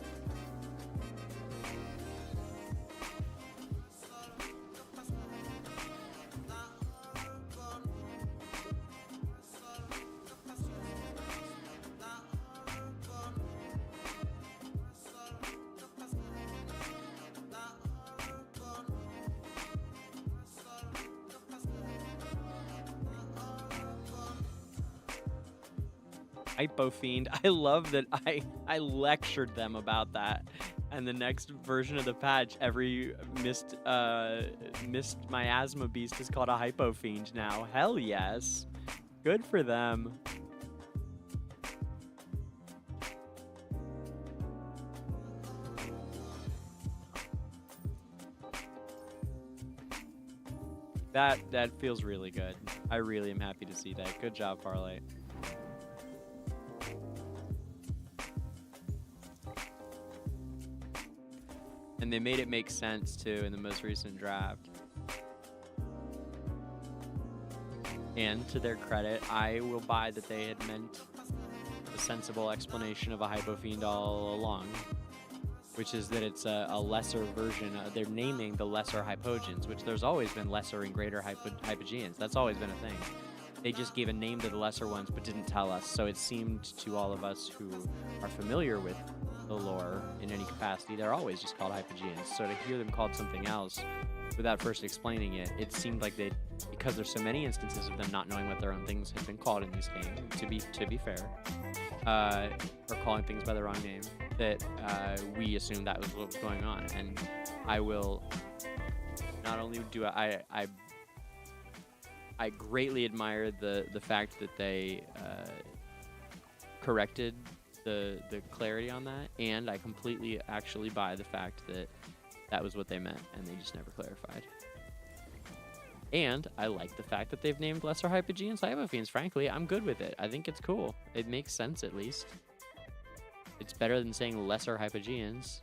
Hypo Fiend. I love that I lectured them about that. And the next version of the patch, every missed miasma beast is called a Hypo Fiend now. Hell yes. Good for them. That feels really good. I really am happy to see that. Good job, Parlay. And they made it make sense too in the most recent draft. And to their credit, I will buy that they had meant a sensible explanation of a Hypo Fiend all along, which is that it's a lesser version. They're naming the lesser Hypogeans, which there's always been lesser and greater Hypogeans. That's always been a thing. They just gave a name to the lesser ones, but didn't tell us. So it seemed to all of us who are familiar with the lore in any capacity, they're always just called Hypogeans. So to hear them called something else without first explaining it, it seemed like they, because there's so many instances of them not knowing what their own things have been called in this game, to be fair, or calling things by the wrong name, that we assumed that was what was going on. And I will not only do I greatly admire the fact that they corrected the clarity on that, and I completely actually buy the fact that that was what they meant and they just never clarified. And I like the fact that they've named lesser Hypogeans Hypo Fiends. Frankly, I'm good with it. I think it's cool. It makes sense, at least. It's better than saying lesser Hypogeans.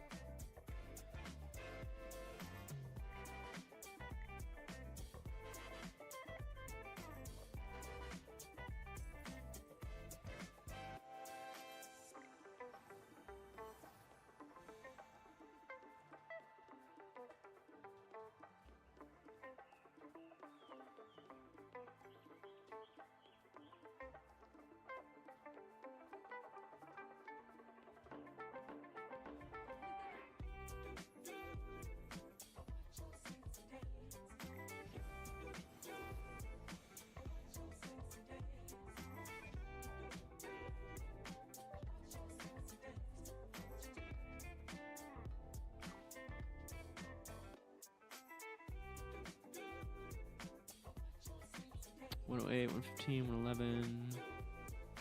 One 108, 115, 111,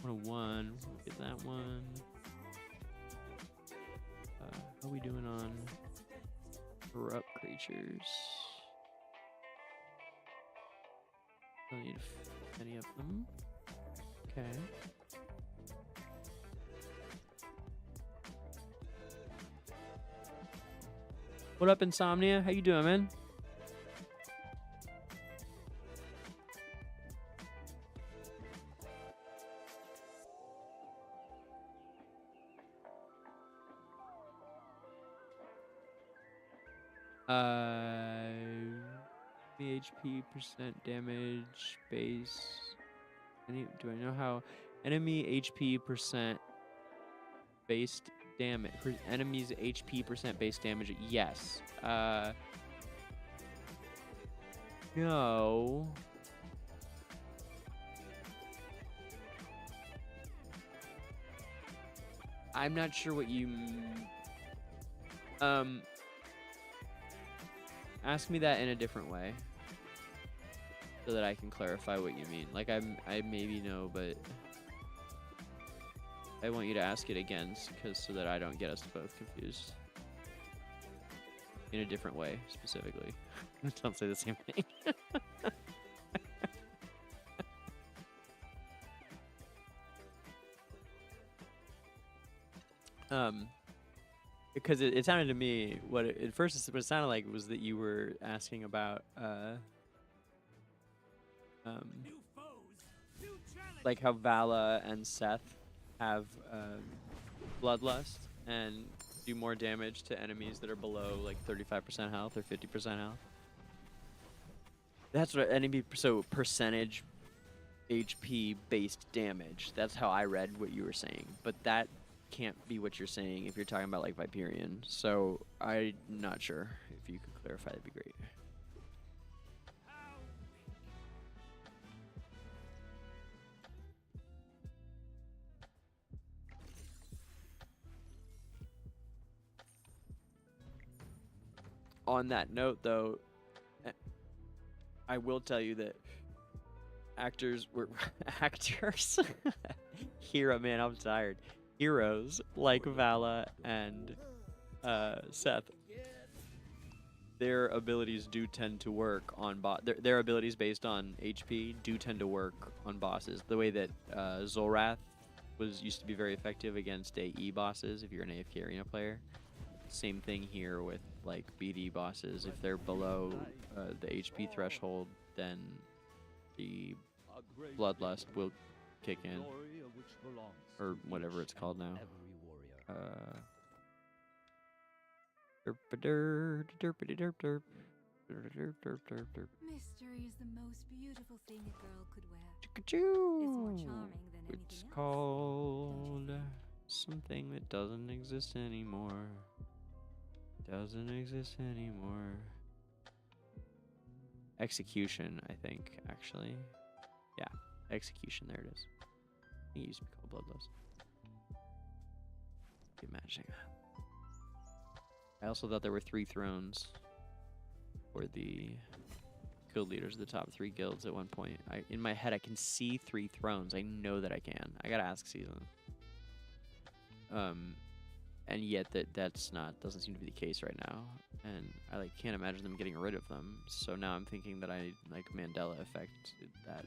101. Get that one. How are we doing on corrupt creatures? Don't need any of them. Okay. What up, Insomnia? How you doing, man? The HP % damage base. Do I know how? Enemy HP % based damage. Enemies HP % base damage. Yes. No. I'm not sure what you. Ask me that in a different way, so that I can clarify what you mean. Like I maybe know, but I want you to ask it again, so that I don't get us both confused. In a different way, specifically. Don't say the same thing. Because it sounded to me, what it sounded like was that you were asking about like how Vala and Seth have bloodlust and do more damage to enemies that are below like 35% health or 50% health. That's what enemy, so percentage HP based damage. That's how I read what you were saying, but that can't be what you're saying if you're talking about like Viperion. So I'm not sure. If you could clarify, that'd be great. On that note, though, I will tell you that actors were actors. Man, I'm tired. Heroes like Vala and Seth, their abilities do tend to work on their abilities based on HP do tend to work on bosses. The way that Zolrath used to be very effective against AE bosses if you're an AFK Arena player. Same thing here with like BD bosses. If they're below the HP threshold, then the Bloodlust will kick in, or whatever it's called now. Mystery is the most beautiful thing a girl could wear. It's more charming than anything It's else. called something that doesn't exist anymore. Doesn't exist anymore. Execution, I think, actually. Yeah, execution, there it is. It used to be called Bloodlust. Imagining that. I also thought there were 3 thrones for the guild leaders of the top 3 guilds at one point. In my head, I can see 3 thrones. I know that I can. I gotta ask Season. And yet doesn't seem to be the case right now. And I can't imagine them getting rid of them. So now I'm thinking that Mandela effect that.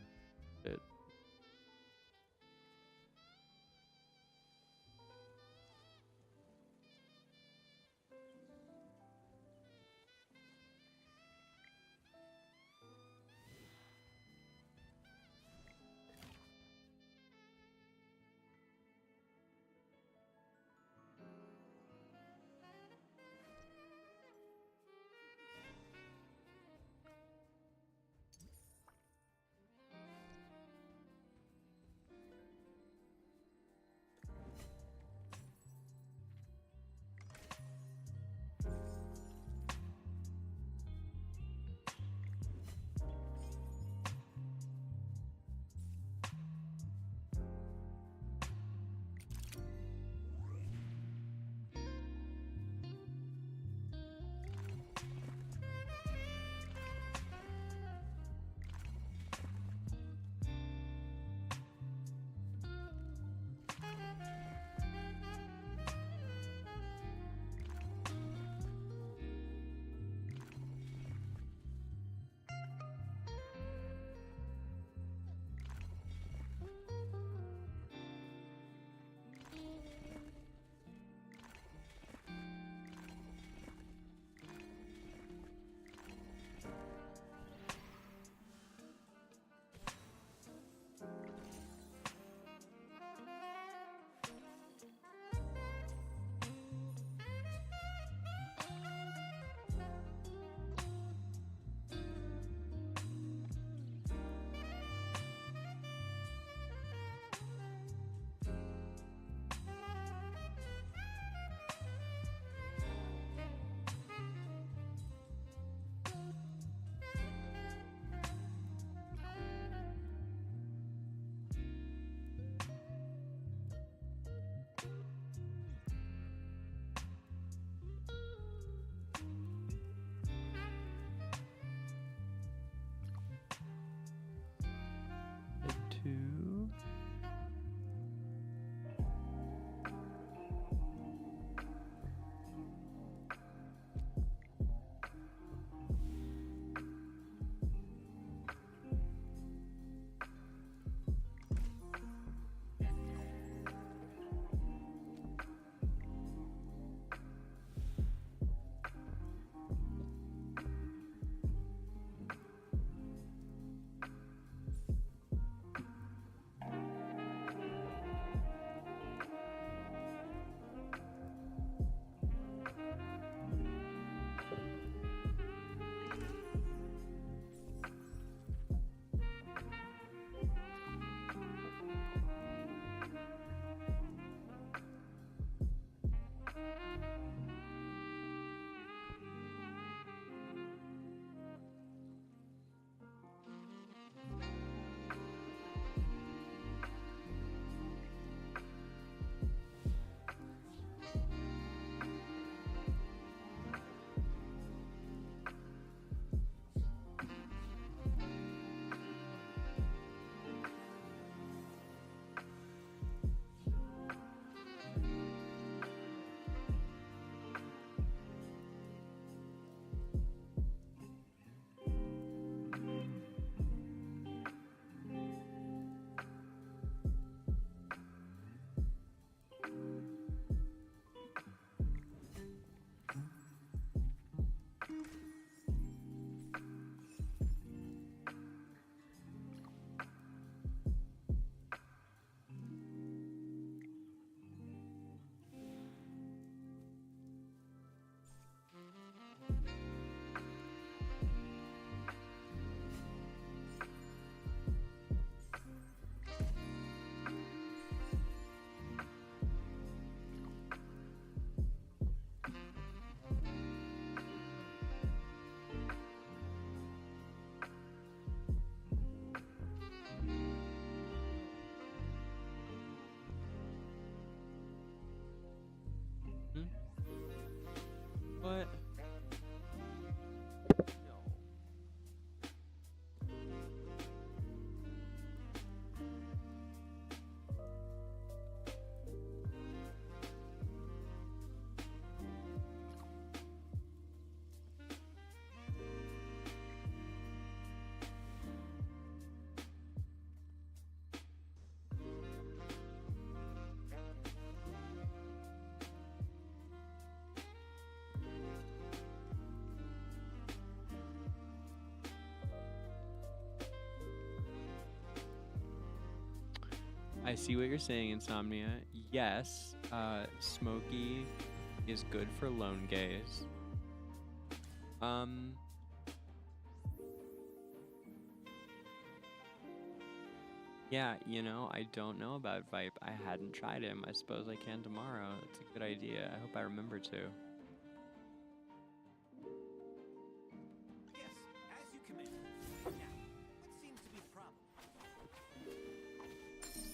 I see what you're saying, Insomnia. Yes, Smokey is good for lone gaze. Yeah, you know, I don't know about Vipe. I hadn't tried him. I suppose I can tomorrow. That's a good idea. I hope I remember to. Yes, as you command. Now, what seems to be the problem? Just as I expected.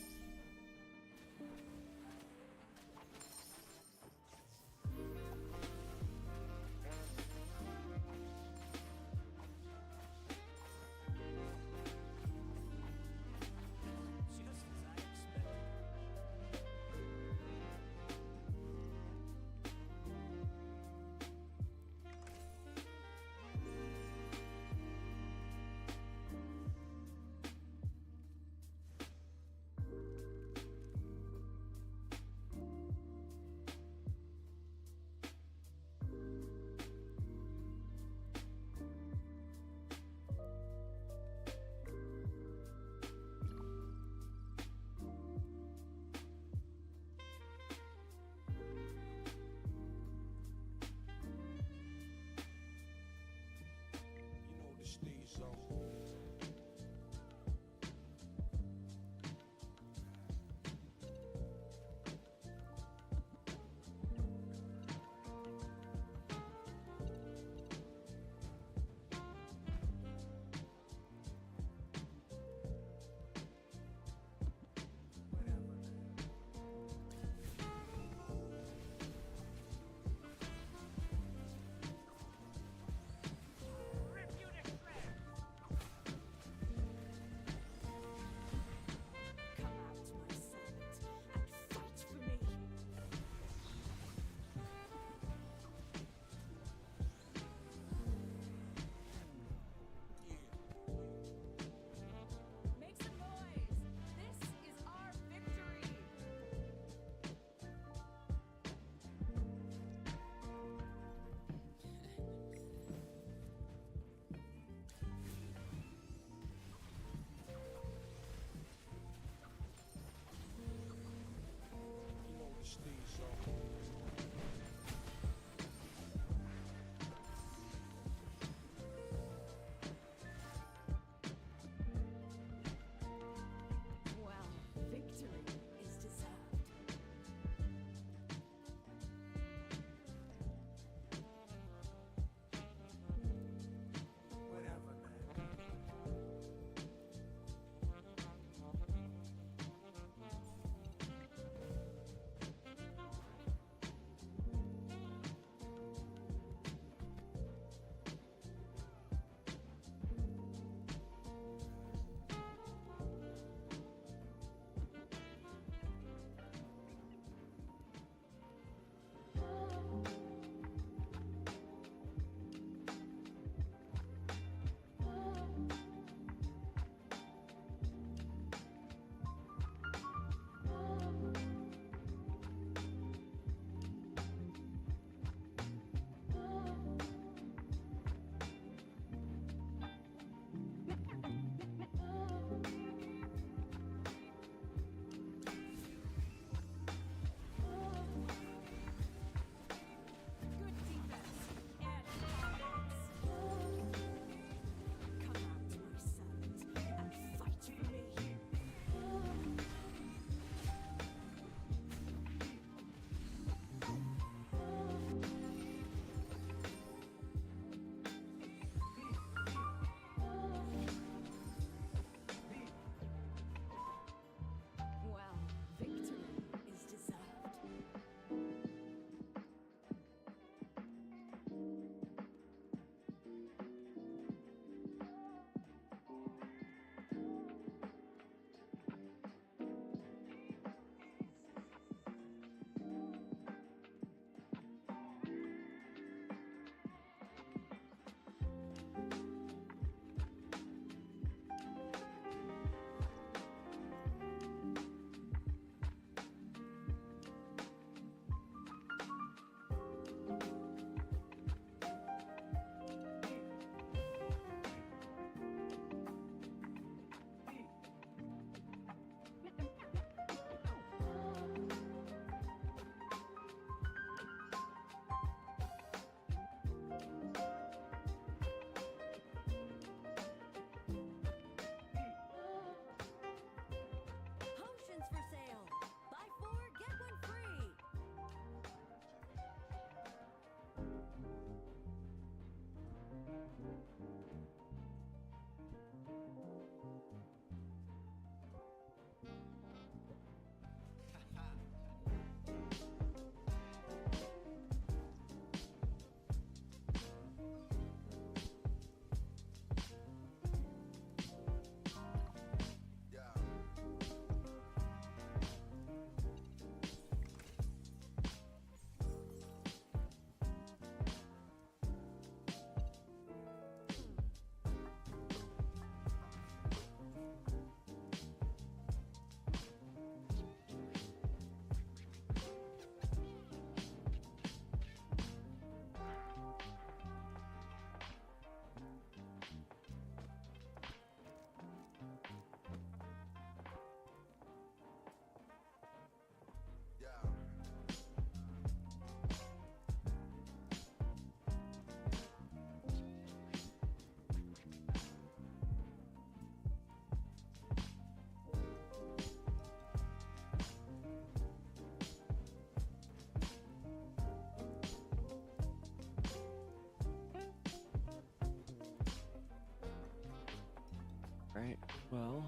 Alright, well.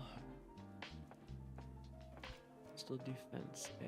Still defense, eh?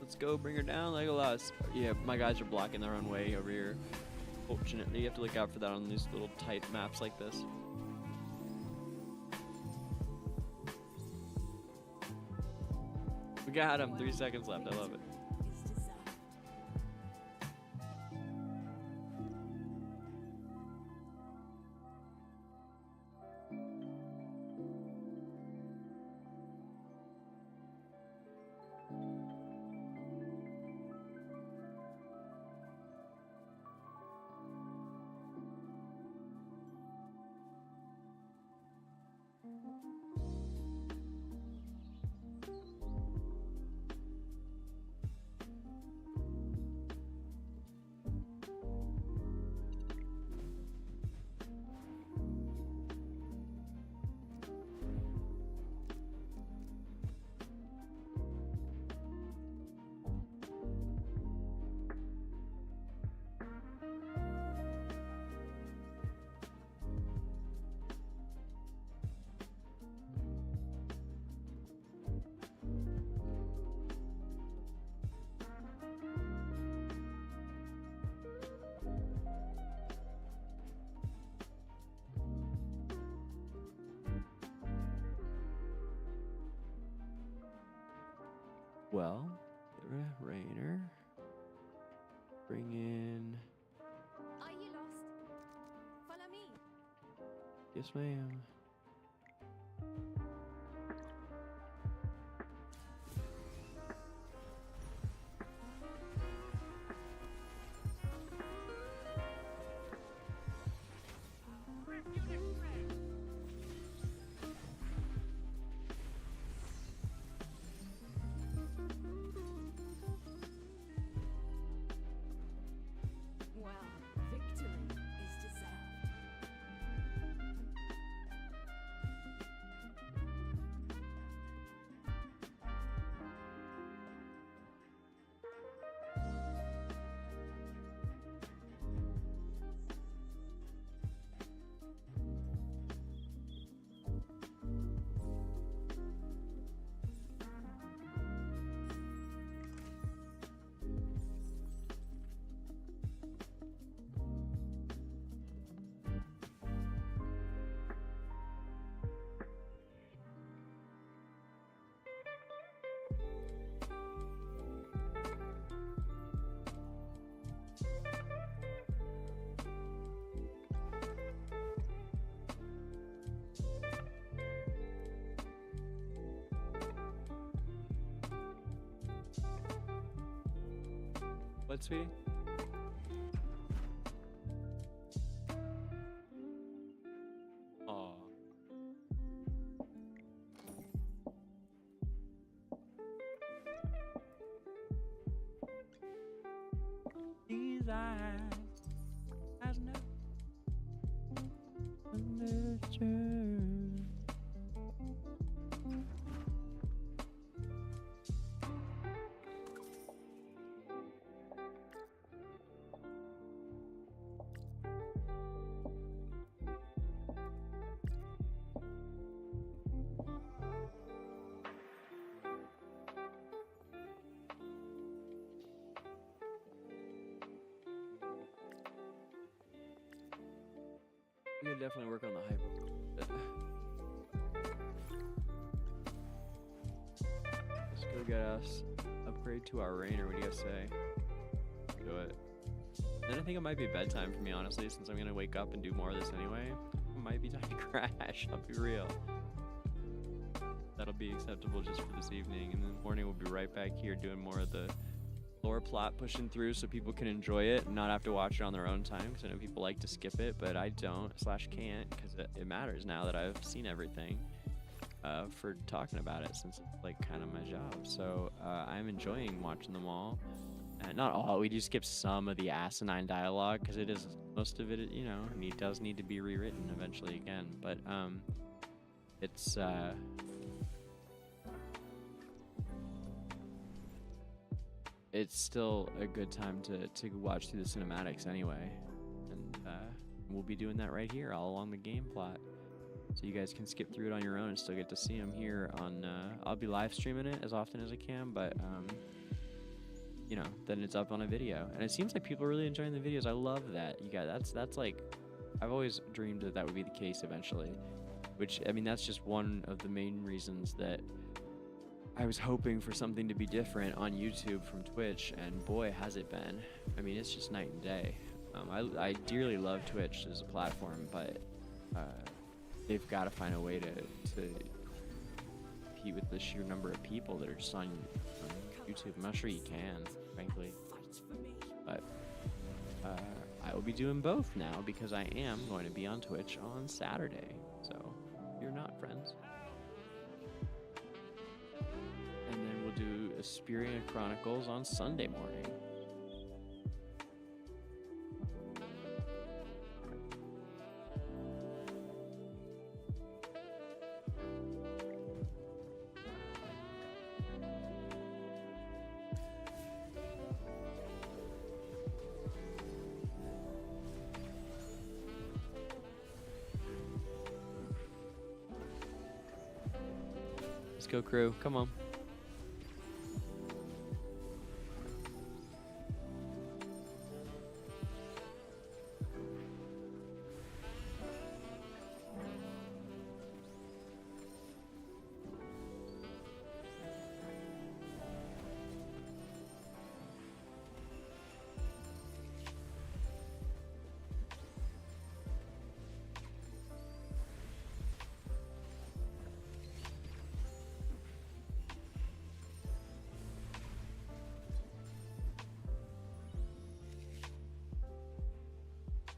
Let's go, bring her down, Legolas. Yeah, my guys are blocking their own way over here. Fortunately, you have to look out for that on these little tight maps like this. We got him. 3 seconds left. I love it. Well, Rainer. Bring in. Are you lost? Follow me. Yes, ma'am. What, sweetie? Aw. These eyes no understand. definitely work on the hype. Let's go get us upgrade to our Rainer. What do you guys say? Do it. Then I think it might be bedtime for me, honestly, since I'm gonna wake up and do more of this anyway. It might be time to crash. I'll be real. That'll be acceptable just for this evening, and then in the morning we'll be right back here doing more of the lore plot, pushing through so people can enjoy it and not have to watch it on their own time, because I know people like to skip it, but I don't / can't, because it matters now that I've seen everything for talking about it, since it's like kind of my job. So I'm enjoying watching them all. Not all, we do skip some of the asinine dialogue, because it is, most of it, you know, does need to be rewritten eventually again, but it's still a good time to watch through the cinematics anyway, and we'll be doing that right here all along the game plot, so you guys can skip through it on your own and still get to see them here on I'll be live streaming it as often as I can, but you know, then it's up on a video, and it seems like people are really enjoying the videos. I love that. You guys, that's like, I've always dreamed that would be the case eventually, which, I mean, that's just one of the main reasons that I was hoping for something to be different on YouTube from Twitch, and boy, has it been. I mean, it's just night and day. I dearly love Twitch as a platform, but they've got to find a way to compete with the sheer number of people that are just on YouTube. I'm not sure you can, frankly, but I will be doing both now, because I am going to be on Twitch on Saturday, so if you're not friends. And then we'll do Esperia Chronicles on Sunday morning. Let's go, crew. Come on.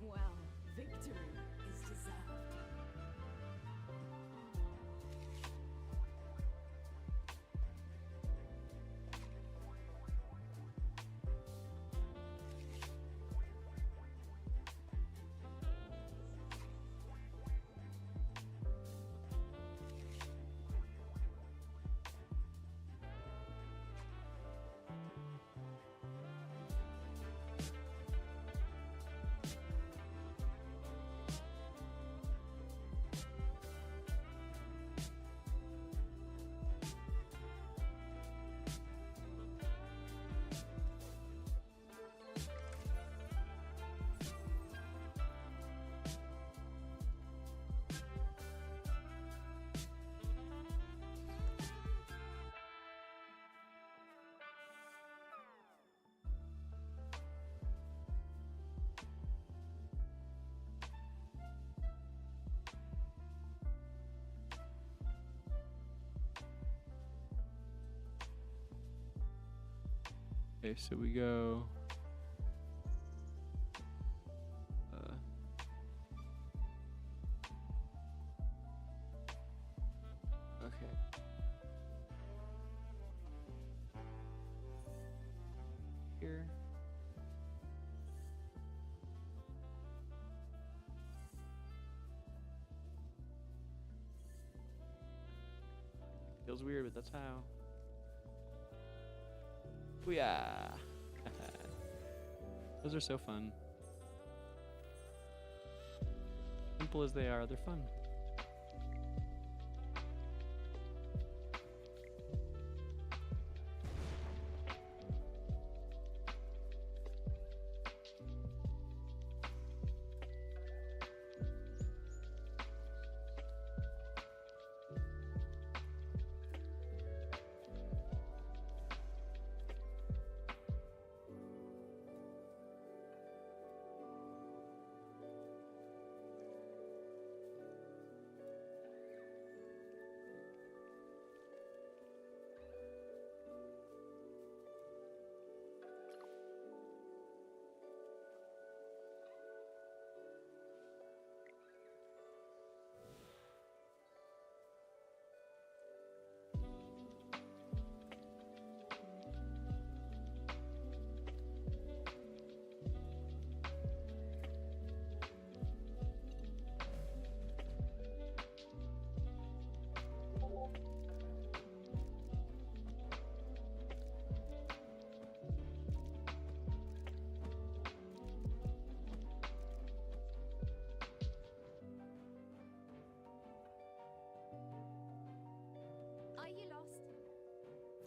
Well, victory is deserved. Okay, so we go. Okay. Here. Feels weird, but that's how. Booyah! Those are so fun. Simple as they are, they're fun.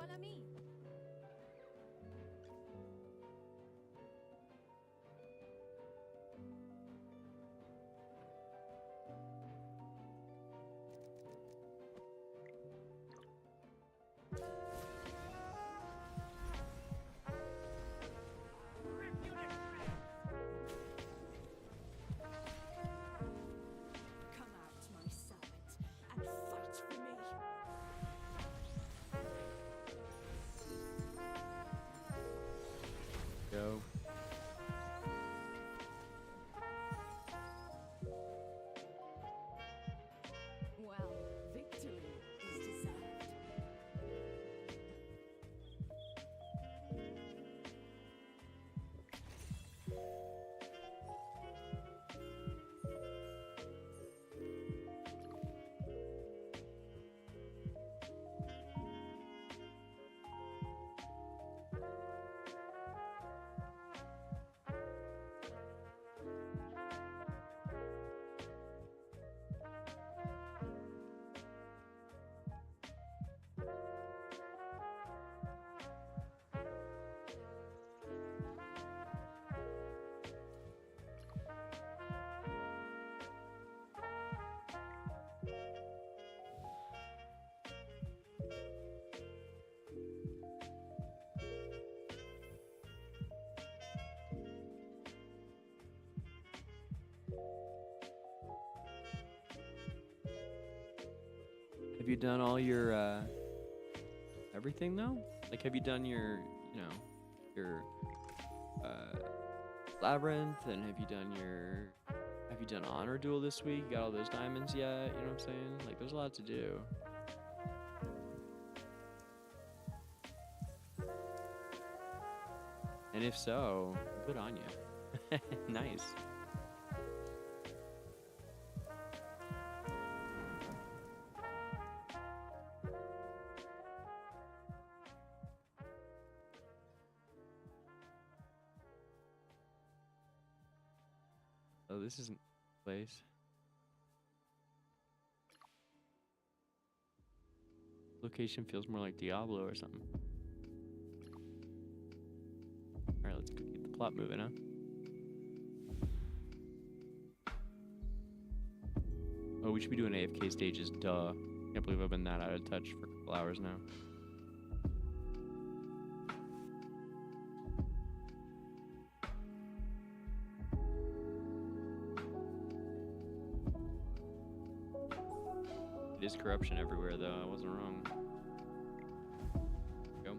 Follow me. Come out, my servant, and fight for me. Go. Well, victory is deserved. Have you done all your everything though? Like, have you done your, you know, your labyrinth, and have you done honor duel this week? You got all those diamonds yet? You know what I'm saying? Like, there's a lot to do. And if so, good on you. Nice. Oh, this isn't the place. Location feels more like Diablo or something. Alright, let's go keep the plot moving, huh? Oh, we should be doing AFK stages, duh. Can't believe I've been that out of touch for a couple hours now. It is corruption everywhere, though. I wasn't wrong. Go.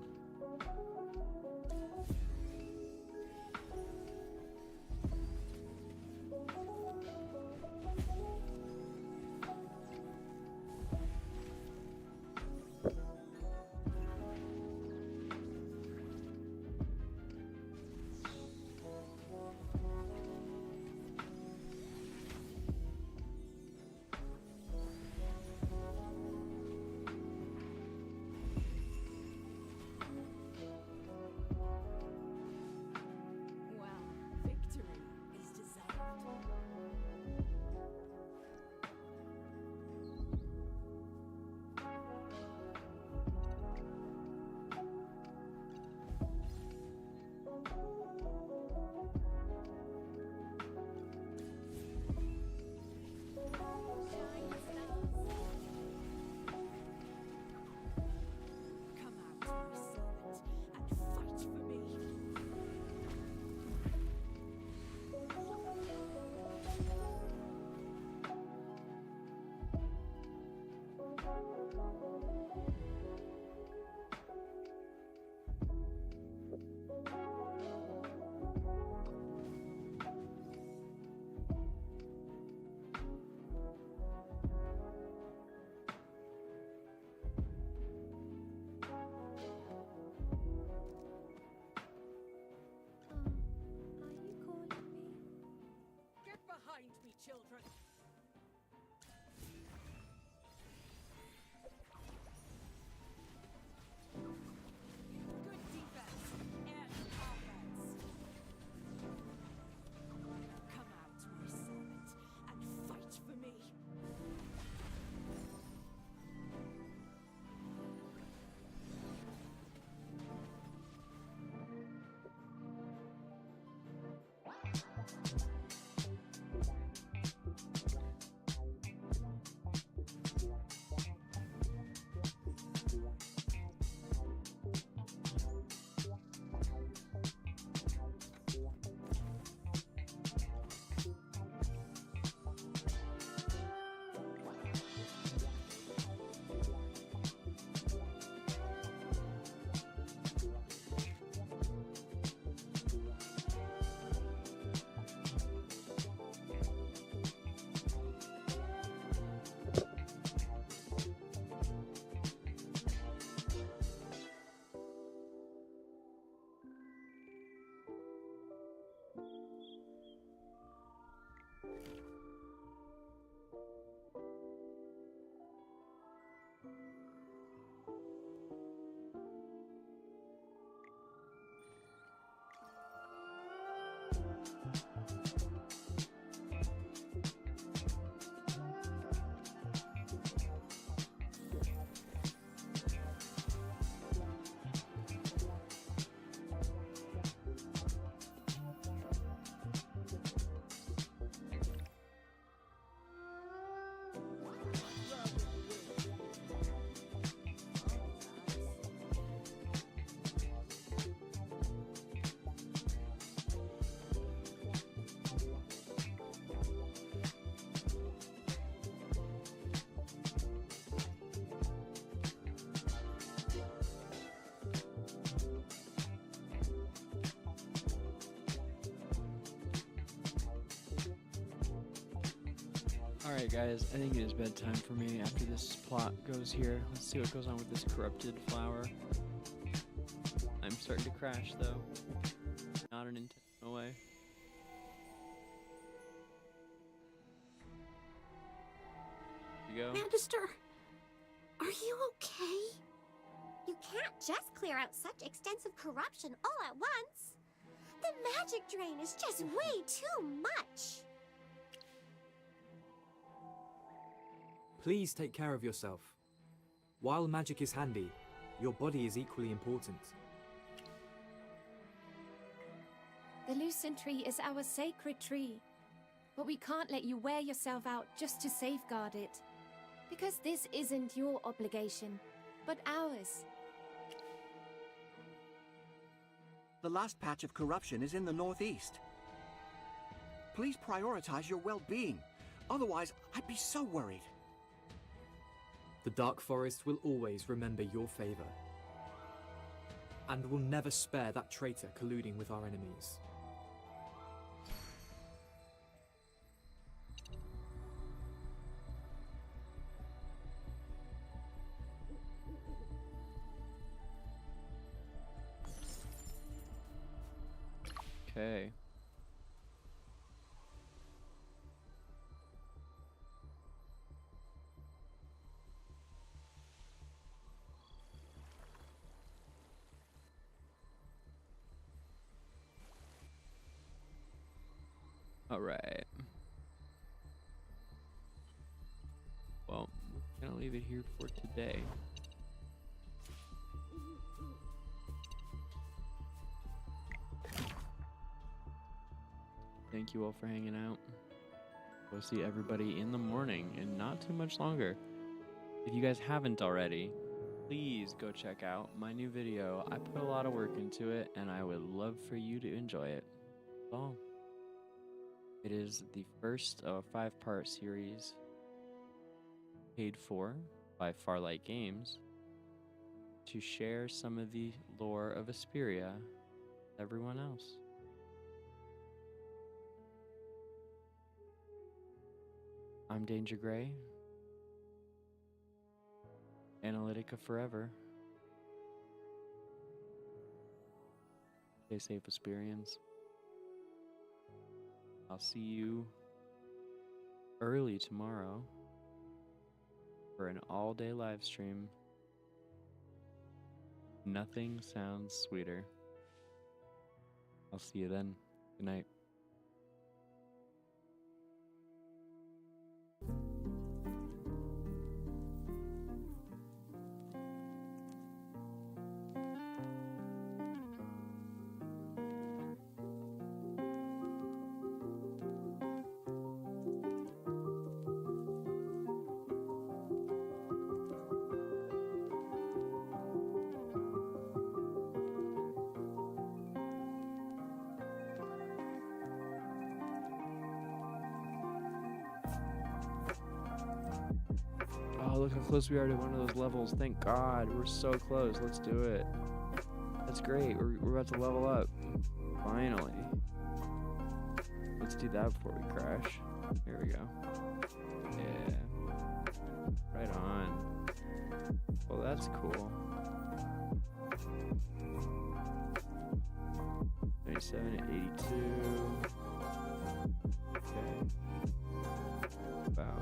Alright guys, I think it is bedtime for me after this plot goes here. Let's see what goes on with this corrupted flower. I'm starting to crash though. Not an intentional way. Here we go. Magister, are you okay? You can't just clear out such extensive corruption all at once. The magic drain is just way too much. Please take care of yourself. While magic is handy, your body is equally important. The Lucent Tree is our sacred tree. But we can't let you wear yourself out just to safeguard it. Because this isn't your obligation, but ours. The last patch of corruption is in the northeast. Please prioritize your well-being. Otherwise, I'd be so worried. The Dark Forest will always remember your favor. And will never spare that traitor colluding with our enemies. Okay. All right. Well, we're gonna leave it here for today. Thank you all for hanging out. We'll see everybody in the morning and not too much longer. If you guys haven't already, please go check out my new video. I put a lot of work into it and I would love for you to enjoy it. That's all. It is the first of a 5-part series paid for by Farlight Games to share some of the lore of Esperia with everyone else. I'm DangerGrey. Analytica forever. Stay safe, Esperians. I'll see you early tomorrow for an all-day live stream. Nothing sounds sweeter. I'll see you then. Good night. Oh, look how close we are to one of those levels. Thank God. We're so close. Let's do it. That's great. We're about to level up. Finally. Let's do that before we crash. There we go. Yeah. Right on. Well, that's cool. 97 to 82. Okay. Wow.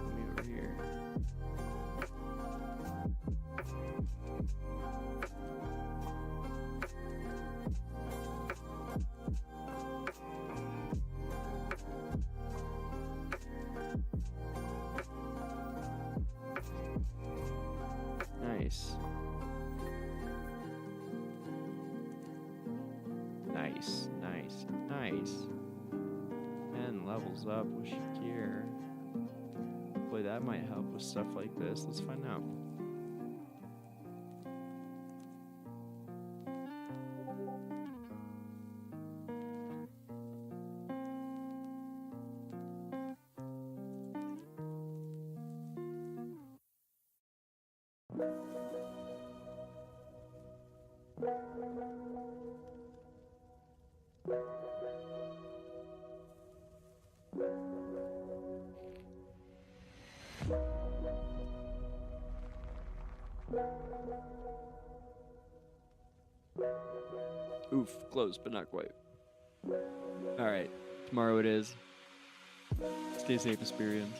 Let me over here. Nice. Nice, nice, nice. 10 levels up with Shakir. Boy, that might help with stuff like this. Let's find out. Oof, close, but not quite. Alright, tomorrow it is. Stay safe, Esperians.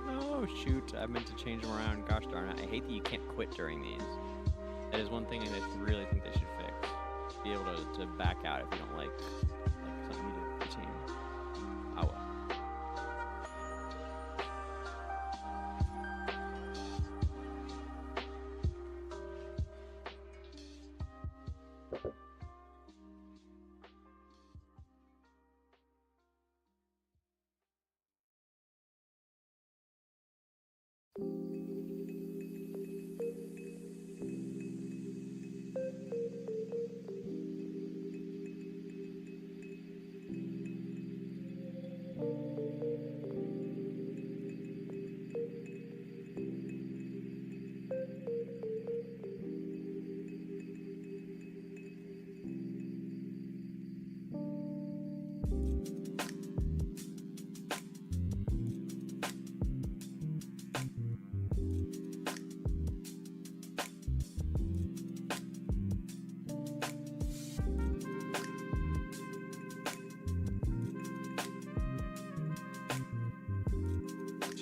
Oh shoot, I meant to change them around. Gosh darn it. I hate that you can't quit during these. That is one thing I really think they should fix. Be able to back out if you don't like something you did with the team. Oh well.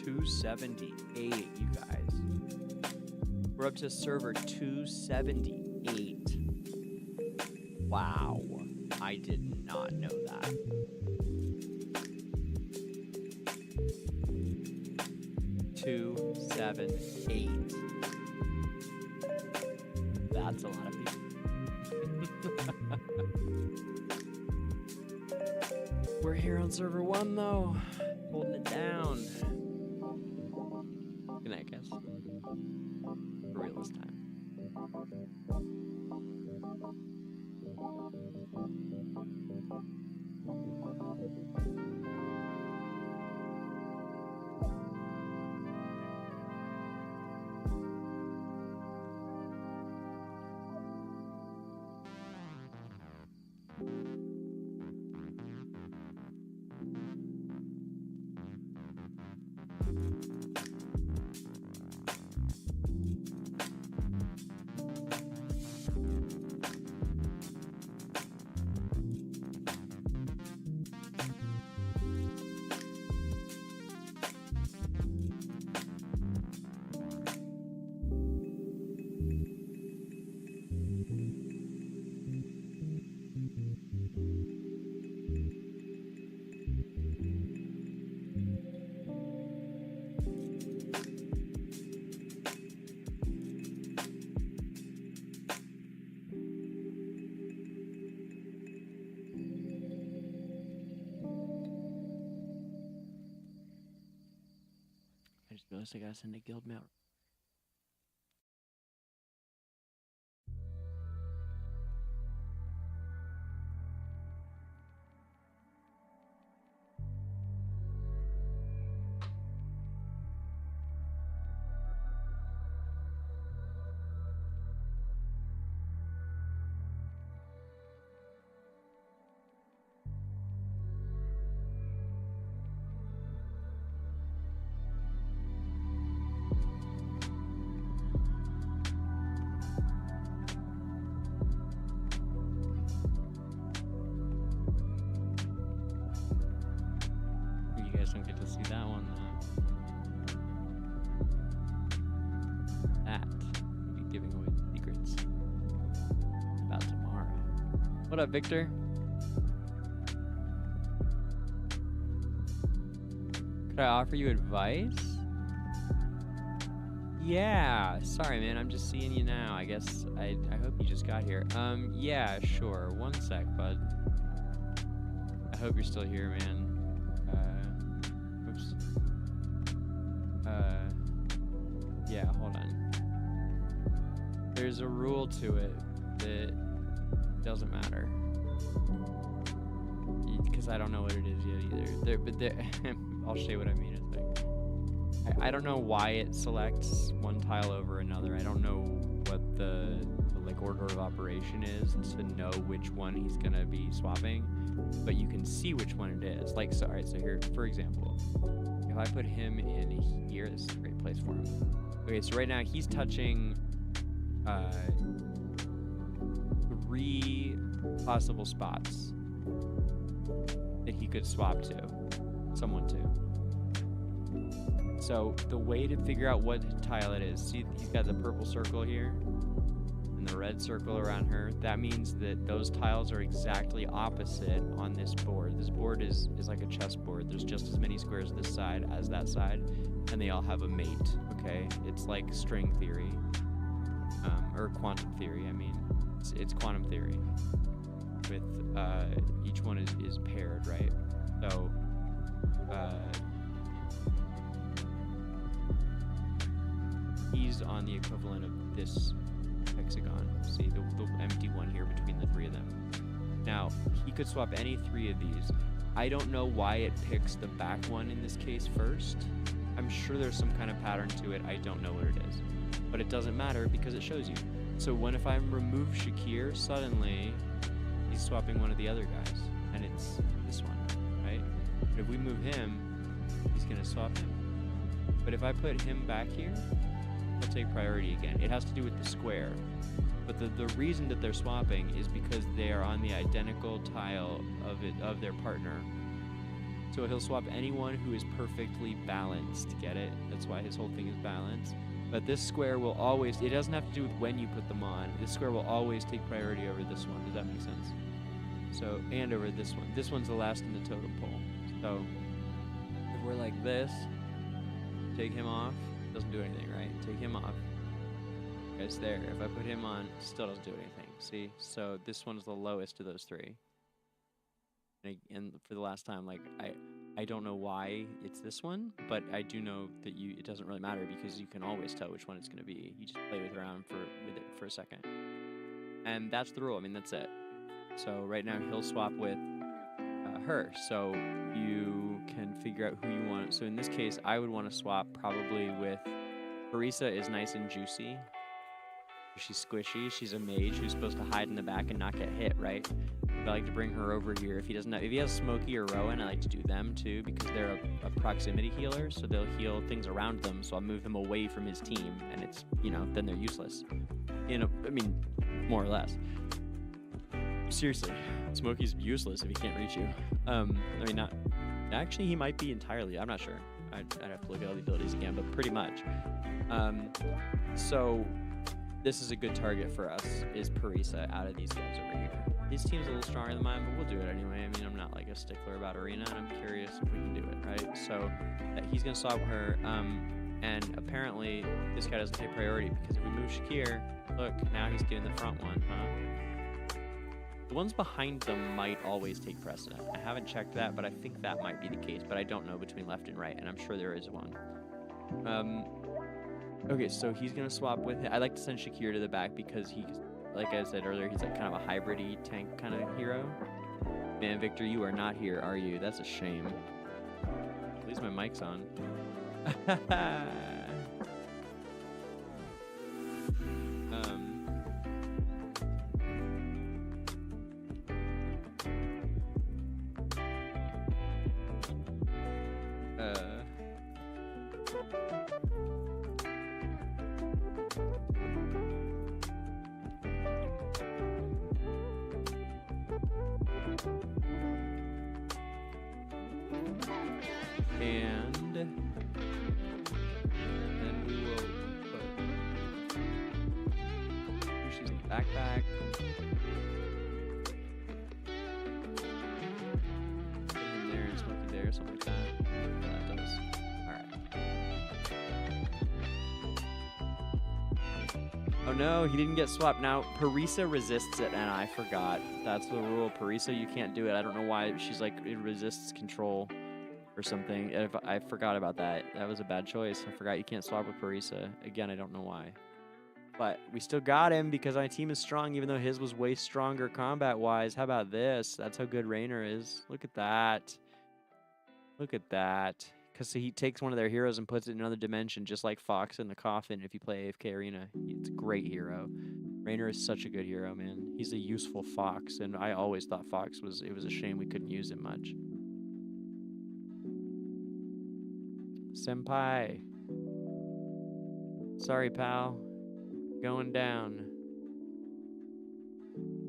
$278, you guys. We're up to server 278. Wow. I did not know that. $278. That's a lot of people. We're here on server 1 though. Holding it down. Good night, guys. For real this time. I just realized I gotta send a guild mail. Don't get to see that one though. That would be giving away secrets about tomorrow. What up, Victor? Could I offer you advice? Yeah, sorry man, I'm just seeing you now. I guess I hope you just got here. Yeah, sure. One sec, bud. I hope you're still here, man. Oops. Yeah, hold on. There's a rule to it that doesn't matter. Because I don't know what it is yet either. I'll show you what I mean in a second. I don't know why it selects one tile over another. I don't know what the like order of operation is to know which one he's gonna be swapping, but you can see which one it is. Like, so, all right, so here, for example, if I put him in here, this is a great place for him. Okay, so right now he's touching 3 possible spots that he could swap to, someone to. So the way to figure out what tile it is, see he's got the purple circle here and the red circle around her. That means that those tiles are exactly opposite on this board. This board is like a chessboard. There's just as many squares this side as that side, and they all have a mate, okay? It's like string theory, or quantum theory, I mean. It's quantum theory with each one is paired, right? So he's on the equivalent of this hexagon. See the empty one here between the 3 of them. Now he could swap any 3 of these. I don't know why it picks the back one in this case first. I'm sure there's some kind of pattern to it. I don't know what it is. But it doesn't matter because it shows you. So if I remove Shakir, suddenly he's swapping one of the other guys. And it's this one, right? But if we move him, he's going to swap him. But if I put him back here, he'll take priority again. It has to do with the square. But the reason that they're swapping is because they are on the identical tile of their partner. So he'll swap anyone who is perfectly balanced. Get it? That's why his whole thing is balanced. But this square will always, it doesn't have to do with when you put them on. This square will always take priority over this one. Does that make sense? So, and over this one. This one's the last in the totem pole. So, if we're like this, take him off, doesn't do anything, right? Take him off. It's there. If I put him on, still doesn't do anything. See? So this one's the lowest of those three. And for the last time, like, I don't know why it's this one, but I do know that it doesn't really matter because you can always tell which one it's going to be. You just play with it for a second. And that's the rule. I mean, that's it. So right now he'll swap with her. So you can figure out who you want. So in this case, I would want to swap probably with Parisa is nice and juicy. She's squishy. She's a mage who's supposed to hide in the back and not get hit, right? I like to bring her over here. If he has Smokey or Rowan, I like to do them too because they're a proximity healer, so they'll heal things around them. So I'll move them away from his team, and it's then they're useless. I mean, more or less. Seriously, Smokey's useless if he can't reach you. I mean, not actually. He might be entirely. I'm not sure. I'd have to look at all the abilities again, but pretty much. So this is a good target for us. Is Parisa out of these guys over here? His team's a little stronger than mine, but we'll do it anyway. I mean, I'm not like a stickler about Arena, and I'm curious if we can do it, right? So he's gonna swap her, and apparently this guy doesn't take priority because if we move Shakir, look, now he's getting the front one, huh? The ones behind them might always take precedent. I haven't checked that, but I think that might be the case, but I don't know between left and right, and I'm sure there is one. Okay, so he's gonna swap with him. I like to send Shakir to the back because he's, like I said earlier, he's like kind of a hybrid-y tank kind of hero. Man, Victor, you are not here, are you? That's a shame. At least my mic's on. And then we will put she's in the backpack. Put him there and Smokey there, something like that. That does. Alright. Oh no, he didn't get swapped. Now, Parisa resists it, and I forgot. That's the rule. Parisa, you can't do it. I don't know why. She's like, it resists control or something. If I forgot about that. That was a bad choice. I forgot you can't swap with Parisa. Again, I don't know why. But we still got him because my team is strong, even though his was way stronger combat-wise. How about this? That's how good Raynor is. Look at that. Look at that. Because he takes one of their heroes and puts it in another dimension, just like Fox in the Coffin if you play AFK Arena. It's a great hero. Raynor is such a good hero, man. He's a useful Fox, and I always thought Fox was... It was a shame we couldn't use him much. Senpai. Sorry, pal. Going down.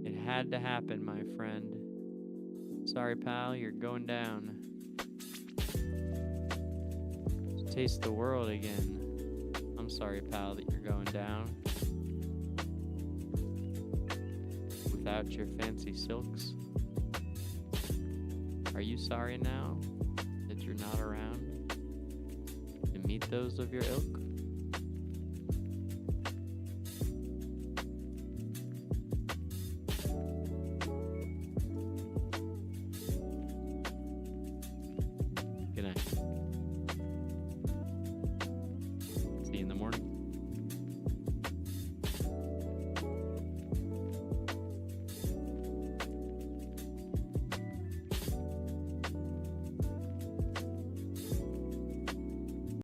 It had to happen, my friend. Sorry, pal, you're going down. Taste the world again. I'm sorry, pal, that you're going down. Without your fancy silks. Are you sorry now that you're not around to meet those of your ilk?